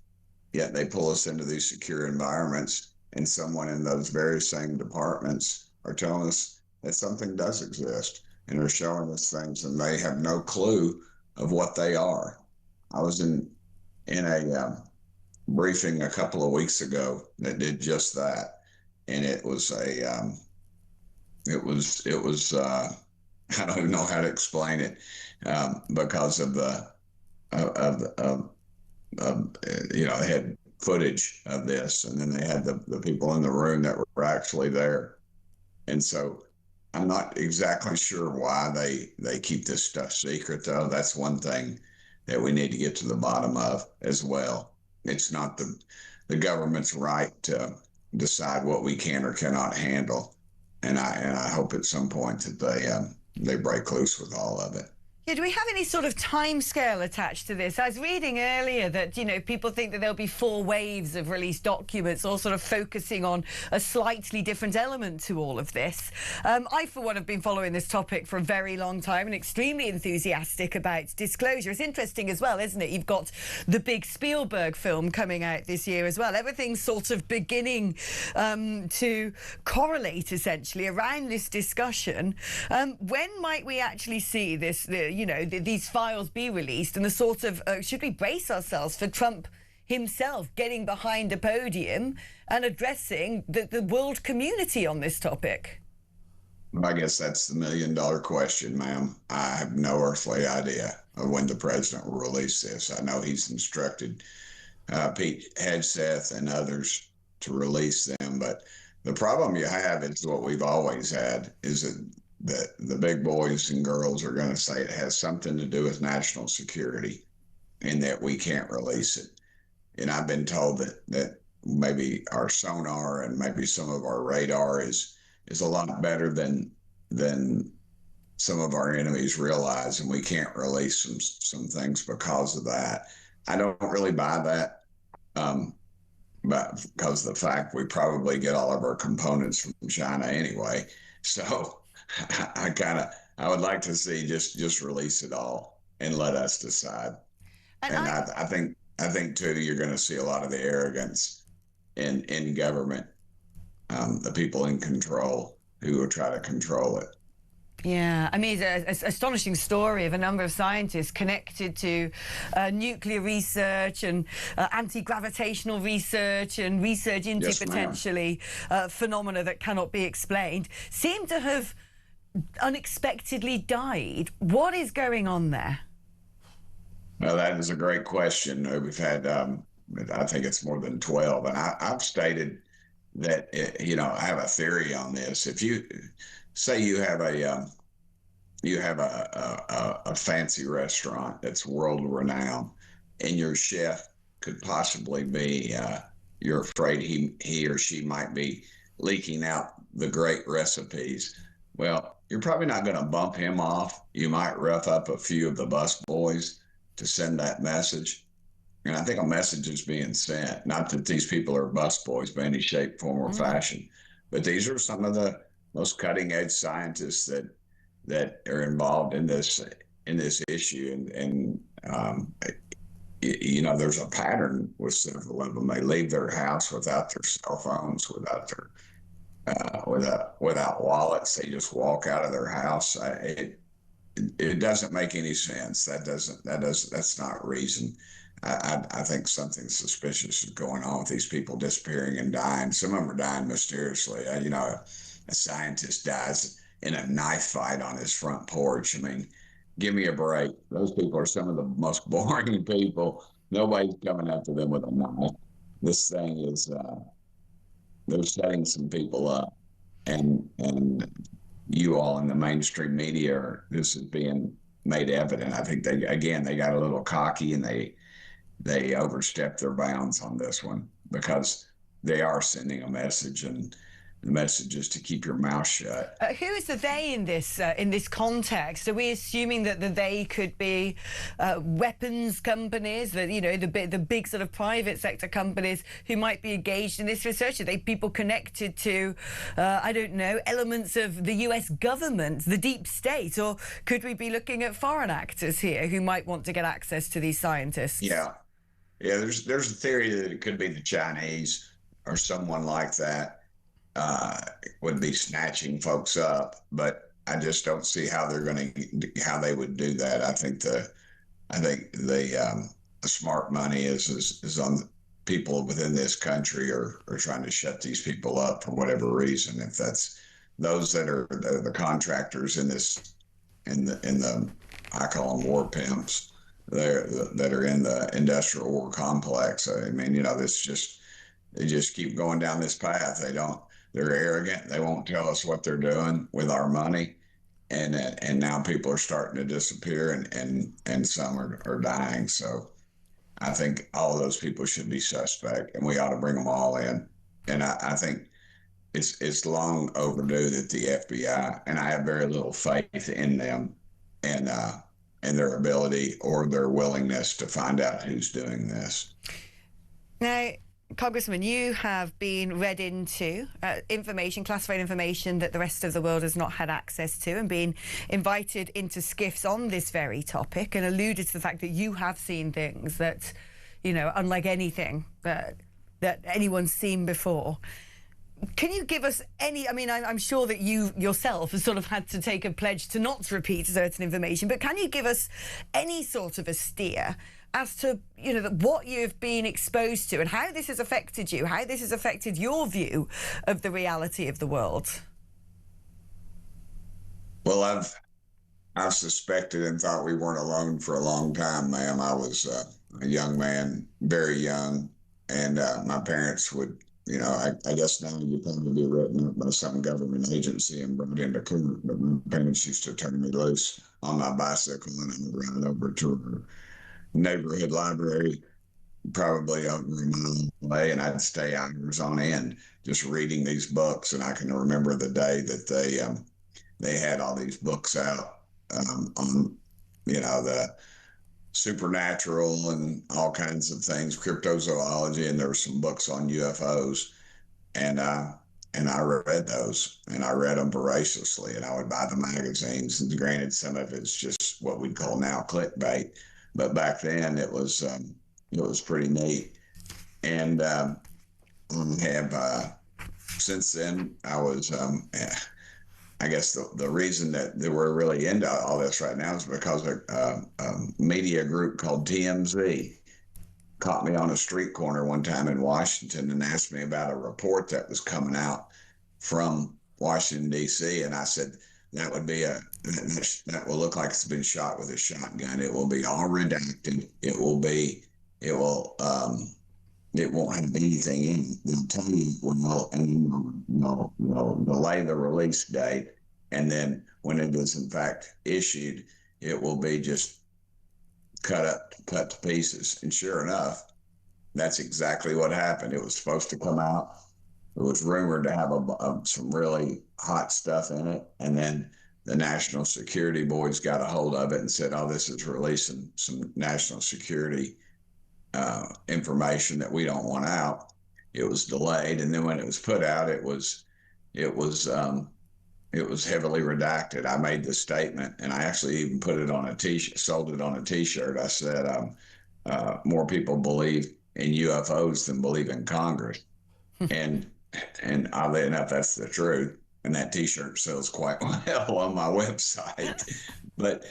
[SPEAKER 21] yet they pull us into these secure environments, and someone in those very same departments are telling us that something does exist, and they're showing us things, and they have no clue of what they are. I was in a briefing a couple of weeks ago that did just that, and it was I don't even know how to explain it, because of they had footage of this, and then they had the people in the room that were actually there. And so I'm not exactly sure why they keep this stuff secret, though. That's one thing that we need to get to the bottom of as well. It's not the government's right to decide what we can or cannot handle. And I hope at some point that they break loose with all of it.
[SPEAKER 5] Yeah, do we have any sort of timescale attached to this? I was reading earlier that, people think that there'll be 4 waves of released documents, all sort of focusing on a slightly different element to all of this. I, for one, have been following this topic for a very long time and extremely enthusiastic about disclosure. It's interesting as well, isn't it? You've got the big Spielberg film coming out this year as well. Everything's sort of beginning to correlate, essentially, around this discussion. When might we actually see this, these files be released, and the sort of should we brace ourselves for Trump himself getting behind a podium and addressing the world community on this topic?
[SPEAKER 21] Well, I guess that's the $1 million question, ma'am. I have no earthly idea of when the president will release this. I know he's instructed Pete Hegseth and others to release them, but the problem you have is what we've always had, is that the big boys and girls are going to say it has something to do with national security and that we can't release it. And I've been told that maybe our sonar and maybe some of our radar is a lot better than some of our enemies realize, and we can't release some things because of that. I don't really buy that, but because of the fact we probably get all of our components from China anyway. So I would like to see just release it all and let us decide. And I think too, you're going to see a lot of the arrogance in government, the people in control who will try to control it.
[SPEAKER 5] Yeah, I mean, it's an astonishing story of a number of scientists connected to nuclear research and anti-gravitational research and research into potentially phenomena that cannot be explained, seem to have unexpectedly died. What is going on there?
[SPEAKER 21] Well, that is a great question. We've had, I think it's more than 12, and I've stated that, I have a theory on this. If you say you have a fancy restaurant that's world renowned, and your chef could possibly be, you're afraid he or she might be leaking out the great recipes. Well, you're probably not going to bump him off. You might rough up a few of the bus boys to send that message. And I think a message is being sent. Not that these people are bus boys by any shape, form, or fashion, but these are some of the most cutting edge scientists that are involved in this issue. And there's a pattern with several of them. They leave their house without their cell phones, without their without wallets. They just walk out of their house. It doesn't make any sense. That's not reason. I think something suspicious is going on with these people disappearing and dying. Some of them are dying mysteriously. A scientist dies in a knife fight on his front porch. I mean, give me a break. Those people are some of the most boring people. Nobody's coming after them with a knife. This thing is, they're setting some people up, and you all in the mainstream media, this is being made evident. I think they got a little cocky, and they overstepped their bounds on this one, because they are sending a message, and the message is to keep your mouth shut.
[SPEAKER 5] Who is the they in this context? Are we assuming that the they could be weapons companies, that the big sort of private sector companies who might be engaged in this research? Are they people connected to, I don't know, elements of the US government, the deep state, or could we be looking at foreign actors here who might want to get access to these scientists?
[SPEAKER 21] Yeah. There's a theory that it could be the Chinese or someone like that. would be snatching folks up, but I just don't see how they would do that. I think the smart money is on people within this country are trying to shut these people up for whatever reason. If that's those that are the contractors in the I call them war pimps, that are in the industrial war complex. I mean, they just keep going down this path. They're arrogant. They won't tell us what they're doing with our money. And now people are starting to disappear and some are dying. So I think all of those people should be suspect, and we ought to bring them all in. And I think it's long overdue that the FBI, and I have very little faith in them and their ability or their willingness to find out who's doing this.
[SPEAKER 5] Now, Congressman, you have been read into classified information that the rest of the world has not had access to, and been invited into skiffs on this very topic, and alluded to the fact that you have seen things that, unlike anything that anyone's seen before. Can you give us any, I'm sure that you yourself have sort of had to take a pledge to not repeat certain information, but can you give us any sort of a steer as to, what you've been exposed to and how this has affected you, how this has affected your view of the reality of the world?
[SPEAKER 21] Well, I've suspected and thought we weren't alone for a long time, ma'am. I was a young man, very young, and my parents would, I guess now you probably be written up by some government agency and brought into court, but my parents used to turn me loose on my bicycle, and I would ride over to her neighborhood library, probably over a mile away, and I'd stay hours on end just reading these books. And I can remember the day that they had all these books out on, the supernatural and all kinds of things, cryptozoology, and there were some books on UFOs, and I read those, and I read them voraciously, and I would buy the magazines. And granted, some of it's just what we'd call now clickbait, but back then it was pretty neat. And since then I was I guess the reason that we're really into all this right now is because a media group called TMZ caught me on a street corner one time in Washington and asked me about a report that was coming out from Washington, D.C. And I said, that will look like it's been shot with a shotgun. It will be all redacted. It won't have anything in it. They'll tell you they'll delay the release date, and then when it is in fact issued, it will be just cut to pieces. And sure enough, that's exactly what happened. It was supposed to come out. It was rumored to have some really hot stuff in it, and then the national security boys got a hold of it and said, "Oh, this is releasing some national security information that we don't want out." It was delayed, and then when it was put out, it was heavily redacted. I made the statement, and I actually even put it on a t-shirt, sold it on a t-shirt. I said, "More people believe in UFOs than believe in Congress," and oddly enough, that's the truth. And that t-shirt sells quite well on my website. But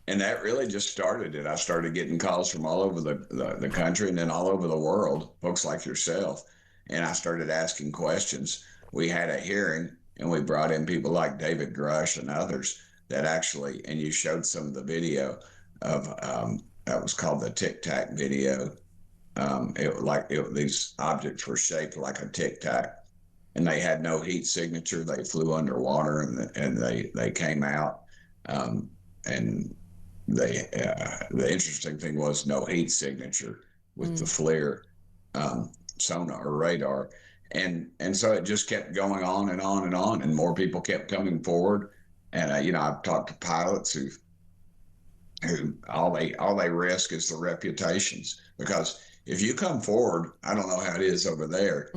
[SPEAKER 21] and that really just started it. I started getting calls from all over the country and then all over the world, folks like yourself. And I started asking questions. We had a hearing, and we brought in people like David Grush and others that actually, and you showed some of the video of, that was called the Tic Tac video. These objects were shaped like a Tic Tac, and they had no heat signature. They flew underwater, and they came out, and the interesting thing was no heat signature with the FLIR sonar or radar, and so it just kept going on and on and on, and more people kept coming forward. And I've talked to pilots who all they risk is the reputations, because if you come forward, I don't know how it is over there,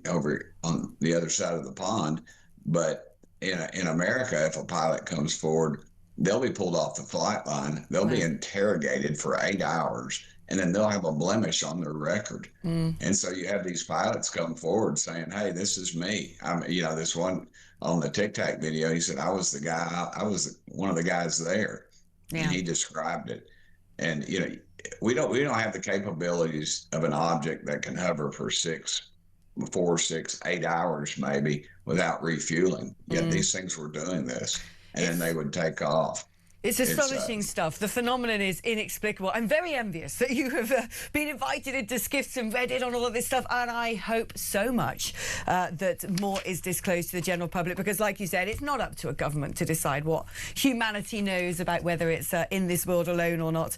[SPEAKER 21] over on the other side of the pond, but in America, if a pilot comes forward, they'll be pulled off the flight line. They'll be interrogated for 8 hours, and then they'll have a blemish on their record. And so you have these pilots come forward saying, hey, this is me. This one on the Tic Tac video, he said, I was the guy, I was one of the guys there. Yeah. And he described it. And, we don't have the capabilities of an object that can hover for 4, 6, 8 hours maybe without refueling. Yet these things were doing this, and then they would take off.
[SPEAKER 5] It's astonishing stuff. The phenomenon is inexplicable. I'm very envious that you have been invited into Skiffs and Reddit on all of this stuff, and I hope so much that more is disclosed to the general public, because, like you said, it's not up to a government to decide what humanity knows about whether it's in this world alone or not.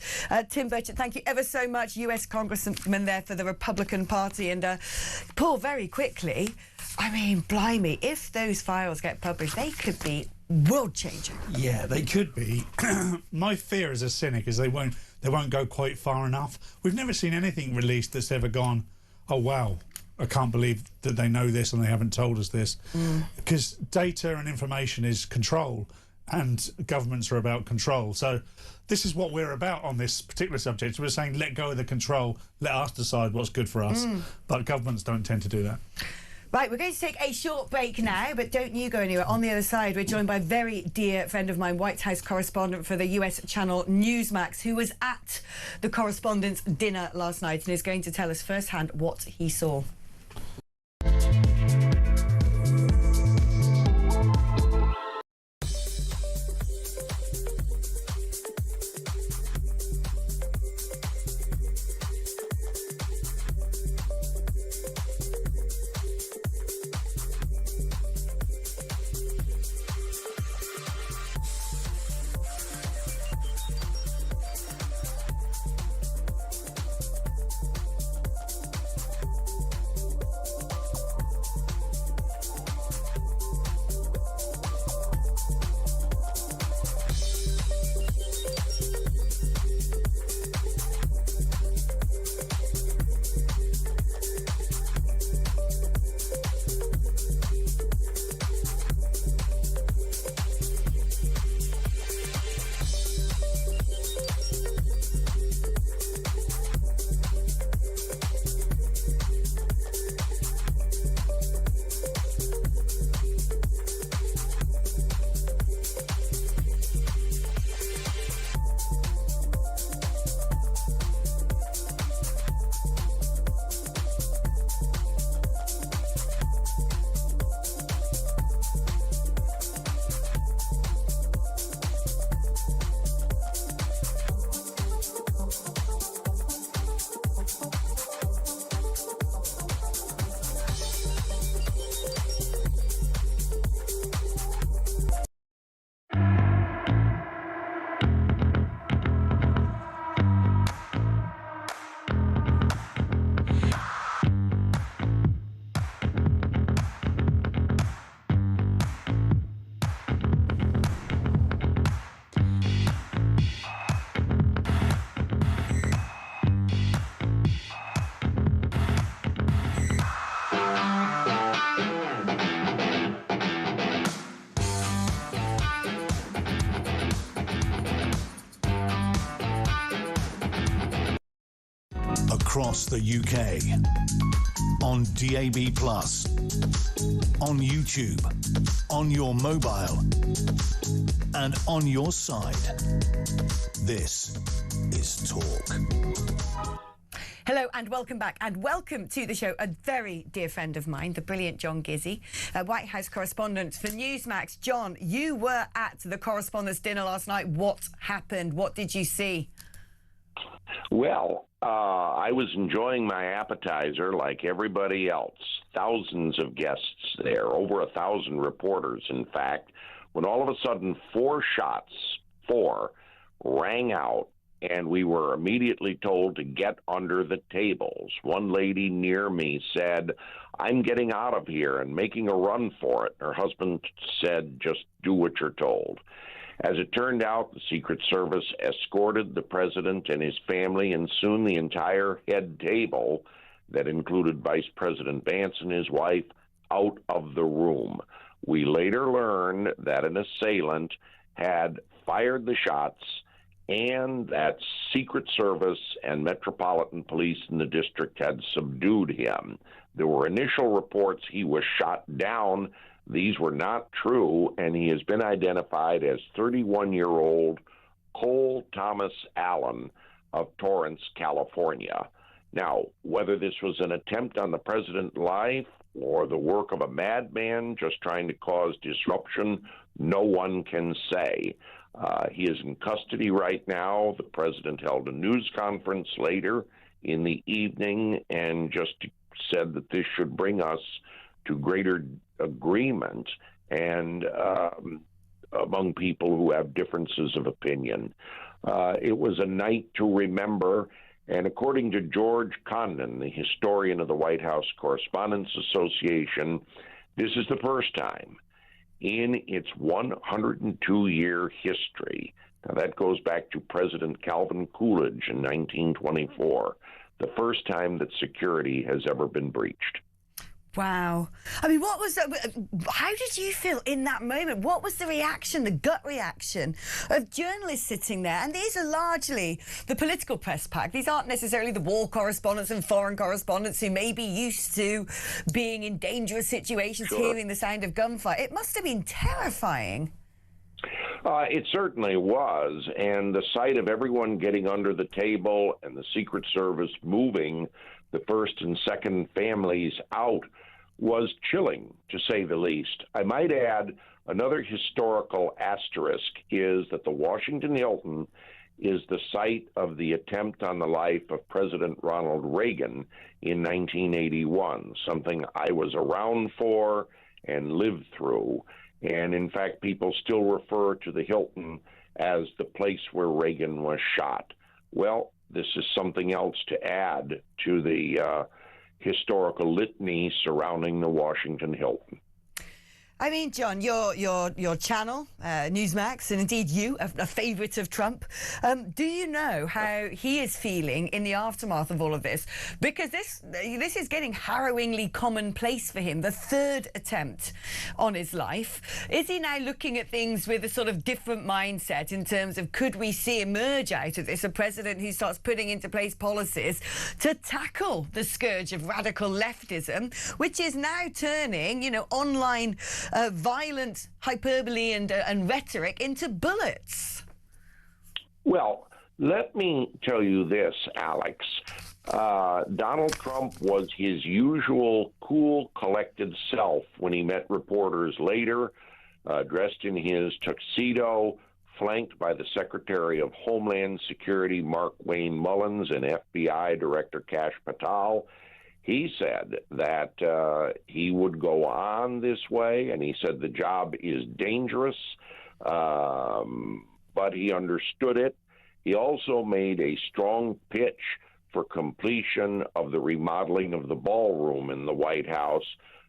[SPEAKER 5] Tim Burchett, thank you ever so much, US Congressman there for the Republican Party. And Paul, very quickly, I mean, blimey, if those files get published, they could be world-changing.
[SPEAKER 7] Yeah, they could be. My fear as a cynic is they won't go quite far enough. We've never seen anything released that's ever gone, oh wow, I can't believe that they know this and they haven't told us this. Because data and information is control, and governments are about control. So this is what we're about on this particular subject. We're saying let go of the control, let us decide what's good for us. But governments don't tend to do that.
[SPEAKER 5] Right, we're going to take a short break now, but don't you go anywhere. On the other side, we're joined by a very dear friend of mine, White House correspondent for the US channel Newsmax, who was at the correspondents' dinner last night and is going to tell us firsthand what he saw.
[SPEAKER 4] Across the UK, on DAB+, on YouTube, on your mobile, and on your side. This is Talk.
[SPEAKER 5] Hello and welcome back, and welcome to the show a very dear friend of mine, the brilliant John Gizzi, White House correspondent for Newsmax. John, you were at the correspondents' dinner last night. What happened? What did you see?
[SPEAKER 22] Well, I was enjoying my appetizer like everybody else. Thousands of guests there, over 1,000 reporters, in fact, when all of a sudden 4 shots, rang out, and we were immediately told to get under the tables. One lady near me said, "I'm getting out of here," and making a run for it. Her husband said, "Just do what you're told." As it turned out, the Secret Service escorted the president and his family and soon the entire head table that included Vice President Vance and his wife out of the room. We later learned that an assailant had fired the shots and that Secret Service and Metropolitan Police in the district had subdued him. There were initial reports he was shot down. These were not true, and he has been identified as 31-year-old Cole Thomas Allen of Torrance, California. Now, whether this was an attempt on the president's life or the work of a madman just trying to cause disruption, no one can say. He is in custody right now. The president held a news conference later in the evening and just said that this should bring us to greater agreement and among people who have differences of opinion. It was a night to remember, and according to George Condon, the historian of the White House Correspondents Association, this is the first time in its 102-year history. Now, that goes back to President Calvin Coolidge in 1924, the first time that security has ever been breached.
[SPEAKER 5] Wow. I mean, what was that? How did you feel in that moment? What was the reaction, the gut reaction of journalists sitting there? And these are largely the political press pack. These aren't necessarily the war correspondents and foreign correspondents who may be used to being in dangerous situations, hearing the sound of gunfire. It must have been terrifying.
[SPEAKER 22] It certainly was, and the sight of everyone getting under the table and the Secret Service moving the first and second families out was chilling, to say the least. I might add, another historical asterisk is that the Washington Hilton is the site of the attempt on the life of President Ronald Reagan in 1981, something I was around for and lived through. And in fact, people still refer to the Hilton as the place where Reagan was shot. Well, this is something else to add to the historical litany surrounding the Washington Hilton.
[SPEAKER 5] I mean, John, your channel, Newsmax, and indeed you, a favourite of Trump, do you know how he is feeling in the aftermath of all of this? Because this is getting harrowingly commonplace for him, the third attempt on his life. Is he now looking at things with a sort of different mindset in terms of could we see emerge out of this a president who starts putting into place policies to tackle the scourge of radical leftism, which is now turning, you know, online violent hyperbole and rhetoric into bullets?
[SPEAKER 22] Well, let me tell you this, Alex. Donald Trump was his usual cool, collected self when he met reporters later, dressed in his tuxedo, flanked by the Secretary of Homeland Security, Mark Wayne Mullins, and FBI Director Kash Patel. He said that he would go on this way, and he said the job is dangerous, but he understood it. He also made a strong pitch for completion of the remodeling of the ballroom in the White House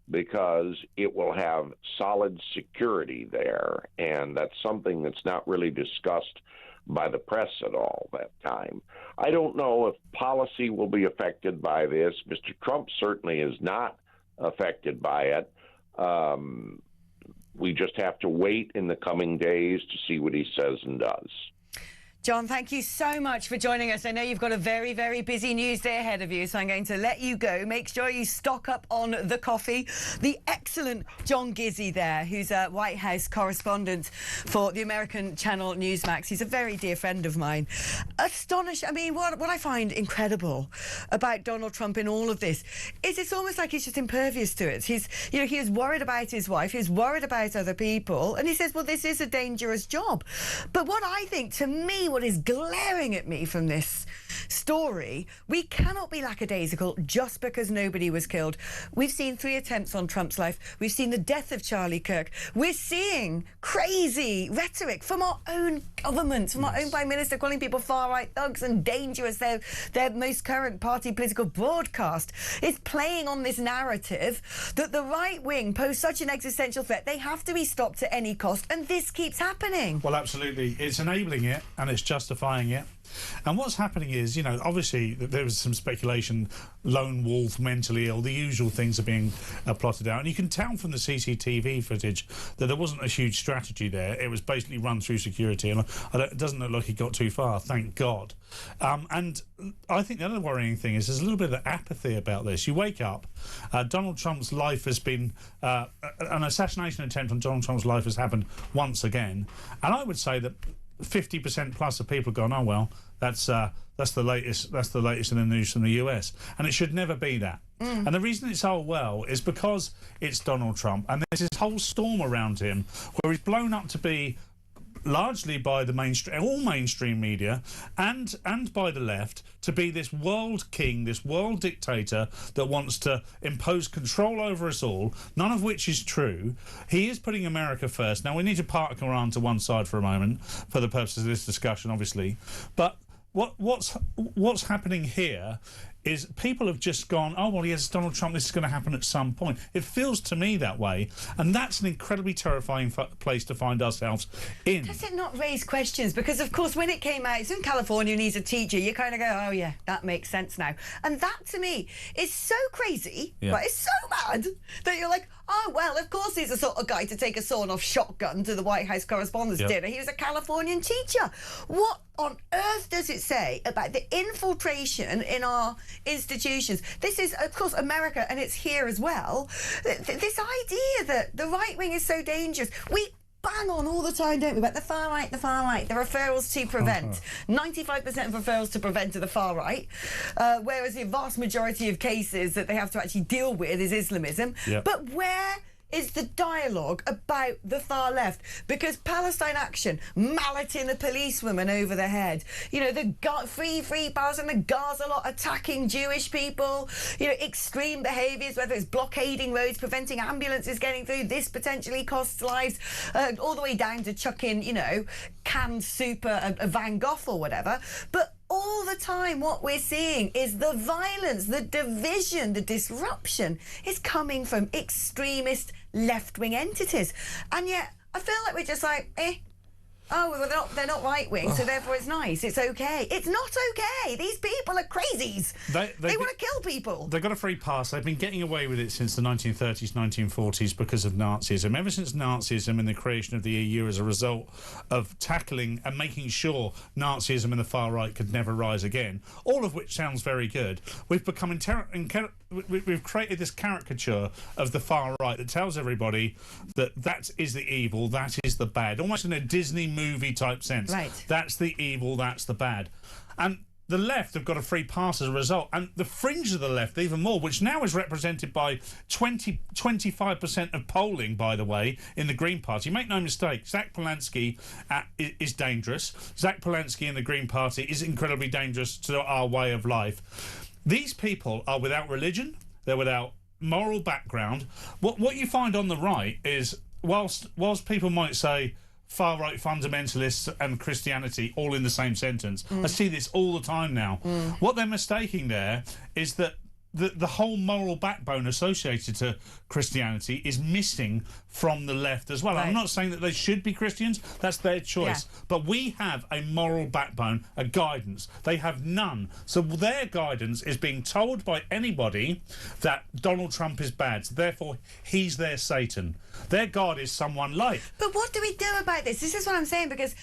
[SPEAKER 22] because it will have solid security there, and that's something that's not really discussed by the press at all that time. I don't know if policy will be affected by this. Mr. Trump certainly is not affected by it. We just have to wait in the coming days to see what he says and does.
[SPEAKER 5] John, thank you so much for joining us. I know you've got a very, very busy news day ahead of you, so I'm going to let you go. Make sure you stock up on the coffee. The excellent John Gizzi there, who's a White House correspondent for the American channel Newsmax. He's a very dear friend of mine. Astonished. I mean, what I find incredible about Donald Trump in all of this is it's almost like he's just impervious to it. He is worried about his wife, he's worried about other people, and he says, well, this is a dangerous job. But what I think, to me, what is glaring at me from this story, we cannot be lackadaisical just because nobody was killed. We've seen 3 attempts on Trump's life. We've seen the death of Charlie Kirk. We're seeing crazy rhetoric from our own government, from our own Prime Minister, calling people far-right thugs and dangerous. Their most current party political broadcast is playing on this narrative that the right wing pose such an existential threat. They have to be stopped at any cost, and this keeps happening.
[SPEAKER 7] Well, absolutely. It's enabling it, and it's justifying it. And what's happening is, you know, obviously there was some speculation, lone wolf, mentally ill, the usual things are being plotted out. And you can tell from the CCTV footage that there wasn't a huge strategy there. It was basically run through security, and it doesn't look like he got too far, thank God. And I think the other worrying thing is there's a little bit of apathy about this. You wake up, Donald Trump's life has been, an assassination attempt on Donald Trump's life has happened once again, and I would say that 50% plus of people have gone, oh well, that's the latest in the news from the US, and it should never be that. And the reason it's oh well is because it's Donald Trump, and there's this whole storm around him where he's blown up to be, largely by the mainstream media and by the left, to be this world king, this world dictator that wants to impose control over us all, none of which is true. He is putting America first. Now, we need to park Iran to one side for a moment for the purposes of this discussion, obviously. But what's happening here is people have just gone, oh, well, yes, Donald Trump, this is going to happen at some point. It feels to me that way, and that's an incredibly terrifying place to find ourselves in.
[SPEAKER 5] Does it not raise questions? Because, of course, when it came out, it's in California and he's a teacher, you kind of go, oh, yeah, that makes sense now. And that, to me, is so crazy, right? It's so mad that you're like, oh, well, of course he's the sort of guy to take a sawn-off shotgun to the White House Correspondents' Dinner. He was a Californian teacher. What on earth does it say about the infiltration in our institutions? This is, of course, America, and it's here as well. This idea that the right wing is so dangerous. We bang on all the time, don't we, about the far right, the referrals to prevent. 95% of referrals to prevent are the far right, whereas the vast majority of cases that they have to actually deal with is Islamism. But where is the dialogue about the far left? Because Palestine Action, malleting a policewoman over the head, you know, the free Palestine, the Gaza lot attacking Jewish people, you know, extreme behaviours, whether it's blockading roads, preventing ambulances getting through, this potentially costs lives, all the way down to chucking, you know, canned soup a Van Gogh or whatever. But all the time what we're seeing is the violence, the division, the disruption is coming from extremist left-wing entities. And yet I feel like we're just like, oh, well, they're not right-wing, so therefore it's nice, it's okay. It's not okay. These people are crazies. They want to kill people.
[SPEAKER 7] They've got a free pass. They've been getting away with it since the 1930s, 1940s because of Nazism. Ever since Nazism and the creation of the EU as a result of tackling and making sure Nazism and the far right could never rise again, all of which sounds very good, we've become we've created this caricature of the far right that tells everybody that is the evil, that is the bad, almost in a Disney movie type sense. Right. That's the evil, that's the bad. And the left have got a free pass as a result, and the fringe of the left even more, which now is represented by 25% of polling, by the way, in the Green Party. Make no mistake, Zach Polanski is dangerous. Zach Polanski and the Green Party is incredibly dangerous to our way of life. These people are without religion, they're without moral background. What you find on the right is, whilst people might say far-right fundamentalists and Christianity all in the same sentence. I see this all the time now. What they're mistaking there is that the whole moral backbone associated to Christianity is missing from the left as well. Right. I'm not saying that they should be Christians, that's their choice. Yeah. But we have a moral backbone, a guidance. They have none. So their guidance is being told by anybody that Donald Trump is bad, so therefore he's their Satan. Their God is someone like.
[SPEAKER 5] But what do we do about this? This is what I'm saying, because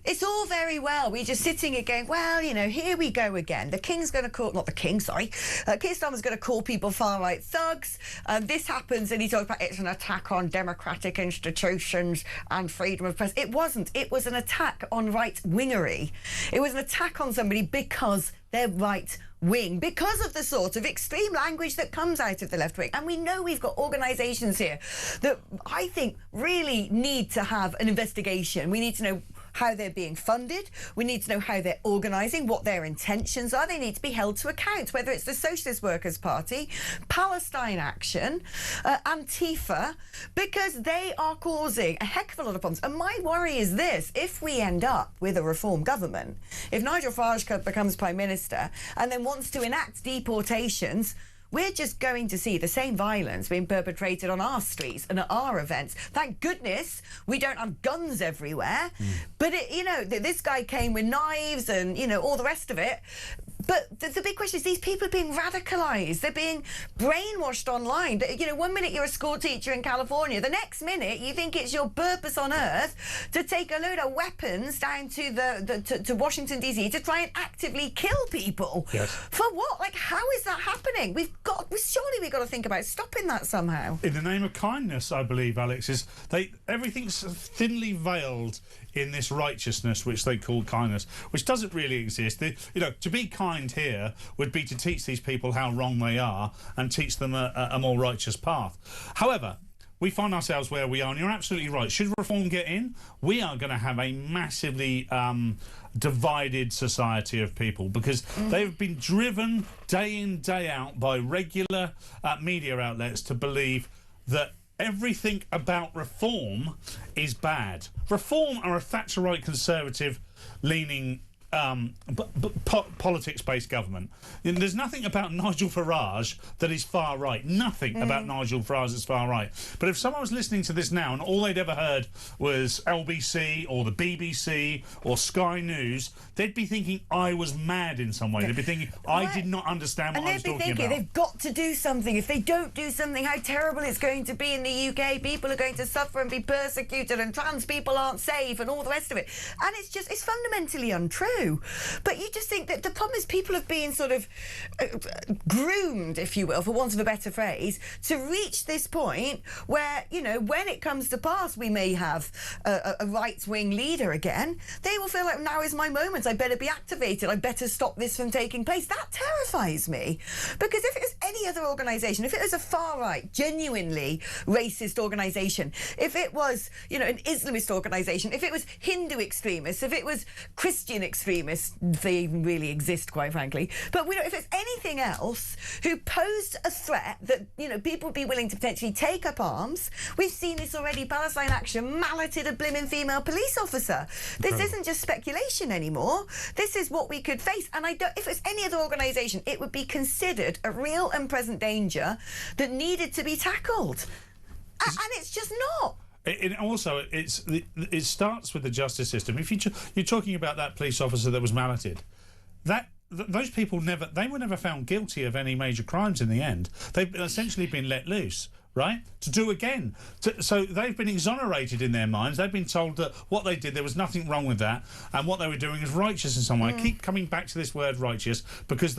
[SPEAKER 5] it's all very well. We're just sitting here going, well, you know, here we go again. The King's going to call, not the King, sorry. Keir Starmer's going to call people far-right thugs. This happens, and he talks about it's an attack on democratic institutions and freedom of press. It wasn't. It was an attack on right-wingery. It was an attack on somebody because they're right-wing, because of the sort of extreme language that comes out of the left wing. And we know we've got organisations here that I think really need to have an investigation. We need to know how they're being funded. We need to know how they're organising, what their intentions are. They need to be held to account, whether it's the Socialist Workers' Party, Palestine Action, Antifa, because they are causing a heck of a lot of problems. And my worry is this: if we end up with a reform government, if Nigel Farage becomes Prime Minister and then wants to enact deportations, we're just going to see the same violence being perpetrated on our streets and at our events. Thank goodness we don't have guns everywhere. But, this guy came with knives and, all the rest of it. But the big question is these people are being radicalised. They're being brainwashed online. One minute you're a school teacher in California. The next minute you think it's your purpose on earth to take a load of weapons down to to Washington, D.C. to try and actively kill people.
[SPEAKER 7] Yes.
[SPEAKER 5] For what? Like, how is that happening? Surely we've got to think about stopping that somehow.
[SPEAKER 7] In the name of kindness, I believe, Alex, everything's thinly veiled in this righteousness which they call kindness, which doesn't really exist. To be kind here would be to teach these people how wrong they are and teach them a more righteous path. However, we find ourselves where we are, and you're absolutely right. Should reform get in, we are going to have a massively divided society of people, because they've been driven day in, day out by regular media outlets to believe that everything about reform is bad. Reform are a Thatcherite conservative leaning politics-based government. There's nothing about Nigel Farage that is far right. Nothing about Nigel Farage is far right. But if someone was listening to this now and all they'd ever heard was LBC or the BBC or Sky News, they'd be thinking I was mad in some way. They'd be thinking I did not understand what I was talking about. And they'd be thinking
[SPEAKER 5] they've got to do something. If they don't do something, how terrible it's going to be in the UK. People are going to suffer and be persecuted, and trans people aren't safe and all the rest of it. And it's fundamentally untrue. But you just think that the problem is people have been sort of groomed, if you will, for want of a better phrase, to reach this point where, when it comes to pass, we may have a right-wing leader again. They will feel like, now is my moment. I better be activated. I better stop this from taking place. That terrifies me. Because if it was any other organisation, if it was a far-right, genuinely racist organisation, if it was, an Islamist organisation, if it was Hindu extremists, if it was Christian extremists, they even really exist, quite frankly. But if it's anything else who posed a threat that, people would be willing to potentially take up arms. We've seen this already. Palestine Action malleted a blimmin' female police officer. This isn't just speculation anymore. This is what we could face. And if it's any other organisation, it would be considered a real and present danger that needed to be tackled. And it's just not. It
[SPEAKER 7] starts with the justice system. If you're talking about that police officer that was malleted, those people were never found guilty of any major crimes in the end. They've essentially been let loose, right, to do again. So they've been exonerated in their minds. They've been told that what they did, there was nothing wrong with that, and what they were doing is righteous in some way. I keep coming back to this word righteous because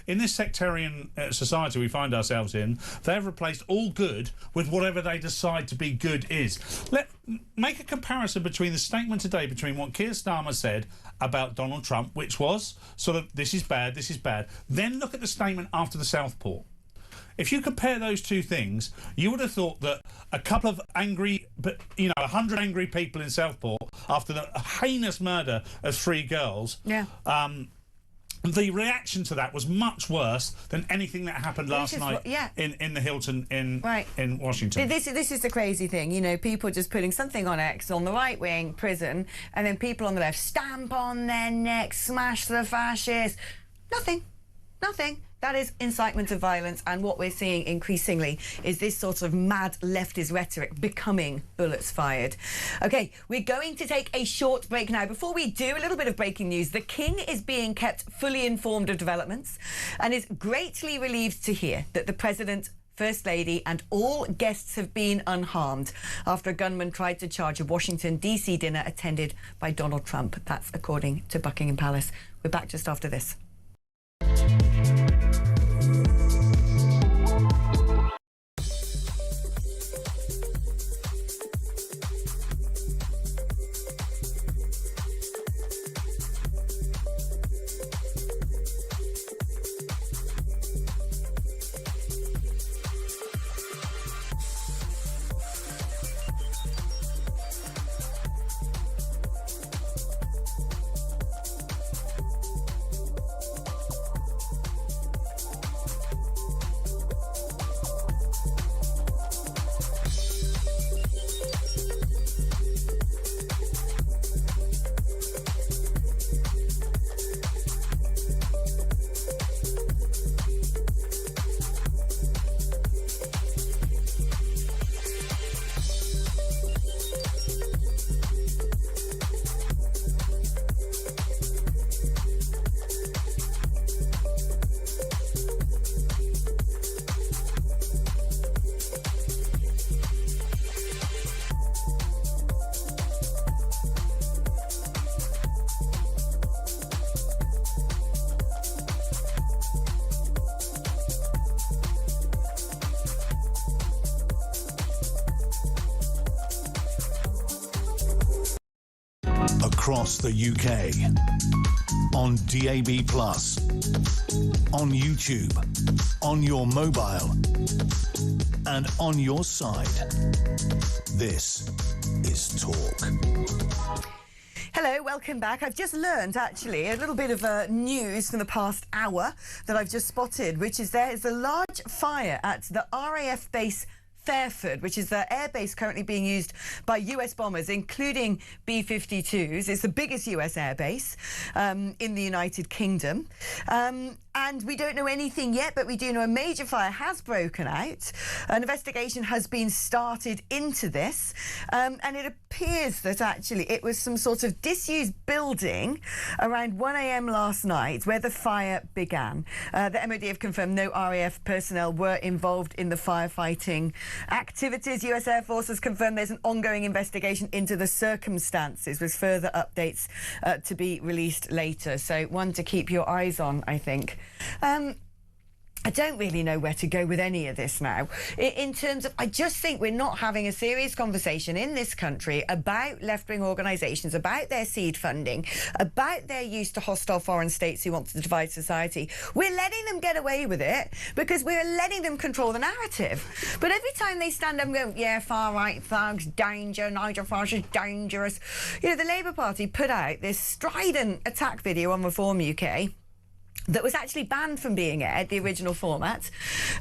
[SPEAKER 7] in this sectarian society we find ourselves in, they've replaced all good with whatever they decide to be good is. Make a comparison between the statement today between what Keir Starmer said about Donald Trump, which was sort of, this is bad, then look at the statement after the Southport. If you compare those two things, you would have thought that a couple of 100 angry people in Southport after the heinous murder of 3 girls, the reaction to that was much worse than anything that happened last night in the Hilton in Washington.
[SPEAKER 5] This is the crazy thing, people just putting something on X on the right wing prison, and then people on the left stamp on their neck, smash the fascists. Nothing. That is incitement of violence, and what we're seeing increasingly is this sort of mad leftist rhetoric becoming bullets fired. OK, we're going to take a short break now. Before we do, a little bit of breaking news. The King is being kept fully informed of developments and is greatly relieved to hear that the President, First Lady and all guests have been unharmed after a gunman tried to charge a Washington, D.C. dinner attended by Donald Trump. That's according to Buckingham Palace. We're back just after this.
[SPEAKER 4] across the UK, on DAB+, on YouTube, on your mobile, and on your side. This is Talk.
[SPEAKER 5] Hello, welcome back. I've just learned, actually, a little bit of news from the past hour that I've just spotted, which is there is a large fire at the RAF base Fairford, which is the air base currently being used by US bombers, including B-52s. It's the biggest US air base in the United Kingdom. And we don't know anything yet, but we do know a major fire has broken out. An investigation has been started into this. And it appears that actually it was some sort of disused building around 1 a.m. last night where the fire began. The MOD have confirmed no RAF personnel were involved in the firefighting activities. US Air Force has confirmed there's an ongoing investigation into the circumstances with further updates to be released later. So one to keep your eyes on, I think. I don't really know where to go with any of this now. In terms of, I just think we're not having a serious conversation in this country about left-wing organisations, about their seed funding, about their use to hostile foreign states who want to divide society. We're letting them get away with it because we're letting them control the narrative. But every time they stand up and go, yeah, far-right thugs, danger, Nigel Farage is dangerous. You know, the Labour Party put out this strident attack video on Reform UK that was actually banned from being aired, the original format,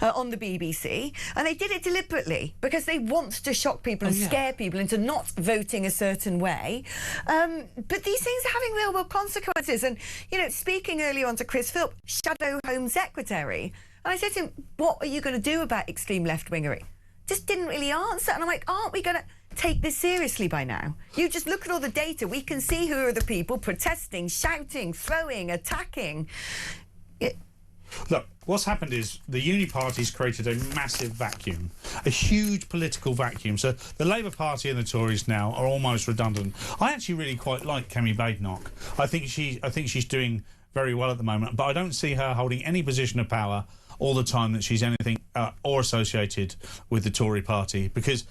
[SPEAKER 5] on the BBC. And they did it deliberately because they want to shock people and scare people into not voting a certain way. But these things are having real-world consequences. And, you know, speaking earlier on to Chris Phillips, Shadow Home Secretary, and I said to him, what are you going to do about extreme left-wingery? Just didn't really answer. And I'm like, aren't we going to take this seriously by now? You just look at all the data. We can see who are the people protesting, shouting, throwing, attacking.
[SPEAKER 7] Look, what's happened is the Uni Party's created a massive vacuum, a huge political vacuum. So the Labour Party and the Tories now are almost redundant. I actually really quite like Kemi Badenoch. I think she's doing very well at the moment, but I don't see her holding any position of power all the time that she's anything or associated with the Tory party, because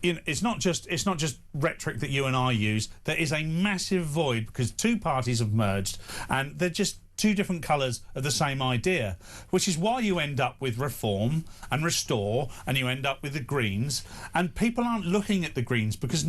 [SPEAKER 7] it's not just rhetoric that you and I use. There is a massive void because two parties have merged and they're just two different colours of the same idea, which is why you end up with Reform and Restore, and you end up with the Greens, and people aren't looking at the Greens because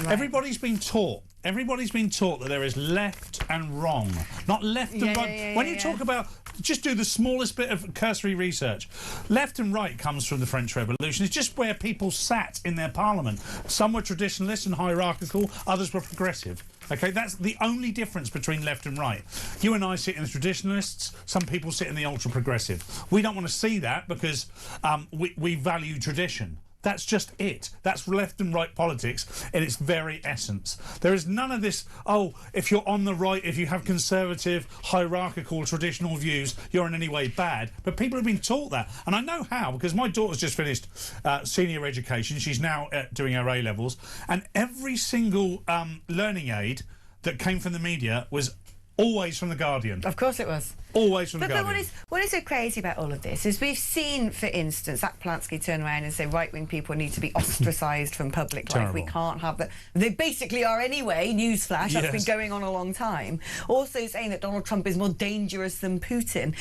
[SPEAKER 7] everybody's been taught that there is left and wrong, not left and right. When you talk about, just do the smallest bit of cursory research. Left and right comes from the French Revolution. It's just where people sat in their parliament. Some were traditionalists and hierarchical, others were progressive. OK, that's the only difference between left and right. You and I sit in the traditionalists, some people sit in the ultra-progressive. We don't want to see that because we value tradition. That's just it. That's left and right politics in its very essence. There is none of this, oh, if you're on the right, if you have conservative, hierarchical, traditional views, you're in any way bad. But people have been taught that. And I know how, because my daughter's just finished senior education. She's now doing her A-levels. And every single learning aid that came from the media was always from The Guardian.
[SPEAKER 5] Of course it was.
[SPEAKER 7] Always from The Guardian.
[SPEAKER 5] But what is so crazy about all of this is we've seen, for instance, Zach Polanski turn around and say right-wing people need to be ostracised from public life. We can't have that. They basically are anyway, newsflash, that's been going on a long time. Also saying that Donald Trump is more dangerous than Putin.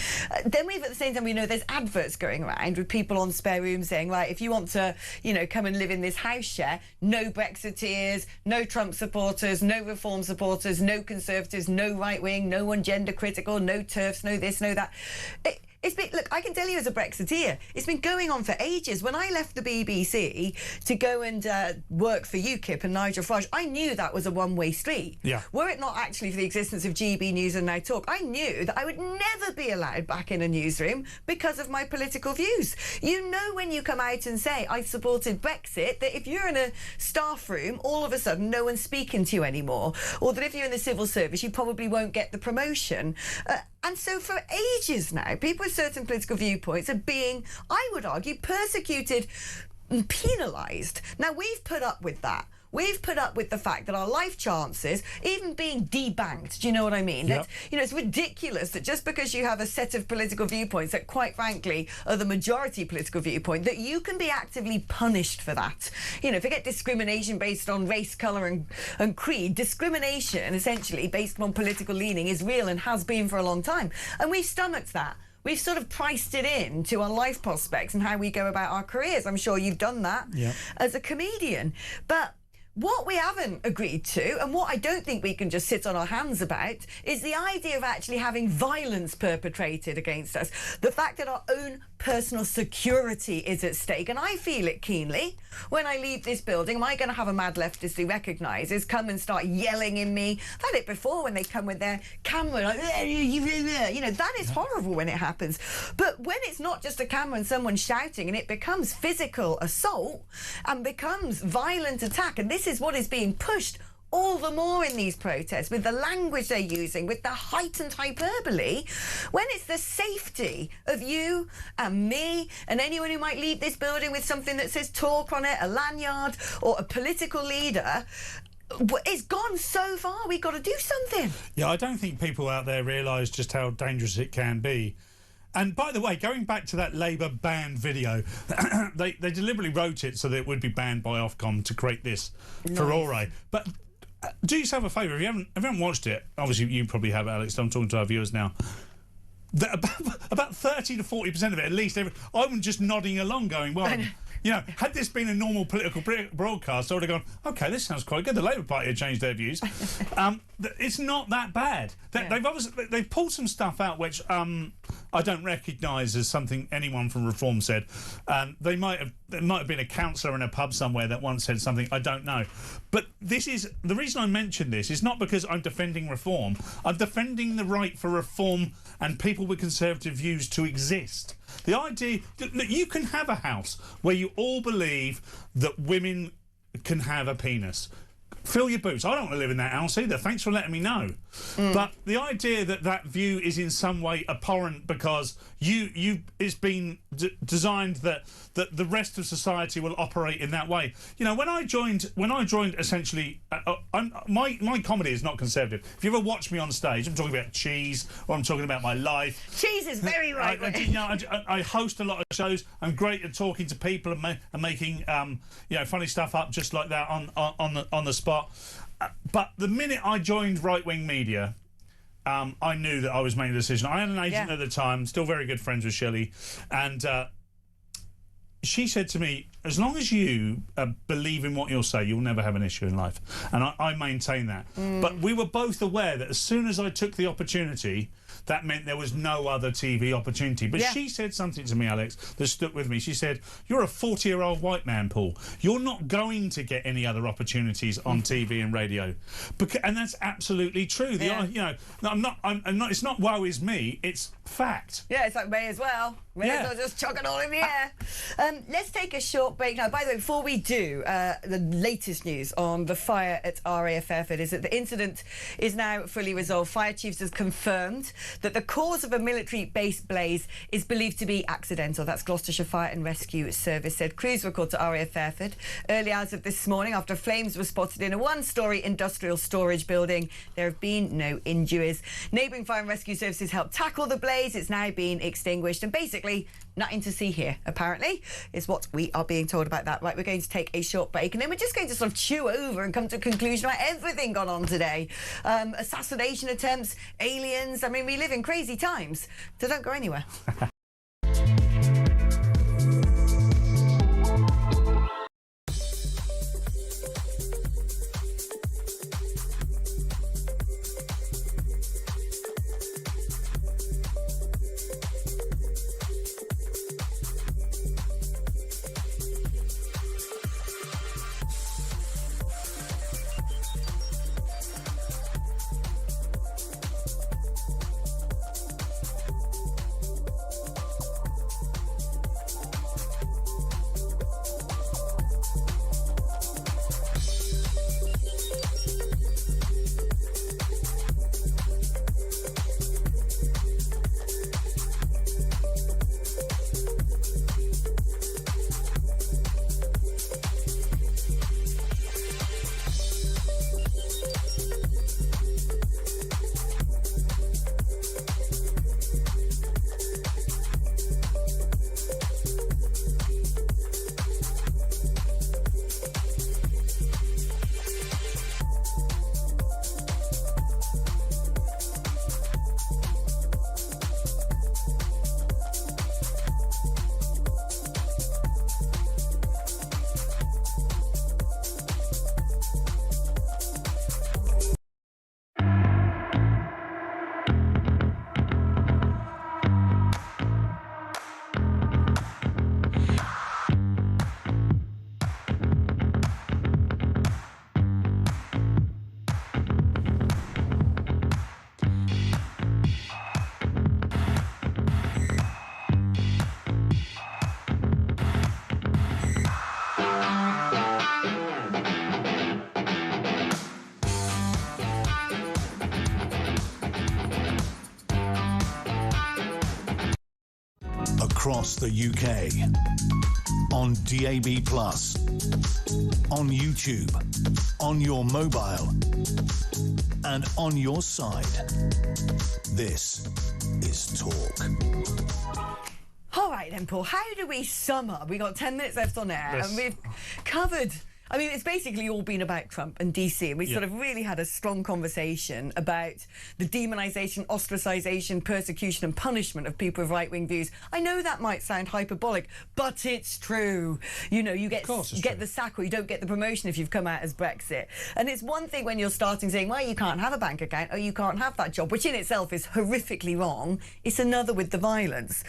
[SPEAKER 5] Then at the same time, we know there's adverts going around with people on spare rooms saying, right, if you want to, you know, come and live in this house share, no Brexiteers, no Trump supporters, no Reform supporters, no Conservatives, no right-wing, no one gender critical, no TERFs, no this, no that. It's been, look, I can tell you as a Brexiteer, it's been going on for ages. When I left the BBC to go and work for UKIP and Nigel Farage, I knew that was a one-way street. Yeah. Were it not actually for the existence of GB News and Now Talk, I knew that I would never be allowed back in a newsroom because of my political views. You know, when you come out and say, I supported Brexit, that if you're in a staff room, all of a sudden no one's speaking to you anymore. Or that if you're in the civil service, you probably won't get the promotion. And so for ages now, people with certain political viewpoints are being, I would argue, persecuted and penalised. Now, we've put up with that. we've put up with the fact that our life chances, even being debanked, do you know what I mean?
[SPEAKER 7] Yep.
[SPEAKER 5] You know, it's ridiculous that just because you have a set of political viewpoints that, quite frankly, are the majority political viewpoint, that you can be actively punished for that. You know, forget discrimination based on race, colour and creed. Discrimination, essentially, based on political leaning is real and has been for a long time. And we've stomached that. We've sort of priced it in to our life prospects and how we go about our careers. I'm sure you've done that as a comedian. But what we haven't agreed to, and what I don't think we can just sit on our hands about, is the idea of actually having violence perpetrated against us. The fact that our own personal security is at stake, and I feel it keenly. When I leave this building, am I going to have a mad leftist who recognises, come and start yelling in me? I've had it before when they come with their camera, like, you know, that is horrible when it happens. But when it's not just a camera and someone shouting, and it becomes physical assault and becomes violent attack, and this is what is being pushed all the more in these protests, with the language they're using, with the heightened hyperbole, when it's the safety of you and me and anyone who might leave this building with something that says talk on it, a lanyard or a political leader, it's gone so far. We've got to do something.
[SPEAKER 7] Yeah, I don't think people out there realise just how dangerous it can be. And by the way, going back to that Labour banned video, they deliberately wrote it so that it would be banned by Ofcom to create this furore. But do yourself a favour, if you haven't watched it, obviously you probably have, Alex, I'm talking to our viewers now, about 30 to 40% of it, at least, I'm just nodding along going, well, you know, had this been a normal political broadcast, I would have gone, OK, this sounds quite good. The Labour Party have changed their views. It's not that bad. They've pulled some stuff out which I don't recognise as something anyone from Reform said. There might have been a councillor in a pub somewhere that once said something, I don't know. But this is the reason I mention this is not because I'm defending Reform. I'm defending the right for Reform and people with conservative views to exist. The idea that you can have a house where you all believe that women can have a penis. Fill your boots. I don't want to live in that house either. Thanks for letting me know. But the idea that that view is in some way abhorrent because it's been designed that the rest of society will operate in that way. You know, when I joined essentially, my comedy is not conservative. If you ever watch me on stage, I'm talking about cheese or I'm talking about my life.
[SPEAKER 5] Cheese is very right.
[SPEAKER 7] I host a lot of shows. I'm great at talking to people and making you know, funny stuff up just like that on the spot. But the minute I joined right-wing media, I knew that I was making a decision. I had an agent at the time, still very good friends with Shelley, and she said to me, as long as you believe in what you'll say, you'll never have an issue in life. And I maintain that. But we were both aware that as soon as I took the opportunity, that meant there was no other TV opportunity. But she said something to me, Alex, that stuck with me. She said, you're a 40-year-old white man, Paul. You're not going to get any other opportunities on TV and radio. And that's absolutely true. You know, I'm not, it's not woe is me, it's fact.
[SPEAKER 5] Yeah, it's like may as well. May as well just chuck it all in the air. Let's take a short break now. By the way, before we do, the latest news on the fire at RAF Fairford is that the incident is now fully resolved. Fire chiefs has confirmed that the cause of a military base blaze is believed to be accidental. That's Gloucestershire Fire and Rescue Service said. Crews were called to RAF Fairford early hours of this morning after flames were spotted in a one-storey industrial storage building. There have been no injuries. Neighbouring fire and rescue services helped tackle the blaze. It's now been extinguished and basically nothing to see here, apparently, is what we are being told about that. Right, we're going to take a short break and then we're just going to sort of chew over and come to a conclusion about everything gone on today. Assassination attempts, aliens. I mean, we live in crazy times, so don't go anywhere.
[SPEAKER 4] across the UK, on DAB+, on YouTube, on your mobile, and on your side. This is Talk.
[SPEAKER 5] All right then, Paul, how do we sum up? We've got 10 minutes left on air, and we've covered... I mean, it's basically all been about Trump and DC, and we sort of really had a strong conversation about the demonisation, ostracisation, persecution and punishment of people with right-wing views. I know that might sound hyperbolic, but it's true. You know, you get the sack or you don't get the promotion if you've come out as Brexit. And it's one thing when you're starting saying, well, you can't have a bank account or you can't have that job, which in itself is horrifically wrong. It's another with the violence.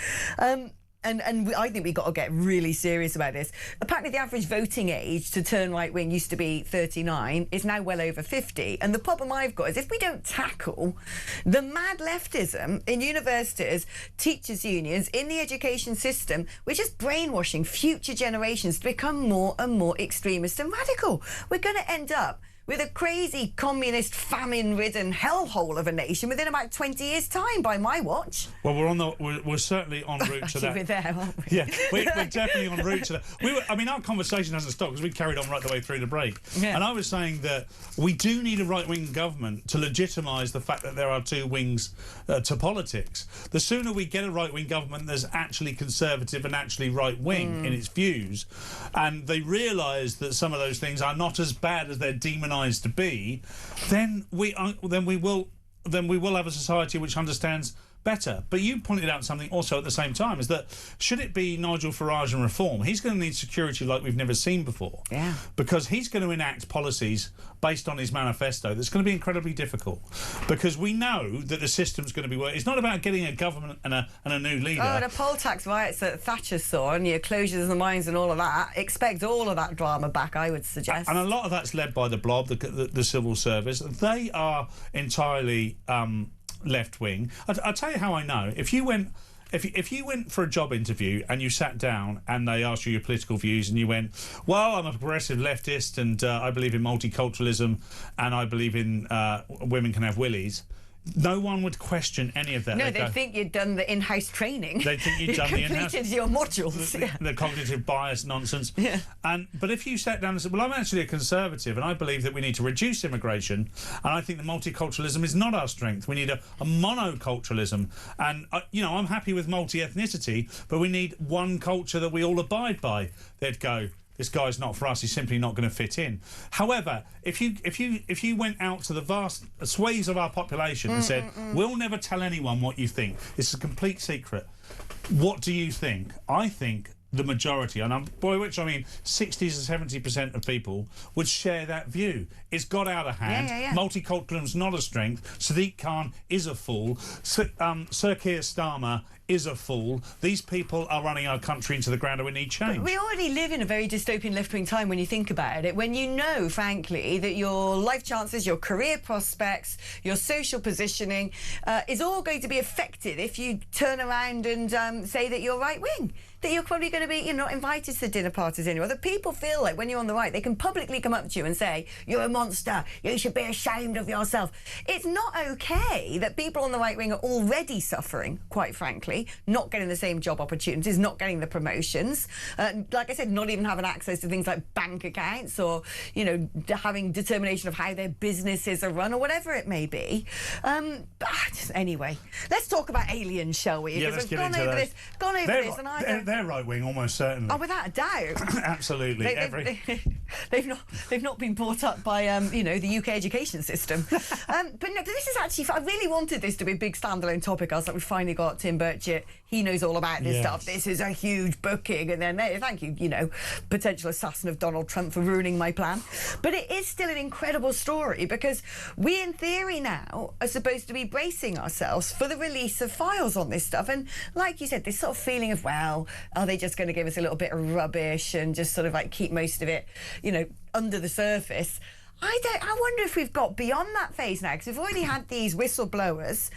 [SPEAKER 5] And I think we've got to get really serious about this. Apparently, the average voting age to turn right-wing used to be 39. It's now well over 50. And the problem I've got is if we don't tackle the mad leftism in universities, teachers' unions, in the education system, we're just brainwashing future generations to become more and more extremist and radical. We're going to end up with a crazy communist, famine-ridden hellhole of a nation within about 20 years' time, by my watch.
[SPEAKER 7] Well, we're certainly en route to that.
[SPEAKER 5] We're there, aren't we?
[SPEAKER 7] Yeah, we're definitely en route to that. I mean, our conversation hasn't stopped because we carried on right the way through the break. Yeah. And I was saying that we do need a right-wing government to legitimise the fact that there are two wings to politics. The sooner we get a right-wing government that's actually conservative and actually right-wing in its views, and they realise that some of those things are not as bad as they're demonised to be, then we will have a society which understands better. But you pointed out something also at the same time, is that should it be Nigel Farage and reform, he's going to need security like we've never seen before. Yeah. Because he's going to enact policies based on his manifesto that's going to be incredibly difficult. Because we know that the system's going to be working. It's not about getting a government and a new leader.
[SPEAKER 5] Oh, the poll tax riots that Thatcher saw and your closures of the mines and all of that, expect all of that drama back, I would suggest.
[SPEAKER 7] And a lot of that's led by the Blob, the civil service. They are entirely... left wing. I'll tell you how I know. If you went for a job interview and you sat down and they asked you your political views and you went, well, I'm a progressive leftist and I believe in multiculturalism and I believe in women can have willies, no one would question any of that.
[SPEAKER 5] No, they'd think you'd done the in-house training.
[SPEAKER 7] They think you'd done the in-house...
[SPEAKER 5] completed your modules.
[SPEAKER 7] The cognitive bias nonsense. Yeah. But if you sat down and said, well, I'm actually a conservative and I believe that we need to reduce immigration and I think that multiculturalism is not our strength. We need a monoculturalism. And, I'm happy with multi-ethnicity, but we need one culture that we all abide by. They'd go... this guy's not for us, he's simply not going to fit in. However, if you went out to the vast swathes of our population and said, we'll never tell anyone what you think, it's a complete secret, what do you think? I think the majority, and by which I mean 60 to 70% of people, would share that view. It's got out of hand. Multiculturalism's not a strength. Sadiq Khan is a fool. Sir Keir Starmer is a fool. These people are running our country into the ground and we need change.
[SPEAKER 5] But we already live in a very dystopian left-wing time when you think about it, when you know, frankly, that your life chances, your career prospects, your social positioning is all going to be affected if you turn around and say that you're right-wing. That you're probably going to be, you're not invited to dinner parties anymore. That people feel like when you're on the right, they can publicly come up to you and say, you're a monster, you should be ashamed of yourself. It's not okay that people on the right wing are already suffering, quite frankly, not getting the same job opportunities, not getting the promotions. Like I said, not even having access to things like bank accounts or, having determination of how their businesses are run or whatever it may be. Anyway, let's talk about aliens, shall we?
[SPEAKER 7] Yeah, let's get into this.
[SPEAKER 5] Gone over this, and I don't...
[SPEAKER 7] They're right-wing, almost certainly.
[SPEAKER 5] Oh, without a doubt.
[SPEAKER 7] Absolutely.
[SPEAKER 5] They've not been brought up by, the UK education system. But no, this is actually... I really wanted this to be a big standalone topic. I was like, we finally got Tim Burchett. He knows all about this stuff. This is a huge booking. And then, thank you, potential assassin of Donald Trump for ruining my plan. But it is still an incredible story because we, in theory now, are supposed to be bracing ourselves for the release of files on this stuff. And like you said, this sort of feeling of, well, are they just going to give us a little bit of rubbish and just sort of like keep most of it, under the surface? I wonder if we've got beyond that phase now, because we've already had these whistleblowers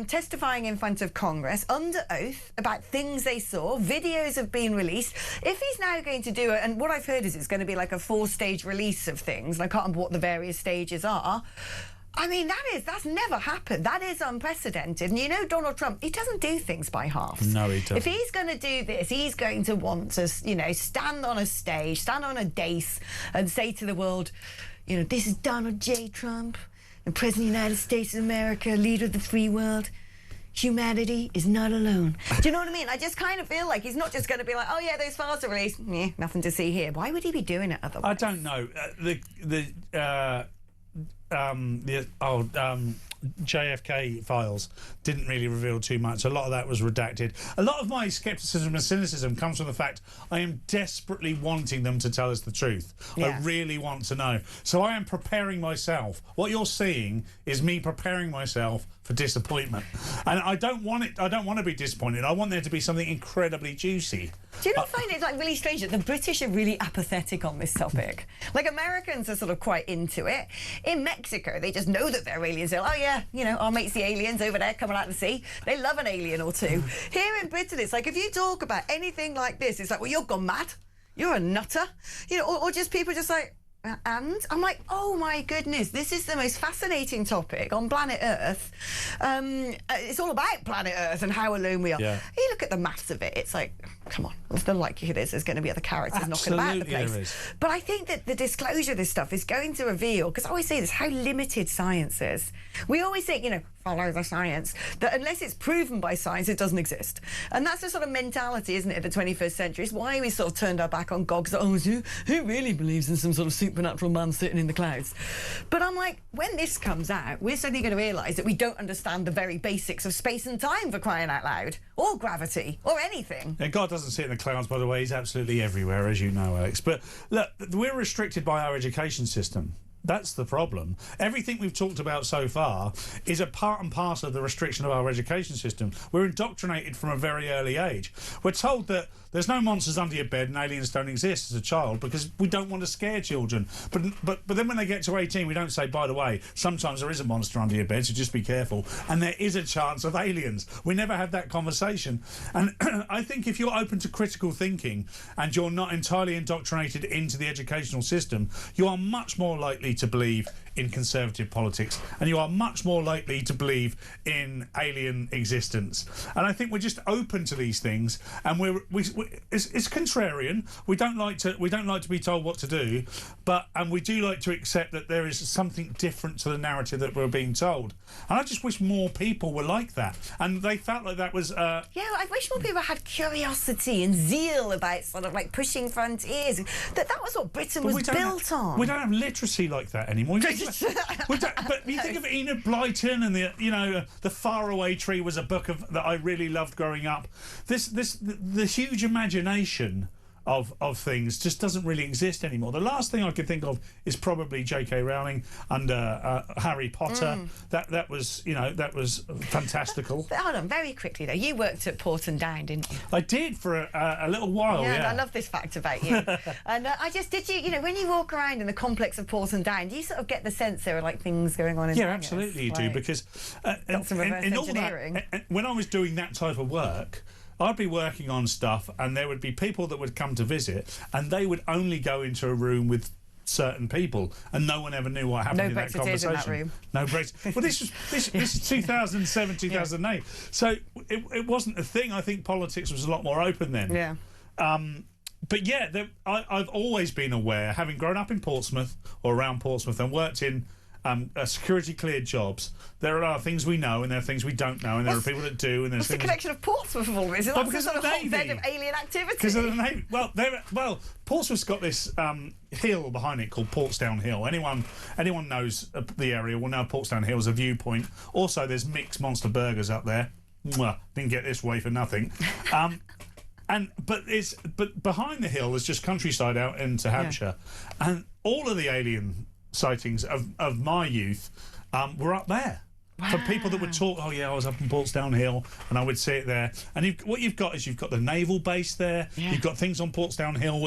[SPEAKER 5] testifying in front of Congress under oath about things they saw. Videos have been released. If he's now going to do it, and what I've heard is it's going to be like a 4-stage release of things, and I can't remember what the various stages are. I mean, that's never happened. That is unprecedented. And you know, Donald Trump, he doesn't do things by halves.
[SPEAKER 7] No, he doesn't.
[SPEAKER 5] If he's going to do this, he's going to want to, you know, stand on a stage, stand on a dais and say to the world, you know, this is Donald J. Trump, the President of the United States of America, leader of the free world. Humanity is not alone. Do you know what I mean? I just kind of feel like he's not just going to be like, oh yeah, those files are released. Yeah, nothing to see here. Why would he be doing it otherwise?
[SPEAKER 7] I don't know. JFK files didn't really reveal too much. A lot of that was redacted. A lot of my scepticism and cynicism comes from the fact I am desperately wanting them to tell us the truth. Yeah. I really want to know. So I am preparing myself. What you're seeing is me preparing myself for disappointment. And I don't want it. I don't want to be disappointed. I want there to be something incredibly juicy.
[SPEAKER 5] Do you not find it like really strange that the British are really apathetic on this topic? Like, Americans are sort of quite into it. In Mexico, they just know that they're aliens. They're like, oh yeah, you know, our mates the aliens over there coming out to sea. They love an alien or two. Here in Britain, it's like, if you talk about anything like this, it's like, well, you're gone mad. You're a nutter. You know, or just people just like, and I'm like, oh my goodness, this is the most fascinating topic on planet Earth. It's all about planet Earth and how alone we are. Yeah. You look at the maths of it, it's like, come on, what's the likelihood is there's going to be other characters knocking about the place? There is. But I think that the disclosure of this stuff is going to reveal, because I always say this, how limited science is. We always think, you know, follow the science, that unless it's proven by science, it doesn't exist. And that's the sort of mentality, isn't it, of the 21st century? It's why we sort of turned our back on God, oh, who really believes in some sort of supernatural man sitting in the clouds? But I'm like, when this comes out, we're suddenly going to realise that we don't understand the very basics of space and time, for crying out loud, or gravity, or anything.
[SPEAKER 7] And God doesn't sit in the clouds, by the way. He's absolutely everywhere, as you know, Alex. But look, we're restricted by our education system. That's the problem. Everything we've talked about so far is a part and parcel of the restriction of our education system. We're indoctrinated from a very early age. We're told that there's no monsters under your bed and aliens don't exist as a child because we don't want to scare children. But then when they get to 18, we don't say, by the way, sometimes there is a monster under your bed, so just be careful. And there is a chance of aliens. We never have that conversation. And I think if you're open to critical thinking and you're not entirely indoctrinated into the educational system, you are much more likely to believe in conservative politics, and you are much more likely to believe in alien existence. And I think we're just open to these things, and it's contrarian. We don't like to be told what to do, and we do like to accept that there is something different to the narrative that we're being told. And I just wish more people were like that, and they felt like that was.
[SPEAKER 5] Yeah, I wish more people had curiosity and zeal about sort of like pushing frontiers. That was what Britain was built on.
[SPEAKER 7] We don't have literacy like that anymore. But you think of Enid Blyton and the Faraway Tree was a book that I really loved growing up. The huge imagination of things just doesn't really exist anymore. The last thing I could think of is probably J.K. Rowling under Harry Potter. That was fantastical.
[SPEAKER 5] Hold on, very quickly though. You worked at Porton Down, didn't you?
[SPEAKER 7] I did for a little while. Yeah,
[SPEAKER 5] I love this fact about you. And when you walk around in the complex of Porton Down, do you sort of get the sense there are like things going on in there?
[SPEAKER 7] Yeah, absolutely you do, because in all that, when I was doing that type of work, I'd be working on stuff and there would be people that would come to visit and they would only go into a room with certain people and no one ever knew what happened in that conversation.
[SPEAKER 5] In that room.
[SPEAKER 7] No Brexit. Well, this is 2007, 2008. Yeah. So it wasn't a thing. I think politics was a lot more open then.
[SPEAKER 5] Yeah.
[SPEAKER 7] But yeah, I've always been aware, having grown up in Portsmouth or around Portsmouth and worked in security cleared jobs, there are things we know and there are things we don't know, and there are people that do. And there's
[SPEAKER 5] the connection of Portsmouth with all this? Is that some sort of hotbed of alien activity?
[SPEAKER 7] Because of the Navy. Well, Portsmouth's got this hill behind it called Portsdown Hill. Anyone knows the area will know Portsdown Hill as a viewpoint. Also, there's Mick's Monster Burgers up there. Well, didn't get this way for nothing. But behind the hill there's just countryside out into Hampshire, and all of the alien sightings of my youth were up there. Wow. For people that would talk, oh yeah, I was up in Portsdown Hill and I would see it there. And what you've got is you've got the naval base there, you've got things on Portsdown Hill